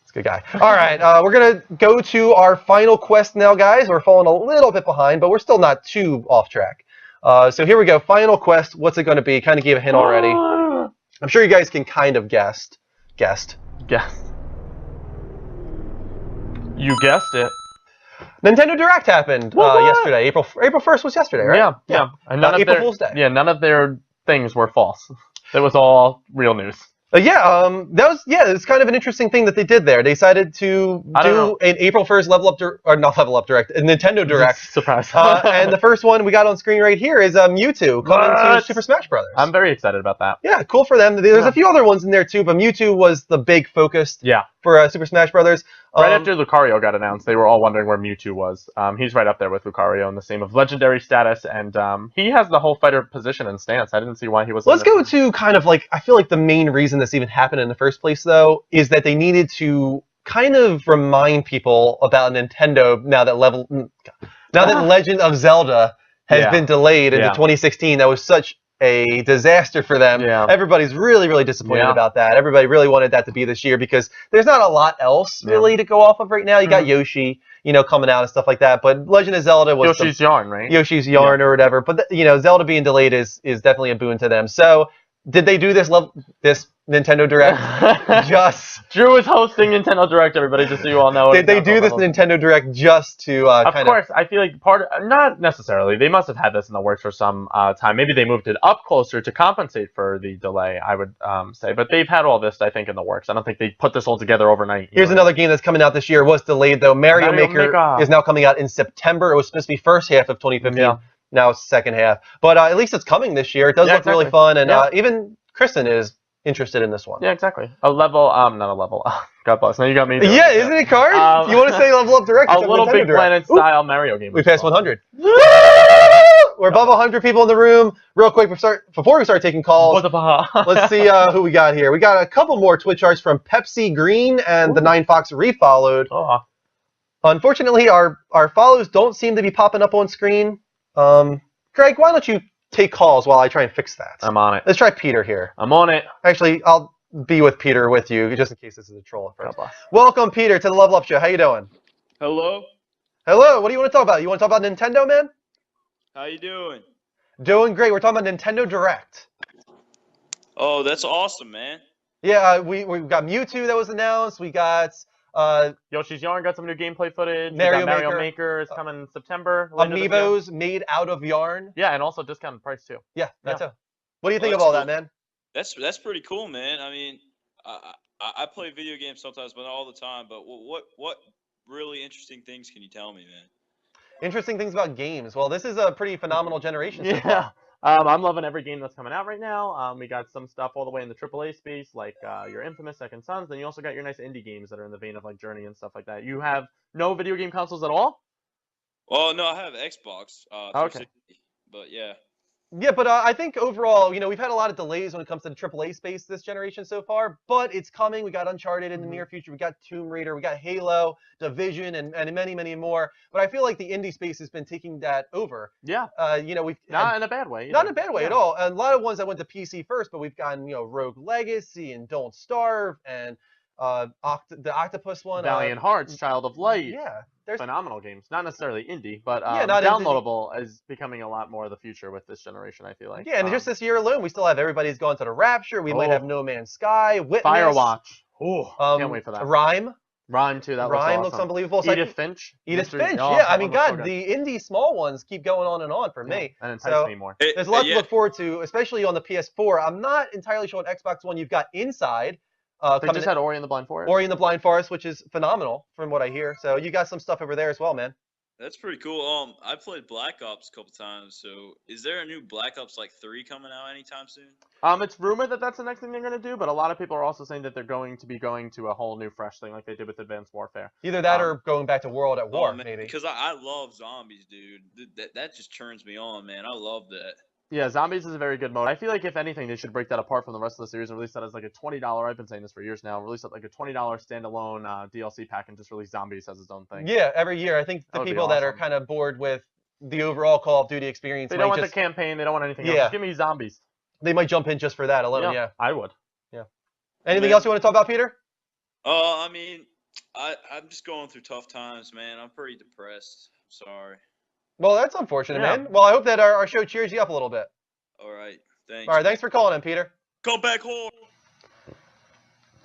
It's a good guy. All right, we're going to go to our final quest now, guys. We're falling a little bit behind, but we're still not too off track. So here we go. Final quest. What's it going to be? Kind of gave a hint already. I'm sure you guys can kind of guess. Guess. You guessed it. Nintendo Direct happened yesterday. April 1st was yesterday, right? Yeah. And none of April Fool's Day. Yeah, none of their things were false. It was all real news. It's kind of an interesting thing that they did there. They decided to do an April 1st Direct, a Nintendo Direct. Surprise. And the first one we got on screen right here is Mewtwo coming to Super Smash Bros. I'm very excited about that. Yeah, cool for them. There's a few other ones in there too, but Mewtwo was the big focus for Super Smash Bros. Right after Lucario got announced, they were all wondering where Mewtwo was. He's right up there with Lucario in the same of legendary status, and he has the whole fighter position and stance. I didn't see why he wasn't. Let's go to kind of I feel like the main reason this even happened in the first place, though, is that they needed to kind of remind people about Nintendo now that Legend of Zelda has been delayed into 2016. That was such a disaster for them. Everybody's really, really disappointed about that. Everybody really wanted that to be this year because there's not a lot else really to go off of right now. You got Yoshi, coming out and stuff like that. But Legend of Zelda was Yoshi's Yarn, right? Yoshi's Yarn or whatever. But Zelda being delayed is definitely a boon to them. So did they do this Nintendo Direct Drew is hosting Nintendo Direct, everybody, just so you all know. Did they do this Nintendo Direct just to Of course, I feel like not necessarily. They must have had this in the works for some time. Maybe they moved it up closer to compensate for the delay, I would say. But they've had all this, I think, in the works. I don't think they put this all together overnight. Here's another game that's coming out this year. It was delayed, though. Mario Maker is now coming out in September. It was supposed to be first half of 2015. Now it's second half. But at least it's coming this year. It does look really fun. And even Kristen is interested in this one. Yeah, exactly. Not a level. God bless. Now you got me. Yeah, isn't it, Card? You want to say Level Up Direct? A Little Big Planet style Mario game. We passed 100. We're above 100 people in the room. Real quick, before we start taking calls, let's see who we got here. We got a couple more Twitch arts from Pepsi Green and the 9 Fox refollowed. Unfortunately, our follows don't seem to be popping up on screen. Greg, why don't you take calls while I try and fix that? I'm on it. Let's try Peter here. I'm on it. Actually, I'll be with Peter with you, just in case this is a troll at first. Welcome, Peter, to the Level Up Show. How you doing? Hello. Hello. What do you want to talk about? You want to talk about Nintendo, man? How you doing? Doing great. We're talking about Nintendo Direct. Oh, that's awesome, man. Yeah, we got Mewtwo that was announced. We got Yoshi's Yarn got some new gameplay footage. Mario we got Mario Maker. Maker is coming in September. later this year. Amiibos made out of yarn. Yeah, and also discounted price too. Yeah, that's Yeah. it. What do you think of that's all cool. that, man? That's pretty cool, man. I mean, I play video games sometimes, but not all the time. But what really interesting things can you tell me, man? Interesting things about games. Well, this is a pretty phenomenal generation so far. Yeah. I'm loving every game that's coming out right now. We got some stuff all the way in the AAA space, like your infamous Second Sons. Then you also got your nice indie games that are in the vein of like Journey and stuff like that. You have no video game consoles at all? Well, no, I have Xbox. Okay. 360, but yeah. Yeah, but I think overall, we've had a lot of delays when it comes to the AAA space this generation so far, but it's coming. We got Uncharted in the near future. We got Tomb Raider. We got Halo, Division, and many, many more. But I feel like the indie space has been taking that over. Yeah. We've Not in a bad way. Not either. in a bad way Yeah. at all. And a lot of ones that went to PC first, but we've gotten, Rogue Legacy and Don't Starve and the Octopus one. Valiant Hearts, Child of Light. Yeah. Phenomenal games. Not necessarily indie, but not downloadable is becoming a lot more of the future with this generation, I feel like. Yeah, and just this year alone, we still have Everybody's Gone to the Rapture. We might Oh. have No Man's Sky, Witness. Firewatch. Oh, can't wait for that. Rhyme. Rhyme too. That Rhyme looks looks awesome. unbelievable. So Edith Finch. Edith Mystery- Finch, oh, yeah. I that mean, one looks so God, good. the indie small ones keep going on for me. And entice So me more. there's a lot to look forward to, especially on the PS4. I'm not entirely sure on Xbox One. You've got Inside. They just had Ori and the Blind Forest. Ori and the Blind Forest, which is phenomenal from what I hear. So you got some stuff over there as well, man. That's pretty cool. I played Black Ops a couple times. So is there a new Black Ops 3 coming out anytime soon? It's rumored that that's the next thing they're going to do, but a lot of people are also saying that they're going to be going to a whole new fresh thing like they did with Advanced Warfare. Either that or going back to World at War, man, maybe. Because I love zombies, dude. That just turns me on, man. I love that. Yeah, Zombies is a very good mode. I feel like, if anything, they should break that apart from the rest of the series and release that as like a $20, I've been saying this for years now, release it like a $20 standalone DLC pack and just release Zombies as its own thing. Yeah, every year. I think the That would be people that are awesome. kind of bored with the overall Call of Duty experience They might don't want just, the campaign, they don't want anything else. Yeah. Just give me Zombies. they might jump in just for that alone, yeah. I would. Yeah. Anything Man. else you want to talk about, Peter? I mean, I'm just going through tough times, man. I'm pretty depressed. I'm sorry. Well, that's unfortunate, Yeah. man. Well, I hope that our show cheers you up a little bit. All right. Thanks. All right, thanks for calling in, Peter. Come back home.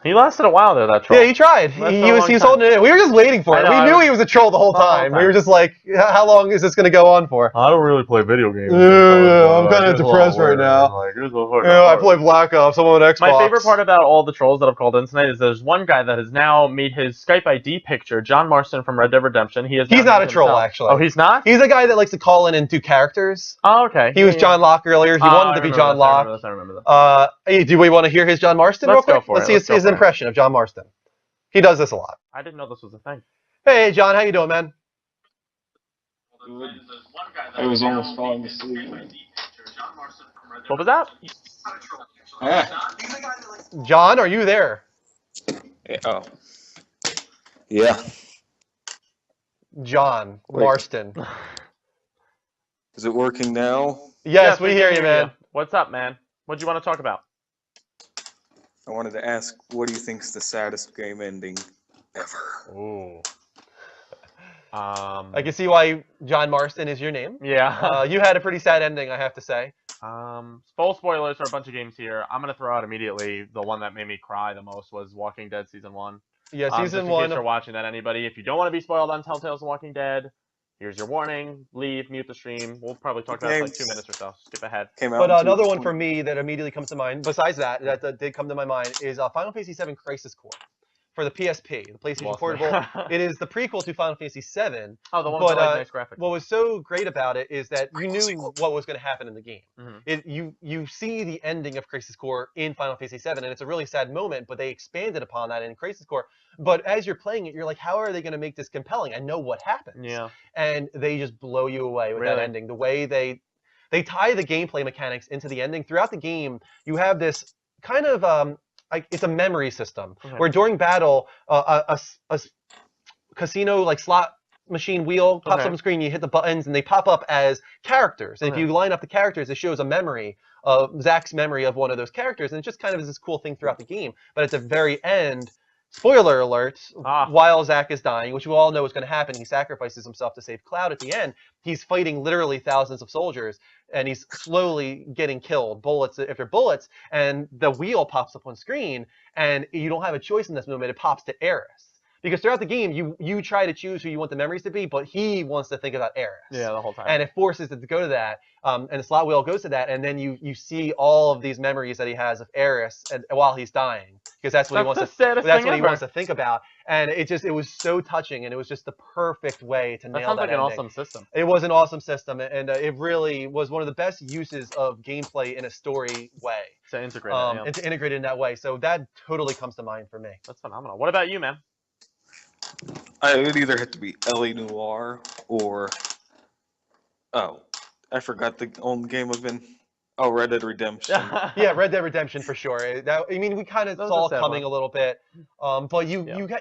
He lasted a while there, that troll. Yeah, he tried. Lasted He a was long time. holding it in. We were just waiting for I it. know, We I knew was- he was a troll the whole the whole time. We time. were just like, how long is this going to go on for? I don't really play video games. I'm kind of depressed right now. I play Black Ops. I'm on Xbox. My favorite part about all the trolls that have called in tonight is there's one guy that has now made his Skype ID picture John Marston from Red Dead Redemption. He's not a troll, actually. Oh, he's not? He's a guy that likes to call in and do characters. Oh, okay. He was John Locke earlier. He wanted to be John Locke. I remember this. Hey, do we want to hear his John Marston Let's real go quick? for Let's it. see Let's go his for it. impression of John Marston. He does this a lot. I didn't know this was a thing. Hey, John, how you doing, man? I was almost falling asleep. What was that? John, are you there? Oh. Yeah. John Wait. Marston. Is it working now? Yes, we can hear you, man. What's up, man? What do you want to talk about? I wanted to ask, what do you think's the saddest game ending ever? Ooh. I can see why John Marston is your name. Yeah. You had a pretty sad ending, I have to say. Full spoilers for a bunch of games here. I'm gonna throw out immediately the one that made me cry the most was Walking Dead Season 1. Yeah, Just Season in 1. case you're watching that, anybody, if you don't want to be spoiled on Telltale's Walking Dead, here's your warning. Leave, mute the stream. We'll probably talk about it for like 2 minutes or so. Skip ahead. But another one for me that immediately comes to mind, besides that did come to my mind, is Final Fantasy VII Crisis Core for the PSP, the PlayStation Lost Portable. me. It is the prequel to Final Fantasy VII. Oh, the one with but, the like, nice graphics. what was so great about it is that you knew what was going to happen in the game. You see the ending of Crisis Core in Final Fantasy VII, and it's a really sad moment, but they expanded upon that in Crisis Core. But as you're playing it, you're like, how are they going to make this compelling? I know what happens. Yeah. And they just blow you away with that Really? ending. The way they they tie the gameplay mechanics into the ending. Throughout the game, you have this kind of like it's a memory system where during battle, a casino like slot machine wheel pops up on the screen. You hit the buttons, and they pop up as characters. And if you line up the characters, it shows a memory of Zack's memory of one of those characters, and it just kind of is this cool thing throughout the game. But at the very end, spoiler alert, while Zack is dying, which we all know is going to happen, he sacrifices himself to save Cloud. At the end, he's fighting literally thousands of soldiers, and he's slowly getting killed, bullets after bullets, and the wheel pops up on screen, and you don't have a choice in this moment. It pops to Aerith. Because throughout the game, you try to choose who you want the memories to be, but he wants to think about Aerith. Yeah, the whole time. And it forces it to go to that, and the slot wheel goes to that, and then you see all of these memories that he has of Aerith and while he's dying, because that's what he wants to think about. And it was so touching, and it was just the perfect way to nail that. That sounds like an ending. awesome system. It was an awesome system, and it really was one of the best uses of gameplay in a story way. To integrate it, and to integrate it in that way. So that totally comes to mind for me. That's phenomenal. What about you, man? It would either have to be L.A. Noire or I forgot the old game I've been. Oh, Red Dead Redemption. Yeah, Red Dead Redemption for sure. We kind of saw it coming a little bit, but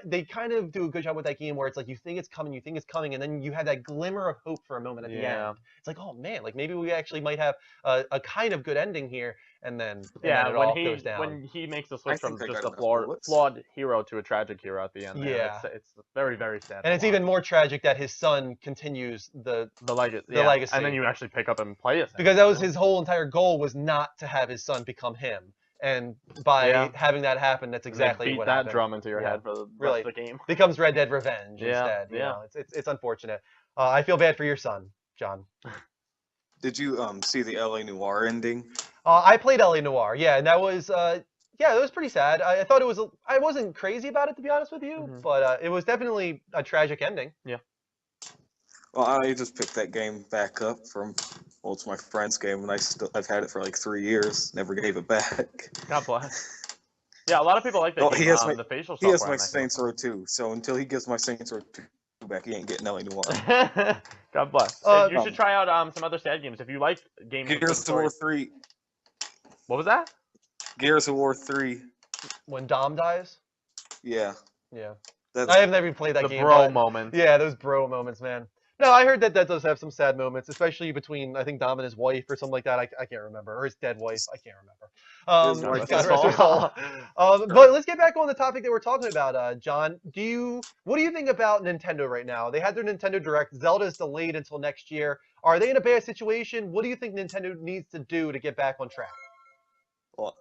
they kind of do a good job with that game where it's like you think it's coming, and then you have that glimmer of hope for a moment at the end. It's like, oh man, like maybe we actually might have a kind of good ending here, and then it all goes down. When he makes the switch from just a flawed hero to a tragic hero at the end. Yeah, it's very, very sad. And it's even more tragic that his son continues the legacy, and then you actually pick up and play it. Because that was his whole entire goal, was not to have his son become him. And by having that happen, that's exactly what happened. Beat that drum into your head for the rest of the game. Becomes Red Dead Revenge instead. You know, it's unfortunate. I feel bad for your son, John. Did you see the L.A. Noire ending? I played L.A. Noire, yeah, and that was it was pretty sad. I thought it was. I wasn't crazy about it, to be honest with you, but it was definitely a tragic ending. Yeah. Well, I just picked that game back up from. Well, it's my friend's game, and I've had it for like 3 years. Never gave it back. God bless. Yeah, a lot of people like that. Well, game, he has the facial he has software my Saints Row 2, so until he gives my Saints Row 2 back, he ain't getting L.A. Noire. God bless. You should try out some other sad games if you like games. Gears of War 3. What was that? Gears of War 3. When Dom dies. Yeah. Yeah. I have never played that the game. Bro moments. Yeah, those bro moments, man. No, I heard that does have some sad moments, especially between, I think, Dom and his wife or something like that. I can't remember. Or his dead wife. I can't remember. God rest her soul. But let's get back on the topic that we're talking about, John. What do you think about Nintendo right now? They had their Nintendo Direct. Zelda's delayed until next year. Are they in a bad situation? What do you think Nintendo needs to do to get back on track? Well,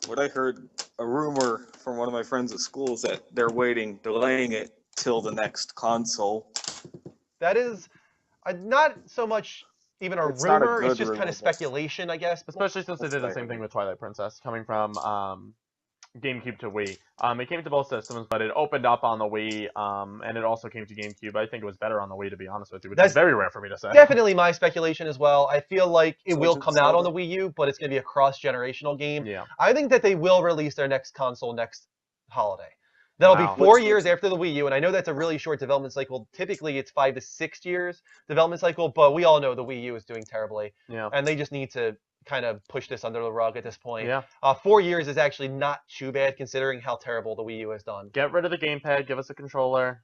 what I heard, a rumor from one of my friends at school is that they're delaying it till the next console. That is not so much even a rumor, it's just kind of speculation, I guess. Especially since they did the same thing with Twilight Princess, coming from GameCube to Wii. It came to both systems, but it opened up on the Wii, and it also came to GameCube. I think it was better on the Wii, to be honest with you, which is very rare for me to say. Definitely my speculation as well. I feel like it will come out on the Wii U, but it's going to be a cross-generational game. Yeah. I think that they will release their next console next holiday. That'll be 4 years after the Wii U, and I know that's a really short development cycle. Typically, it's 5 to 6 years development cycle, but we all know the Wii U is doing terribly. Yeah. And they just need to kind of push this under the rug at this point. Yeah. 4 years is actually not too bad considering how terrible the Wii U has done. Get rid of the gamepad, give us a controller,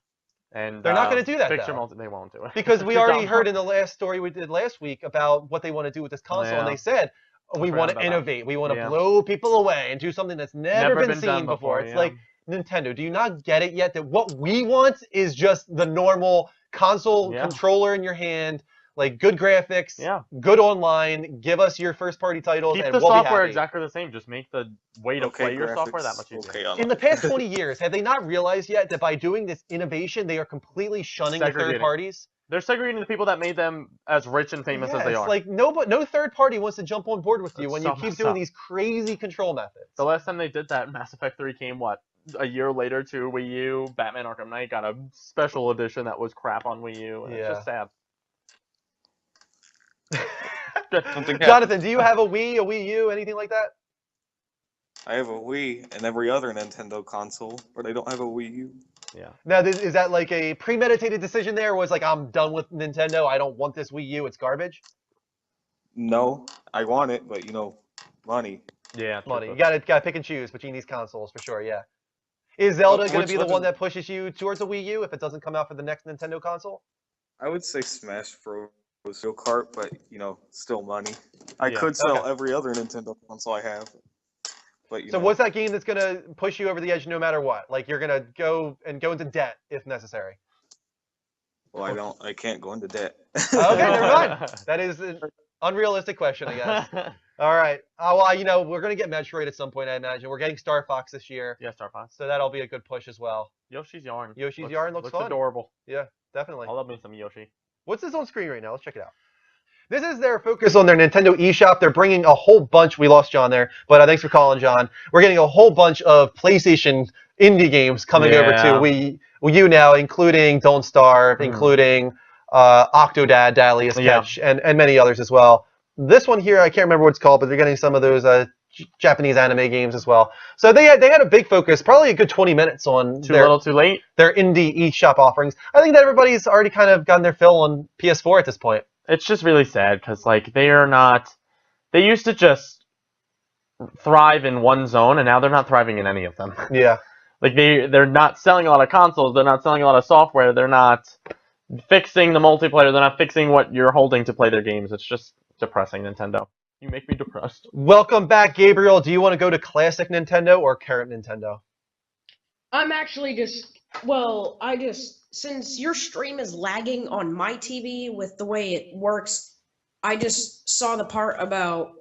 and they're not going to do that, they won't do it. Because we already heard in the last story we did last week about what they want to do with this console, and they said, we want to innovate. We want to blow people away and do something that's never been seen before. It's like, Nintendo, do you not get it yet that what we want is just the normal console controller in your hand, like good graphics, good online, give us your first party titles, Keep and the we'll software be happy. exactly the same. Just make the way to play your software that much easier. In the past 20 years, have they not realized yet that by doing this innovation, they are completely shunning the third parties? They're segregating the people that made them as rich and famous as they are. Like no third party wants to jump on board with you when you keep doing these crazy control methods. The last time they did that, Mass Effect 3 came, what, a year later to Wii U? Batman Arkham Knight got a special edition that was crap on Wii U. And it's just sad. Jonathan, do you have a Wii U, anything like that? I have a Wii and every other Nintendo console, but I don't have a Wii U. Yeah. Now, is that like a premeditated decision there? Or was like, I'm done with Nintendo, I don't want this Wii U, it's garbage? No, I want it, but money. Yeah, Money. You gotta pick and choose between these consoles for sure. Yeah. Is Zelda going to Which be the one one is- that pushes you towards a Wii U if it doesn't come out for the next Nintendo console? I would say Smash Bros. Mario Kart, but still money. I Yeah. could sell Okay. every other Nintendo console I have, but So what's that game that's going to push you over the edge no matter what? Like you're going to go into debt if necessary. Well, I can't go into debt. Okay, never mind. That is an unrealistic question, I guess. All right. Well, we're going to get Metroid at some point, I imagine. We're getting Star Fox this year. Yeah, Star Fox. So that'll be a good push as well. Yoshi's Yarn. Yoshi's Yarn looks fun. Adorable. Yeah, definitely. I love me some Yoshi. What's this on screen right now? Let's check it out. This is their focus on their Nintendo eShop. They're bringing a whole bunch. We lost John there, but thanks for calling, John. We're getting a whole bunch of PlayStation indie games coming over to Wii U now, including Don't Starve, including Octodad, Dahlia's Catch, and many others as well. This one here, I can't remember what it's called, but they're getting some of those Japanese anime games as well. So they had a big focus, probably a good 20 minutes on Too little, too late. Their indie eShop offerings. I think that everybody's already kind of gotten their fill on PS4 at this point. It's just really sad because they are not. They used to just thrive in one zone, and now they're not thriving in any of them. Yeah. They're not selling a lot of consoles. They're not selling a lot of software. They're not fixing the multiplayer. They're not fixing what you're holding to play their games. It's just depressing, Nintendo. You make me depressed. Welcome back, Gabriel. Do you want to go to classic Nintendo or current Nintendo? I'm actually since your stream is lagging on my TV with the way it works, I just saw the part about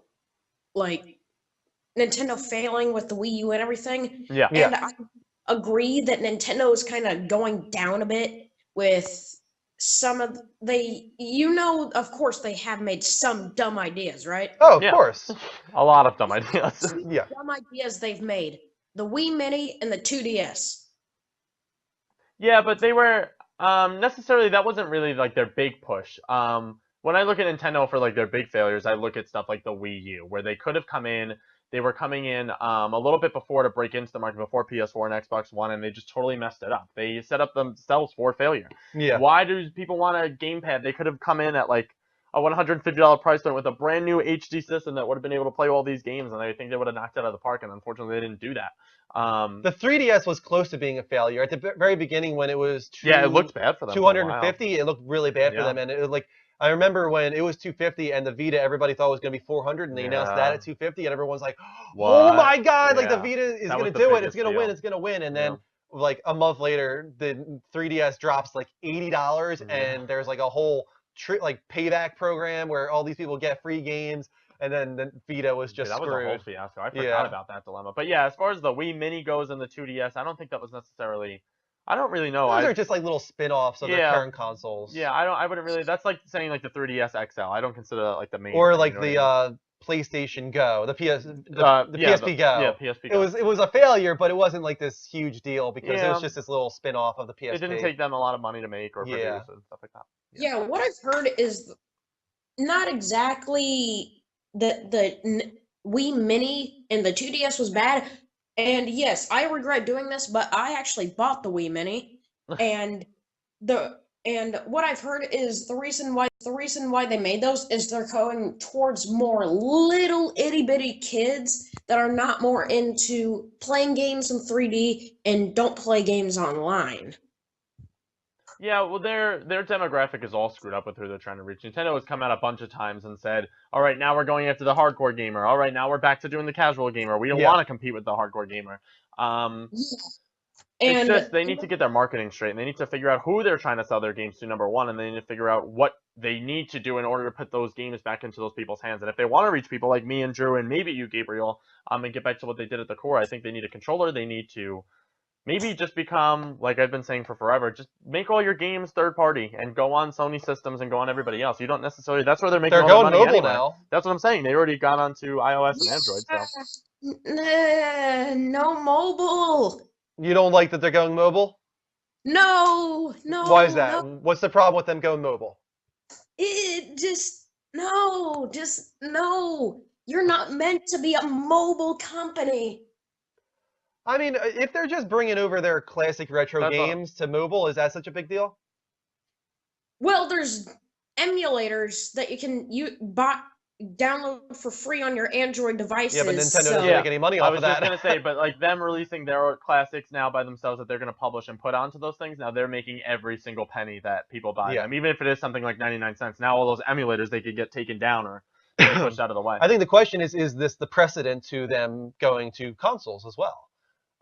Nintendo failing with the Wii U and everything. Yeah. And I agree that Nintendo is kind of going down a bit with some of of course they have made some dumb ideas, right? Oh, of course. A lot of dumb ideas. Yeah. Dumb ideas they've made. The Wii Mini and the 2DS. Yeah, but they were necessarily that wasn't really their big push. When I look at Nintendo for their big failures, I look at stuff like the Wii U, where they could have come in. They were coming in a little bit before to break into the market before PS4 and Xbox One, and they just totally messed it up. They set up themselves for failure. Yeah. Why do people want a gamepad? They could have come in at a $150 price point with a brand new HD system that would have been able to play all these games, and I think they would have knocked it out of the park. And unfortunately, they didn't do that. The 3DS was close to being a failure at the very beginning when it was it looked bad for them. 250. It looked really bad for them, and it was I remember when it was 250 and the Vita, everybody thought it was going to be 400, and they announced that at 250, and everyone's like, "Oh my God! The Vita is going to do it. It's going to win. It's going to win." And then a month later, the 3DS drops $80, and there's a whole payback program where all these people get free games. And then the Vita was just that screwed. was a whole fiasco. I forgot about that dilemma. But yeah, as far as the Wii Mini goes and the 2DS, I don't think that was necessarily. I don't really know. Those are just little spin-offs of their current consoles. Yeah, I wouldn't really. That's like saying the 3DS XL. I don't consider that the main. Or thing, the PlayStation Go, the PSP Go. Yeah, PSP Go. It was a failure, but it wasn't this huge deal because it was just this little spin-off of the PSP. It didn't take them a lot of money to make or produce and stuff like that. Yeah, what I've heard is not exactly the Wii Mini and the 2DS was bad. And yes, I regret doing this, but I actually bought the Wii Mini, and what I've heard is the reason why they made those is they're going towards more little itty bitty kids that are not more into playing games in 3D and don't play games online. Yeah, well, their demographic is all screwed up with who they're trying to reach. Nintendo has come out a bunch of times and said, all right, now we're going after the hardcore gamer. All right, now we're back to doing the casual gamer. We don't want to compete with the hardcore gamer. It's just they need to get their marketing straight, and they need to figure out who they're trying to sell their games to, number one, and they need to figure out what they need to do in order to put those games back into those people's hands. And if they want to reach people like me and Drew and maybe you, Gabriel, and get back to what they did at the core, I think they need a controller. They need to maybe just become, like I've been saying for forever, just make all your games third party and go on Sony systems and go on everybody else. You don't necessarily, that's where they're making all their money going mobile anyway. now. That's what I'm saying. They already got onto iOS and Android. So. No mobile. You don't like that they're going mobile? No. Why is that? No. What's the problem with them going mobile? No. You're not meant to be a mobile company. I mean, if they're just bringing over their classic retro games to mobile, is that such a big deal? Well, there's emulators that you can buy. download for free on your Android devices. Yeah, but Nintendo so... doesn't make any money I off was of that. just gonna say, but like them releasing their classics now by themselves that they're gonna publish and put onto those things, now they're making every single penny that people buy Yeah. them, even if it is something like 99 cents. Now all those emulators they could get taken down or pushed out of the way. I think the question is this the precedent to them going to consoles as well?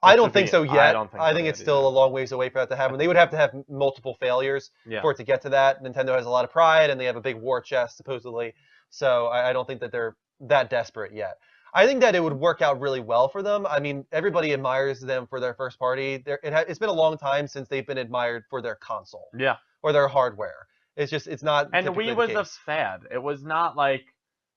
I don't think so yet. I think it's still a long ways away for that to happen. They would have to have multiple failures for it to get to that. Nintendo has a lot of pride, and they have a big war chest, supposedly. So I don't think that they're that desperate yet. I think that it would work out really well for them. I mean, everybody admires them for their first party. It's been a long time since they've been admired for their console. Yeah. Or their hardware. It's not. And the Wii was a fad. It was not like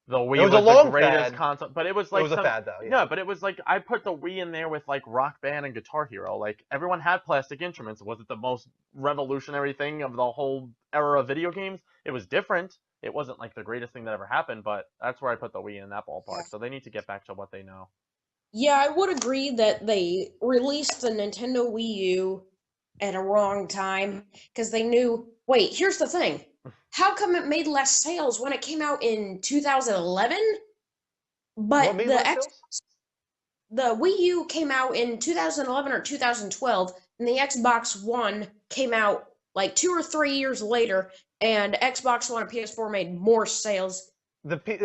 the Wii was was a long the greatest fad. console, but it was like It was a fad, though. Yeah. No, but it was like I put the Wii in there with like Rock Band and Guitar Hero. Like everyone had plastic instruments. Was it the most revolutionary thing of the whole era of video games? It was different. It wasn't like the greatest thing that ever happened, but that's where I put the Wii in that ballpark. So they need to get back to what they know. Yeah, I would agree that they released the Nintendo Wii U at a wrong time because they knew, wait, here's the thing. How come it made less sales when it came out in 2011? But the Wii U came out in 2011 or 2012, and the Xbox One came out like 2 or 3 years later, and Xbox One and PS4 made more sales.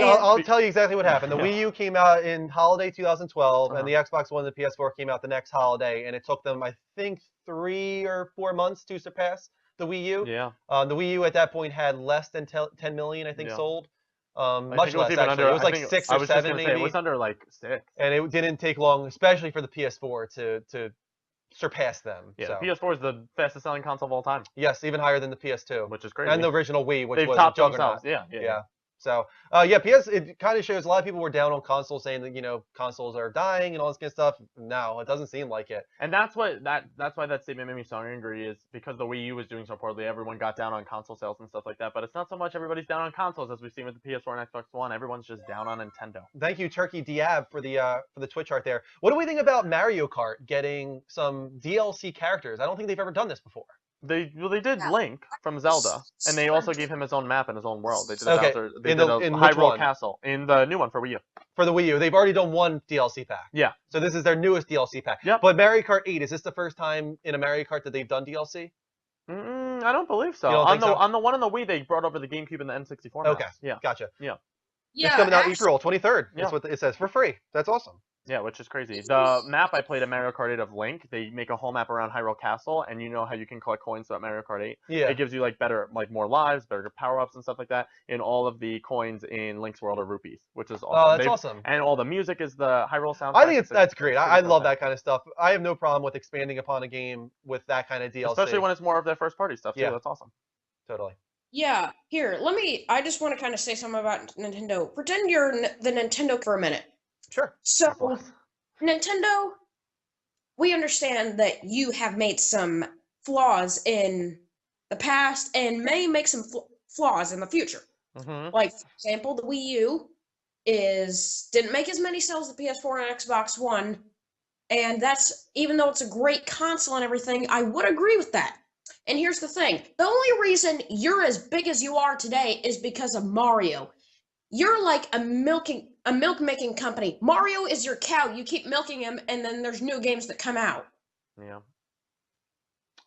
I'll tell you exactly what happened. The Wii U came out in holiday 2012, and the Xbox One and the PS4 came out the next holiday, and it took them, I think, 3 or 4 months to surpass the Wii U. Yeah. The Wii U at that point had less than 10 million, I think, sold. Much less, even actually. under, It was like I think 6 I or was just 7, gonna maybe. say, it was under like 6. And it didn't take long, especially for the PS4, to surpass them. Yeah, so. the PS4 is the fastest selling console of all time. Yes, even higher than the PS2. Which is crazy. And the original Wii, which They've was topped a juggernaut. themselves. Yeah. So, it kind of shows a lot of people were down on consoles, saying that, consoles are dying and all this kind of stuff. No, it doesn't seem like it. And that's why that statement made me so angry, is because the Wii U was doing so poorly, everyone got down on console sales and stuff like that. But it's not so much everybody's down on consoles as we've seen with the PS4 and Xbox One. Everyone's just down on Nintendo. Thank you, Turkey Diab, for the Twitch art there. What do we think about Mario Kart getting some DLC characters? I don't think they've ever done this before. They did Link from Zelda, and they also gave him his own map and his own world. They did in Hyrule Castle in the new one for Wii U. For the Wii U, they've already done one DLC pack. Yeah. So this is their newest DLC pack. Yep. But Mario Kart 8, is this the first time in a Mario Kart that they've done DLC? I don't believe so. You don't think so? On the one on the Wii, they brought over the GameCube and the N64 maps. Okay. Yeah. Gotcha. Yeah. It's coming out April 23rd. Yeah. That's what it says, for free. That's awesome. Yeah, which is crazy. The map I played at Mario Kart 8 of Link, they make a whole map around Hyrule Castle, and you know how you can collect coins throughout Mario Kart 8? Yeah. It gives you more lives, better power-ups and stuff like that, and all of the coins in Link's World are rupees, which is awesome. Oh, that's awesome. And all the music is the Hyrule soundtrack. I think that's great. I love that kind of stuff. I have no problem with expanding upon a game with that kind of DLC. Especially when it's more of their first-party stuff, too. Yeah. That's awesome. Totally. Yeah, here, I just want to kind of say something about Nintendo. Pretend you're the Nintendo for a minute. Sure. So, Nintendo, we understand that you have made some flaws in the past and may make some flaws in the future. Mm-hmm. Like, for example, the Wii U didn't make as many sales as the PS4 and Xbox One, and that's, even though it's a great console and everything, I would agree with that. And here's the thing. The only reason you're as big as you are today is because of Mario. You're like a milk-making company. Mario is your cow. You keep milking him, and then there's new games that come out. Yeah.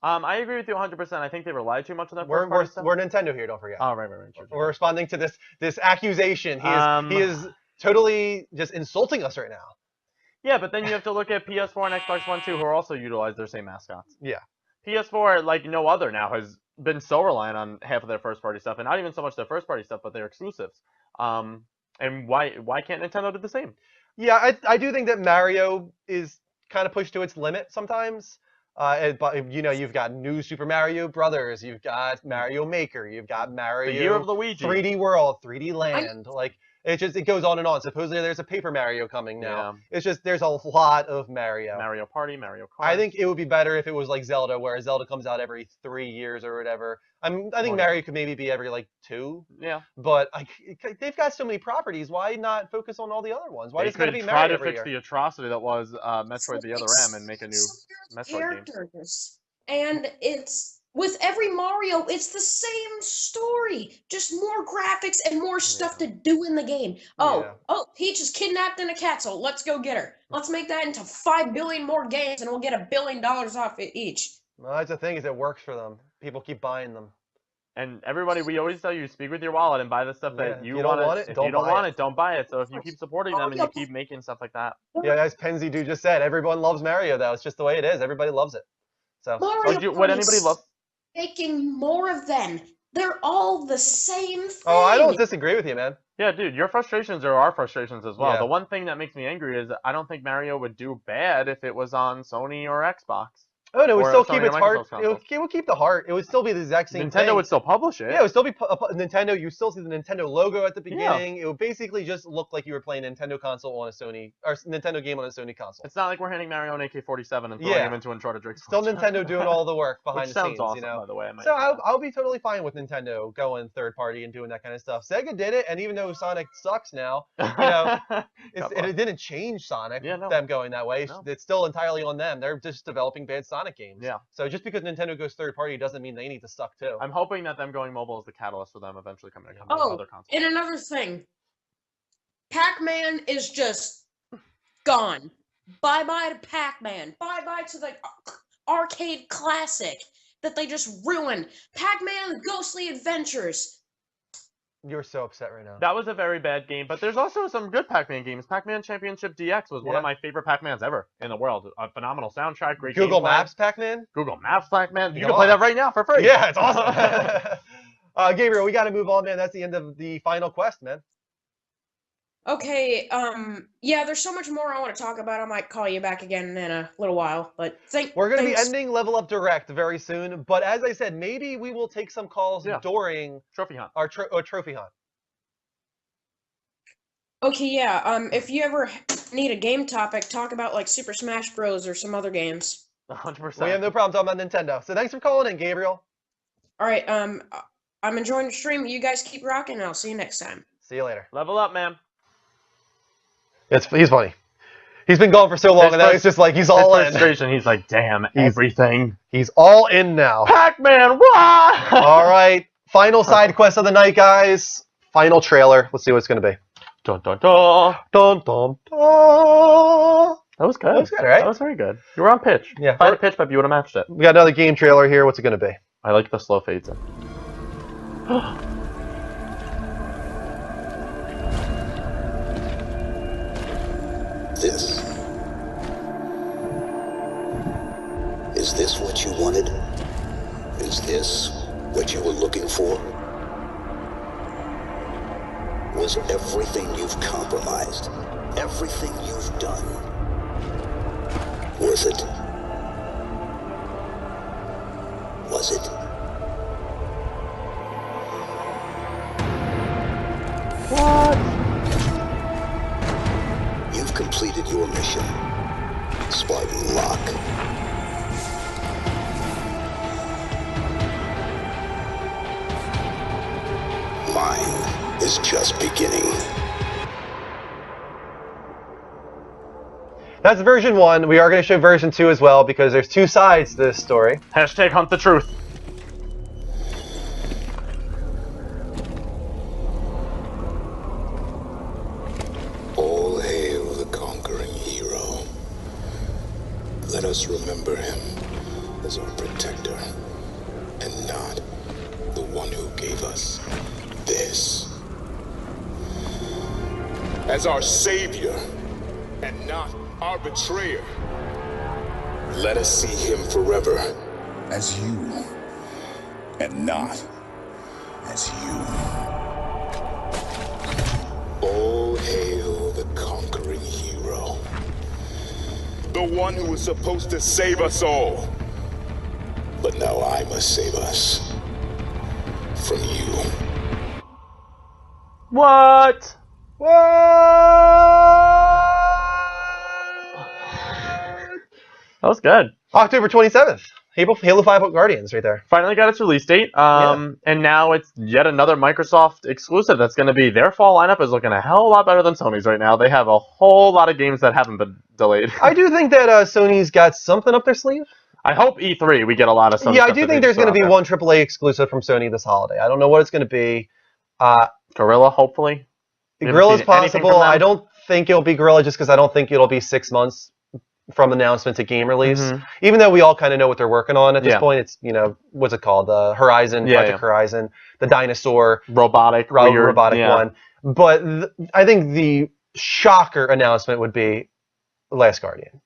I agree with you 100%. I think they rely too much on that. We're Nintendo here, don't forget. Oh, right. Sure. We're responding to this accusation. He is totally just insulting us right now. Yeah, but then you have to look at PS4 and Xbox One too, who are also utilize their same mascots. Yeah. PS4, like no other now, has been so reliant on half of their first-party stuff, and not even so much their first-party stuff, but their exclusives. And why can't Nintendo do the same? Yeah, I do think that Mario is kind of pushed to its limit sometimes. But you've got New Super Mario Brothers, you've got Mario Maker, you've got Mario The Year of Luigi, 3D World, 3D Land, it goes on and on. Supposedly there's a Paper Mario coming now. Yeah. It's just there's a lot of Mario. Mario Party, Mario Kart. I think it would be better if it was like Zelda, where Zelda comes out every 3 years or whatever. I think Mario could maybe be every 2. Yeah. But they've got so many properties. Why not focus on all the other ones? Why does it gotta be try Mario to every fix year? the atrocity that was Metroid: The Other M and make a new Metroid game. Characters. And it's with every Mario, it's the same story, just more graphics and more stuff to do in the game. Oh, Peach is kidnapped in a castle. Let's go get her. Let's make that into 5 billion more games, and we'll get $1 billion off it each. Well, that's the thing, is it works for them. People keep buying them. And everybody, we always tell you, speak with your wallet and buy the stuff that If you you don't want. want it, If don't you don't buy want it. it, don't buy it. So if you keep supporting them and you keep making stuff like that. Yeah, as Penzi Dude just said, everyone loves Mario, though. It's just the way it is. Everybody loves it. So, Mario would anybody love? making more of them. They're all the same thing. Oh, I don't disagree with you, man. Yeah, dude, your frustrations are our frustrations as well. Yeah. The one thing that makes me angry is I don't think Mario would do bad if it was on Sony or Xbox. Oh, no, it would Or still Sony keep or its heart. Microsoft's console. It would keep the heart. It would still be the exact same thing. Nintendo would still publish it. Yeah, it would still be Nintendo. You still see the Nintendo logo at the beginning. It would basically just look like you were playing a Nintendo console on a Sony, or Nintendo game on a Sony console. It's not like we're handing Mario an AK-47 and throwing him into Uncharted Drake's Still Nintendo doing all the work behind Which the sounds scenes, awesome, you know. by the way. I might So I'll be totally fine with Nintendo going third party and doing that kind of stuff. Sega did it, and even though Sonic sucks now, you know, it didn't change Sonic. Them going that way, it's still entirely on them. They're just developing bad Sonic games. Yeah. So just because Nintendo goes third party doesn't mean they need to suck too. I'm hoping that them going mobile is the catalyst for them eventually coming to Oh, other consoles. and another thing. Pac-Man is just gone. Bye-bye to Pac-Man. Bye-bye to the arcade classic that they just ruined. Pac-Man Ghostly Adventures. You're so upset right now. That was a very bad game, but there's also some good Pac-Man games. Pac-Man Championship DX was one of my favorite Pac-Mans ever in the world. A phenomenal soundtrack, great Google gameplay. Maps Pac-Man? Google Maps Pac-Man. You Come can play on. that right now for free. Yeah, it's awesome. Gabriel, we got to move on, man. That's the end of the final quest, man. Okay, yeah, there's so much more I want to talk about. I might call you back again in a little while, but We're going to be ending Level Up Direct very soon, but as I said, maybe we will take some calls during Trophy Hunt. Our Trophy Hunt. Okay, yeah, if you ever need a game topic, talk about like Super Smash Bros. Or some other games. 100%. We have no problem talking about Nintendo. So thanks for calling in, Gabriel. Alright, I'm enjoying the stream. You guys keep rocking, and I'll see you next time. See you later. Level up, man. He's funny. He's been gone for so long, and now it's just like he's all in. Frustration. He's like, damn, everything. He's all in now. Pac-Man, what? All right, final side quest of the night, guys. Final trailer. Let's see what it's going to be. Dun, dun, dun. Dun, dun, dun. That was good. That was good, right? That was very good. You were on pitch. Yeah. If I had a pitch, but you would have matched it. We got another game trailer here. What's it going to be? I like the slow fades in. This. Is this what you wanted? Is this what you were looking for? Was everything you've compromised, everything you've done, worth it? Was it? What? You've completed your mission, Spartan Locke. Mine is just beginning. That's version 1. We are going to show version 2 as well because there's two sides to this story. Hashtag hunt the truth. All hail the conquering hero. Let us remember him as our protector, and not the one who gave us this. As our savior, and not our betrayer. Let us see him forever as you, and not as you. All hail the conquering hero. The one who was supposed to save us all. But now I must save us from you. What? That was good. October 27th. Halo 5 Guardians right there. Finally got its release date, and now it's yet another Microsoft exclusive that's going to be... Their fall lineup is looking a hell of a lot better than Sony's right now. They have a whole lot of games that haven't been delayed. I do think that Sony's got something up their sleeve. I hope E3 we get a lot of stuff. Yeah, I do think there's going to be one AAA exclusive from Sony this holiday. I don't know what it's going to be. Gorilla, hopefully. Gorilla's possible. I don't think it'll be Gorilla just because I don't think it'll be 6 months from announcement to game release. Even though we all kind of know what they're working on at this point. It's, what's it called? The Horizon, Project Horizon, the dinosaur robotic one. But I think the shocker announcement would be Last Guardian.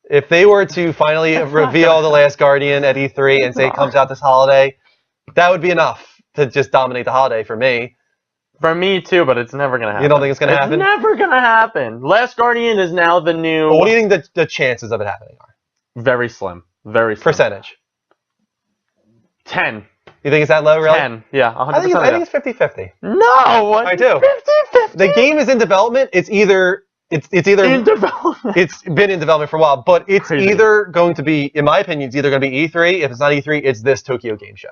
If they were to finally reveal The Last Guardian at E3 and say it comes out this holiday, that would be enough to just dominate the holiday for me. For me too, but it's never going to happen. You don't think it's going to happen? It's never going to happen. Last Guardian is now the new... Well, what do you think the chances of it happening are? Very slim. Very slim. Percentage? 10. You think it's that low, really? 10. Yeah, 100%. I think it's 50-50. No! I do. 50-50? The game is in development. It's either in development. It's been in development for a while, but it's either going to be, in my opinion, it's either going to be E3. If it's not E3, it's this Tokyo Game Show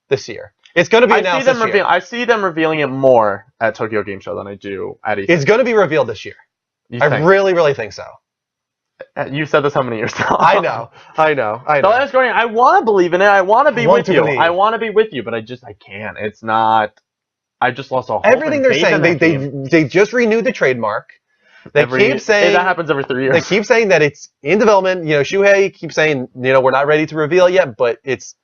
this year. It's going to be announced this year. I see them revealing it more at Tokyo Game Show than I do at E3. It's going to be revealed this year. I really, really think so. You said this how many years ago? I know. The Last Guardian, I want to believe in it. I want to be with you. I want to be with you, but I can't. It's not. I just lost all hope. Everything they're saying, they just renewed the trademark. They keep saying that happens every 3 years. They keep saying that it's in development. Shuhei keeps saying, we're not ready to reveal it yet, but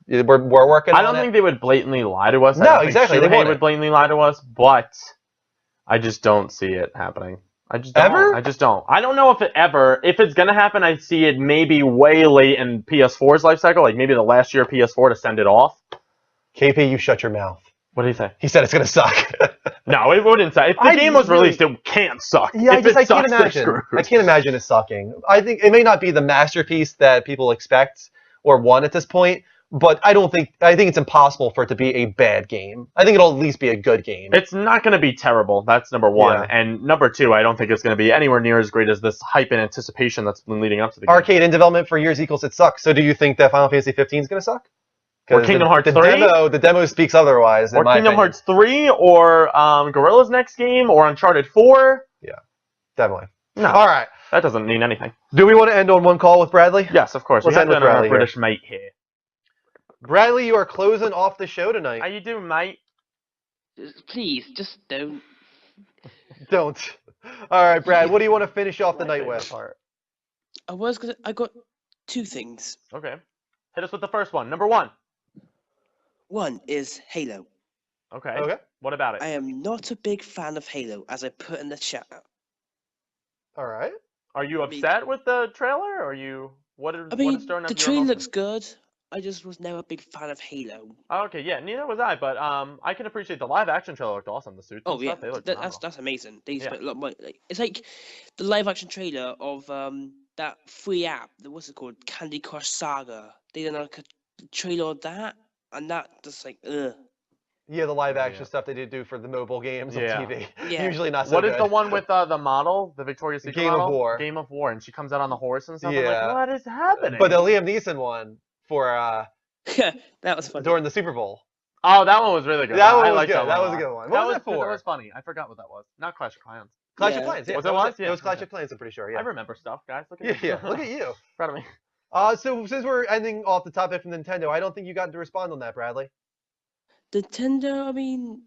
we're working on it. I don't think they would blatantly lie to us. No, exactly. They would blatantly lie to us, but I just don't see it happening. I just don't. Ever? I just don't. I don't know if it ever. If it's gonna happen, I see it maybe way late in PS4's life cycle, like maybe the last year of PS4 to send it off. KP, you shut your mouth. What did he say? He said it's gonna suck. No, it wouldn't suck. If the game was released, it can't suck. Yeah, I can't imagine. I can't imagine it sucking. I think it may not be the masterpiece that people expect or want at this point, but I think it's impossible for it to be a bad game. I think it'll at least be a good game. It's not going to be terrible. That's number one. Yeah. And number two, I don't think it's going to be anywhere near as great as this hype and anticipation that's been leading up to the game. Arcade in development for years equals it sucks. So do you think that Final Fantasy 15 is going to suck? Or Kingdom Hearts 3? The demo speaks otherwise. Or Kingdom Hearts 3, or Gorilla's next game, or Uncharted 4. Yeah, definitely. No. All right. That doesn't mean anything. Do we want to end on one call with Bradley? Yes, of course. Let's end with Bradley our British mate here. Bradley, you are closing off the show tonight. How you doing, mate? Please, just don't. Don't. All right, Brad, what do you want to finish off the night with? I got two things. Okay. Hit us with the first one. Number one. One is Halo. Okay. What about it? I am not a big fan of Halo, as I put in the chat. All right. Are you upset with the trailer? Or are you what is stirring up the your trailer emotions? looks good. I just was never a big fan of Halo. Oh, okay, yeah, neither was I, but I can appreciate the live action trailer looked awesome. The suits. Oh and yeah, stuff, they look that's amazing. They spent a lot of money. It's like the live action trailer of that free app. What's it called? Candy Crush Saga. They did like a trailer of that, and that just like ugh. Yeah, the live action stuff they did do for the mobile games on TV. Yeah. Usually not so What good. is the one with the model, the Victoria's Secret Game of model? War. Game of War, and she comes out on the horse and stuff. Yeah. I'm like, what is happening? But the Liam Neeson one for that was funny. during the Super Bowl. Oh, that one was really good. That one I was liked good. That, That one was a lot. good one. What was that for? That was funny. I forgot what that was. Not Clash of Clans. Clash of Clans. Yeah, Was that it was? It was Clash of Clans. I'm pretty sure. Yeah. I remember stuff, guys. Look at Yeah, you. yeah. Look at you. Proud of me. So since we're ending off the topic from Nintendo, I don't think you got to respond on that, Bradley. Nintendo, I mean,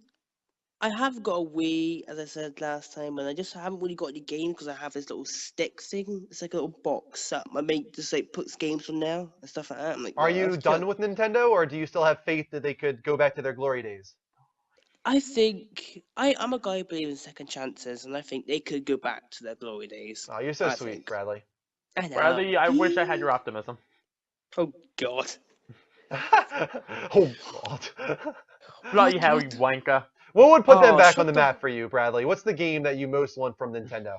I have got a Wii, as I said last time, and I just haven't really got any games because I have this little stick thing. It's like a little box that my mate just like puts games on now and stuff like that. I'm like, Are "Oh, you that's done good." with Nintendo, or do you still have faith that they could go back to their glory days? I think I'm a guy who believes in second chances, and I think they could go back to their glory days. Oh, you're so I sweet, think. Bradley. I know. Bradley, I wish I had your optimism. Oh God. Oh God. Bloody hell, you wanker. What would put them Oh, back shut on the the- map for you, Bradley? What's the game that you most want from Nintendo?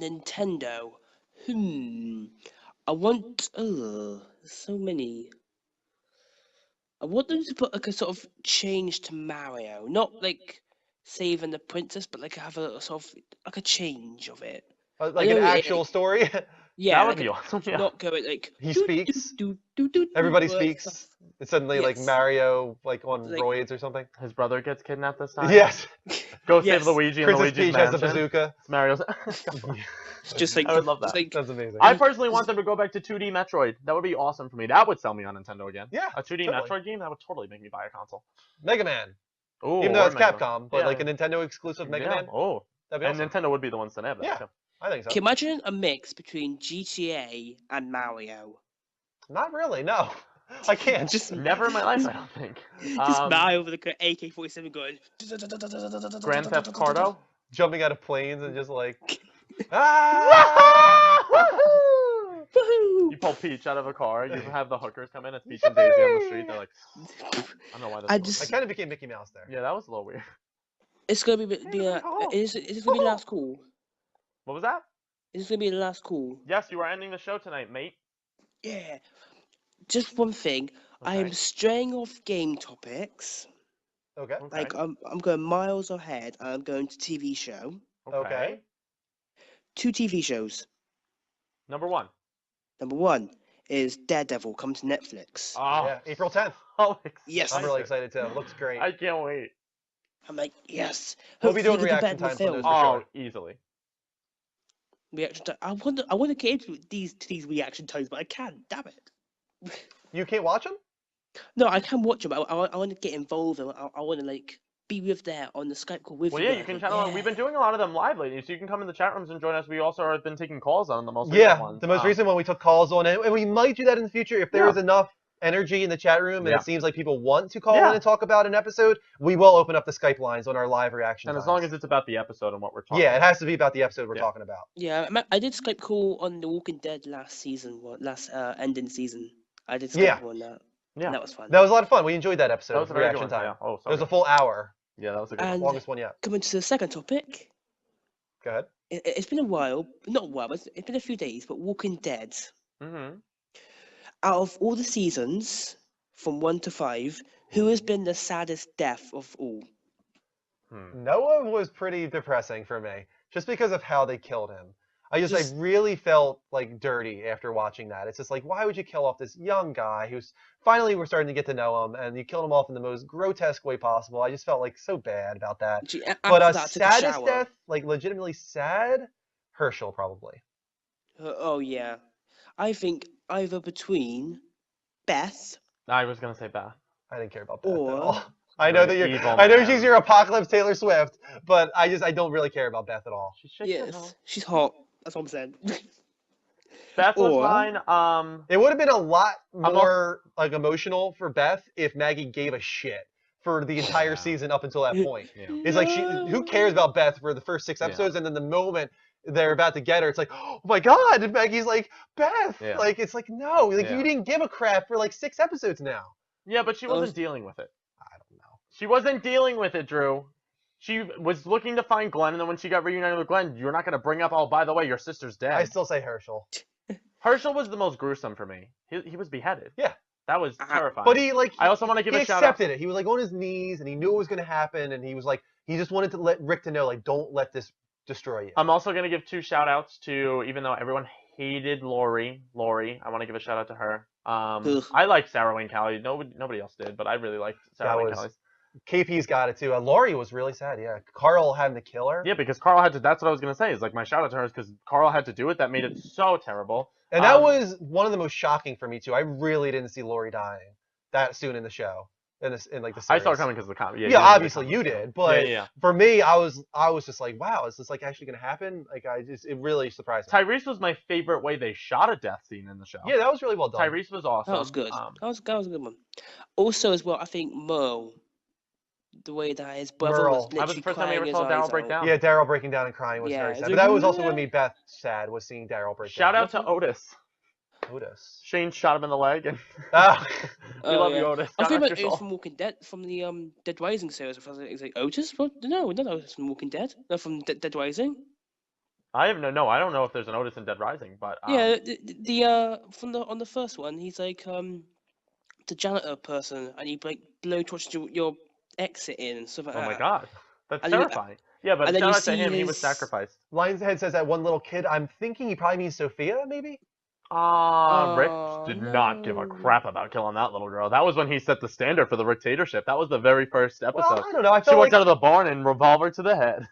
Nintendo. I want. So many. I want them to put like a sort of change to Mario, not like saving the princess, but like have a sort of like a change of it. Like I an know actual story? Yeah, That would like be awesome. Yeah. not going like He doo, speaks. doo, doo, doo, doo, Everybody doo, speaks. It's suddenly like Yes. Mario, like on Like- roids or something. His brother gets kidnapped this time. Yes. Go Yes. save Luigi in Princess Luigi's Peach has a Mansion. bazooka. It's Mario's. It's just like I would love it's that. like That's amazing. I personally want them to go back to 2D Metroid. That would be awesome for me. That would sell me on Nintendo again. Yeah, A 2D totally. Metroid game, that would totally make me buy a console. Mega Man. Ooh, Even though or it's Mega Man. Capcom, but Yeah, like a Nintendo exclusive Mega yeah. Man. Oh, That'd be and awesome. Nintendo would be the ones that have that. Yeah. too. I think so. Can you imagine a mix between GTA and Mario? Not really. No, I can't. Just Never in my life, I don't think. Just Mario with like an AK-47 going. Grand Theft Auto. Jumping out of planes and just like. You pull Peach out of a car. You have the hookers come in. It's Peach and Daisy on the street. They're like, I don't know why that's. I kind of became Mickey Mouse there. Yeah, that was a little weird. It's gonna be is this gonna be the last call? What was that? Is this gonna be the last call? Yes, you are ending the show tonight, mate. Yeah. Just one thing. I am straying off game topics. Okay. Like I'm going miles ahead. I'm going to TV show. Okay. 2 TV shows. Number 1. Number 1 is Daredevil comes to Netflix. Oh, Yeah, April 10th. oh, Yes. I'm really excited too. Looks great. I can't wait. I'm like, yes. We'll be doing Hopefully it'll reaction be better times than on the those film. for Oh, sure. easily. Reaction time. I want to get into these reaction times, but I can't. Damn it. You can't watch them? No, I can watch them. I want to get involved. And I want to like be with there on the Skype call with Well, you. yeah, guys. you can Like, chat along. yeah. We've been doing a lot of them live lately, so you can come in the chat rooms and join us. We also have been taking calls on the most recent Yeah, ones. the most recent one we took calls on, and we might do that in the future if there is enough energy in the chat room and Yeah. it seems like people want to call Yeah. in and talk about an episode. We will open up the Skype lines on our live reaction. And as long as it's about the episode and what we're talking yeah, it about. has to be about the episode we're talking about. Yeah, I did Skype call on The Walking Dead last season, last ending season. I did Skype call on that. Yeah. And that was fun. That was a lot of fun. We enjoyed that episode. That was a very good reaction one, time. yeah. Oh, it was sorry. a full hour. Yeah, that was a good And longest one yet. coming to the second topic. Go ahead. It's been a while, not a while, but it's been a few days. But Walking Dead, Mm-hmm. out of all the seasons, from 1 to 5, who has been the saddest death of all? Noah was pretty depressing for me, just because of how they killed him. I Just- really felt like dirty after watching that. It's just like, why would you kill off this young guy who's finally we're starting to get to know him, and you killed him off in the most grotesque way possible. I just felt like so bad about that. Gee, But after that, I took a saddest shower. death, like legitimately sad, Herschel probably. Oh yeah, I think either between Beth I was gonna say Beth. I didn't care about Beth at or all. I know that Very you're. evil I know man. she's your apocalypse Taylor Swift, but I don't really care about Beth at all. yes, she's hot. That's what I'm saying. Beth was Or- mine. It would have been a lot I'm more like emotional for Beth if Maggie gave a shit for the entire season up until that point. It's like who cares about Beth for the first 6 episodes, and then the moment they're about to get her, it's like, oh my god, and Maggie's like, Beth, Yeah. like it's like no, like Yeah. you didn't give a crap for like 6 episodes now. Yeah, but she Oh, wasn't dealing with it. I don't know. She wasn't dealing with it, Drew. She was looking to find Glenn, and then when she got reunited with Glenn, you're not going to bring up, oh, by the way, your sister's dead. I still say Herschel. Herschel was the most gruesome for me. He was beheaded. Yeah. That was terrifying. But he I also want to give he a shout out. accepted it. He was like on his knees, and he knew it was going to happen, and he was like, he just wanted to let Rick to know, like, don't let this destroy you. I'm also going to give 2 shout outs to, even though everyone hated Lori, I want to give a shout out to her. I like Sarah Wayne Callie. Nobody else did, but I really liked Sarah Wayne Callie. KP's got it too. Laurie was really sad. Yeah, Carl having to kill her. Yeah, because Carl had to. That's what I was gonna say. Is like my shout out to her is because Carl had to do it. That made it so terrible. And that was one of the most shocking for me too. I really didn't see Laurie dying that soon in the show. In like the series. I saw it coming because of the comedy. Yeah, obviously you did, but yeah. for me, I was just like, wow, is this like actually gonna happen? Like it really surprised me. Tyrese was my favorite way they shot a death scene in the show. Yeah, that was really well done. Tyrese was awesome. That was good. That was a good one. Also, as well, I think Merle, the way that his brother was Merle. That was literally the first time I crying ever his saw Daryl eyes break out. down. Yeah, Daryl breaking down and crying was Yeah, very it's sad. like, But that was also what made Beth sad, was seeing Daryl break Shout down. out to Otis. Otis. Shane shot him in the leg, and Ah. we love you, Otis. I God think rest about your it soul. from Walking Dead, from the Dead Rising series. I was like Otis? What? No, not Otis from Walking Dead. No, from Dead Rising. I have no. I don't know if there's an Otis in Dead Rising, but Yeah, the from on the first one, he's like the janitor person, and he like blowtorches your exit in and stuff like oh that. my god, that's And then- terrifying. Yeah, but and then shout you out to see him. He was his- sacrificed. Lionshead says that one little kid. I'm thinking he probably means Sophia, maybe. Rick did not give a crap about killing that little girl. That was when he set the standard for the dictatorship. That was the very first episode. Well, I don't know. I She felt walked like out of the barn and revolver to the head.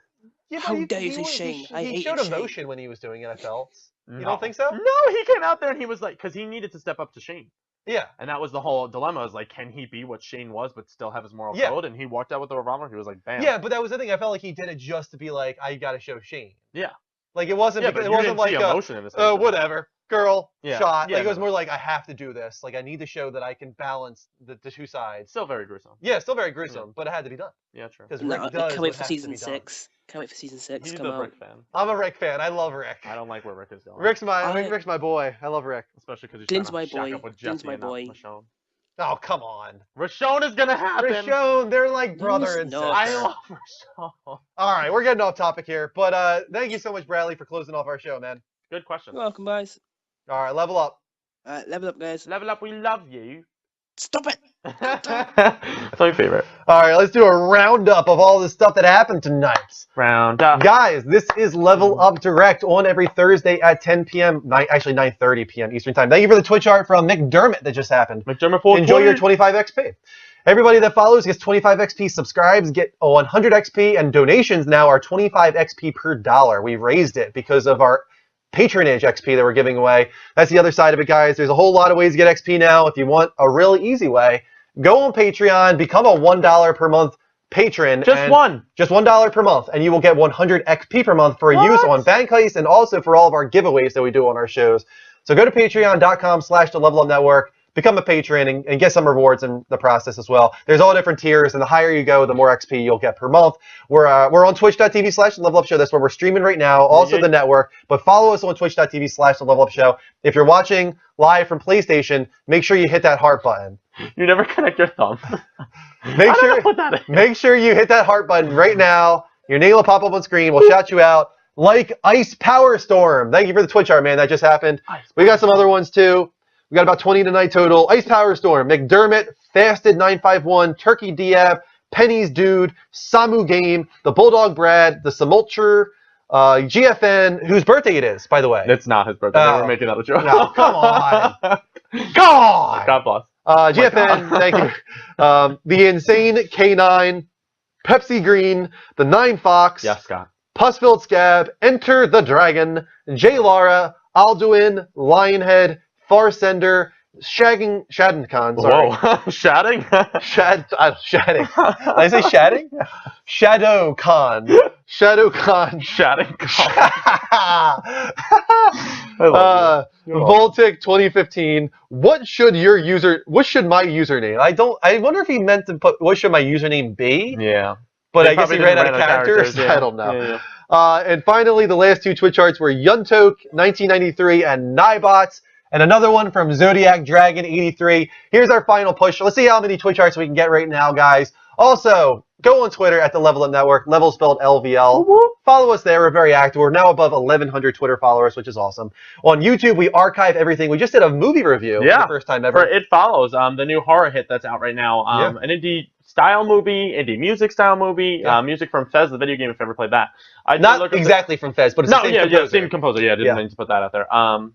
Yeah, but How he- dare you he say was- Shane? I He hated showed Shane. emotion when he was doing it, I felt. You No. don't think so? No, he came out there and he was like, because he needed to step up to Shane. Yeah. And that was the whole dilemma, is like, can he be what Shane was but still have his moral Yeah. code? And he walked out with the revolver. He was like, bam. Yeah, but that was the thing. I felt like he did it just to be like, I got to show Shane. Yeah. Like it wasn't. Yeah, because, but it you wasn't didn't like see emotion in this. whatever, girl, Yeah. shot. Yeah, Like it was no. more like I have to do this. Like I need to show that I can balance the two sides. Still very gruesome. Yeah, still very gruesome, but it had to be done. Yeah, true. Because No, Rick I does can't what wait for has to season be done. 6. Can't wait for season 6 He's to a come out. Rick fan. I'm a Rick fan. I love Rick. I don't like where Rick is going. Rick's my boy. I love Rick. Especially because he's Glenn's trying my to shack boy. up with Glenn's Jesse my and not boy. Michonne. Oh come on, Michonne is gonna happen. Michonne. They're like brother and sister. I love Michonne. All right, we're getting off topic here, but thank you so much, Bradley, for closing off our show, man. Good question. You're welcome, guys. All right, level up. Level up, guys. Level up. We love you. Stop it. That's my favorite. All right, let's do a roundup of all the stuff that happened tonight. Round up. Guys, this is Level Up Direct on every Thursday at 10 p.m. Actually, 9:30 p.m. Eastern Time. Thank you for the Twitch art from McDermott that just happened. McDermott 420. Enjoy your 25 XP. Everybody that follows gets 25 XP, subscribes get 100 XP, and donations now are 25 XP per dollar. We raised it because of our patronage XP that we're giving away. That's the other side of it, guys. There's a whole lot of ways to get XP now. If you want a really easy way, go on Patreon, become a $1 per month patron. Just one. Just $1 per month, and you will get 100 XP per month for use on Bank Heist and also for all of our giveaways that we do on our shows. So go to patreon.com/the Level Up Network, become a patron, and get some rewards in the process as well. There's all different tiers, and the higher you go, the more XP you'll get per month. We're on twitch.tv/the Level Up Show. That's where we're streaming right now, also the network. But follow us on twitch.tv/the Level Up Show. If you're watching live from PlayStation, make sure you hit that heart button. You never connect your thumb. Make sure you hit that heart button right now. Your name will pop up on screen. We'll shout you out. Like Ice Power Storm. Thank you for the Twitch art, man. That just happened. We got some other ones too. We got about 20 tonight total. Ice Power Storm, McDermott, Fasted 951, Turkey Diab, Penny's Dude, Samu Game, the Bulldog Brad, the Samulture, GFN, whose birthday it is, by the way. It's not his birthday. They were making that a joke. No, come on. God. God bless. GFN, thank you. The Insane K9, Pepsi Green, the Nine Fox. Yes, Scott. Pussfilled Scab, Enter the Dragon, J. Lara, Alduin, Lionhead, Farsender, Shaddenkon, sorry. Whoa. Shadding? Shadding. Did I say Shadding? ShadowCon. Voltic 2015. What should my username? I wonder if he meant to put what should my username be? Yeah. But They I guess he probably ran out didn't of run characters. yeah. I don't know. Yeah. And finally, the last two Twitch charts were Yuntok 1993 and Nybots, and another one from Zodiac Dragon 83. Here's our final push. Let's see how many Twitch charts we can get right now, guys. Also, go on Twitter at the Level Up Network, Level spelled LVL. Follow us there. We're very active. We're now above 1,100 Twitter followers, which is awesome. On YouTube, we archive everything. We just did a movie review for the first time ever. For It Follows, the new horror hit that's out right now. An indie style movie, indie music style movie, music from Fez, the video game, if you ever played that. Not exactly from Fez, but it's the same composer. Same composer. Yeah, didn't mean to put that out there.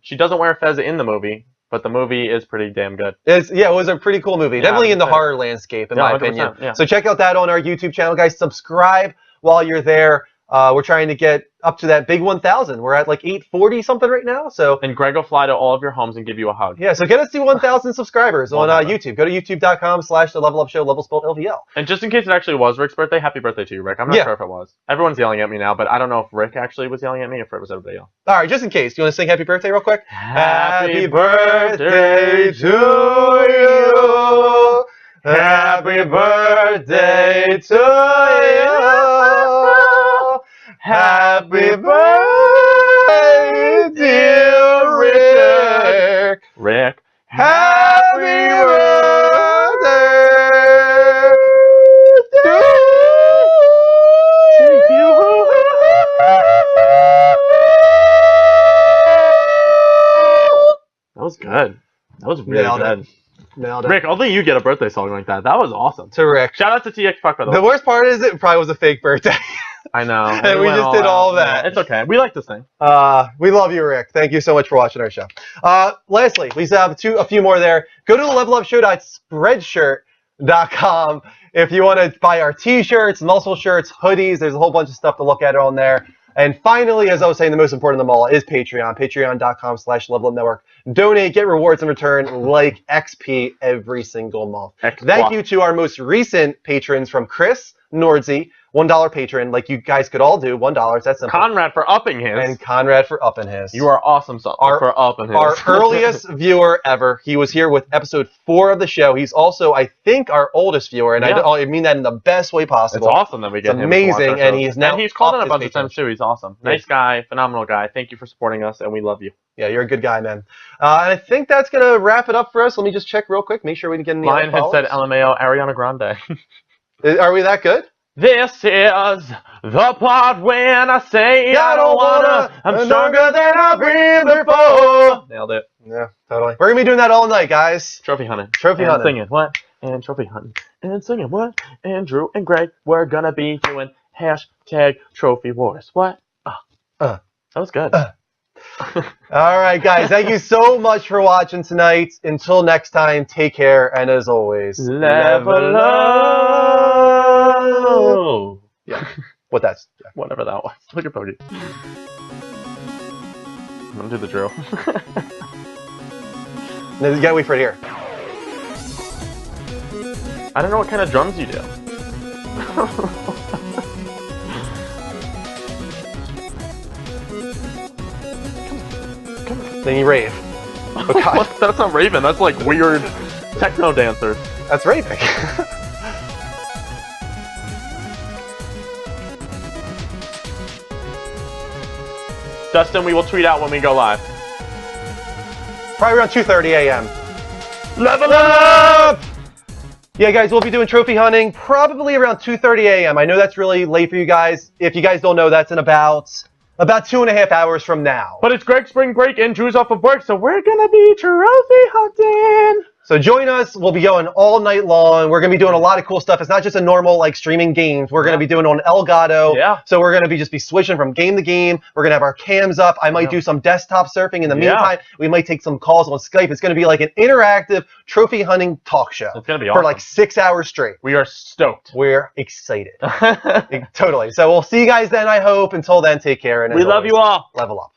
She doesn't wear Fez in the movie, but the movie is pretty damn good. It was a pretty cool movie. Yeah, Definitely in the 100%. horror landscape, in my 100%, opinion. yeah. So check out that on our YouTube channel, guys. Subscribe while you're there. We're trying to get up to that big 1,000. We're at like 840 something right now. So And Greg will fly to all of your homes and give you a hug. yeah, so get us to 1,000 subscribers on YouTube. Go to youtube.com/the Level Up Show, Level spelled LVL. And just in case it actually was Rick's birthday, happy birthday to you, Rick. I'm not sure if it was. Everyone's yelling at me now, but I don't know if Rick actually was yelling at me or if it was everybody else. All right, just in case, you want to sing Happy Birthday real quick? Happy birthday to you. Happy birthday to you. Happy birthday, dear Rick. Rick. Happy birthday to you. That was good. That was really Nailed it. good. Nailed it. Rick, only you get a birthday song like that. That was awesome. To Rick. Shout out to TX Puck, by the way. The worst part is it probably was a fake birthday. I know. And we went just did out. all that. Yeah, it's okay. We like to sing. We love you, Rick. Thank you so much for watching our show. Lastly, we still have a few more there. Go to the Level Up Show Spreadshirt. patreon.com. If you want to buy our t-shirts, muscle shirts, hoodies, there's a whole bunch of stuff to look at on there. And finally, as I was saying, the most important of them all is Patreon. Patreon.com/levelupnetwork. Donate, get rewards in return, like XP every single month. Thank you to our most recent patrons from Chris Nordzy, $1 patron, like you guys could all do, $1. That's simple. Conrad for upping his. And Conrad for upping his. You are awesome, for upping his. Our earliest viewer ever. He was here with episode 4 of the show. He's also, I think, our oldest viewer, and I mean that in the best way possible. It's awesome that we get him. Amazing, and he's now. And he's called in a bunch of times too. He's awesome. Nice guy, phenomenal guy. Thank you for supporting us, and we love you. Yeah, you're a good guy, man. And I think that's gonna wrap it up for us. Let me just check real quick, make sure we didn't get any. Lion had said LMAO, Ariana Grande. Are we that good? This is the part when I say I don't wanna. I'm stronger than I've been before. Nailed it. Yeah, totally. We're gonna be doing that all night, guys. Trophy hunting. Trophy and hunting. Singing what? And trophy hunting. And singing what? Andrew and Greg, we're gonna be doing hashtag trophy wars. What? That was good. All right, guys. Thank you so much for watching tonight. Until next time, take care, and as always, level up. Yeah. What that's? Yeah. Whatever that was. Look at Bodie. I'm gonna do the drill. No, you gotta wait for it here. I don't know what kind of drums you do. Then you rave. Oh, God. That's not raving. That's like weird techno dancers. That's raving. Dustin, we will tweet out when we go live. Probably around 2:30 a.m. Level up! Yeah, guys, we'll be doing trophy hunting probably around 2:30 a.m. I know that's really late for you guys. If you guys don't know, that's in about 2.5 hours from now. But it's Greg's spring break and Drew's off of work, so we're gonna be trophy hunting. So join us. We'll be going all night long. We're going to be doing a lot of cool stuff. It's not just a normal like streaming games. We're going to be doing on Elgato. Yeah. So we're going to be switching from game to game. We're going to have our cams up. I might do some desktop surfing. In the meantime, we might take some calls on Skype. It's going to be like an interactive trophy hunting talk show. It's going to be for like 6 hours straight. We are stoked. We're excited. Totally. So we'll see you guys then, I hope. Until then, take care. And we love you all. Level up.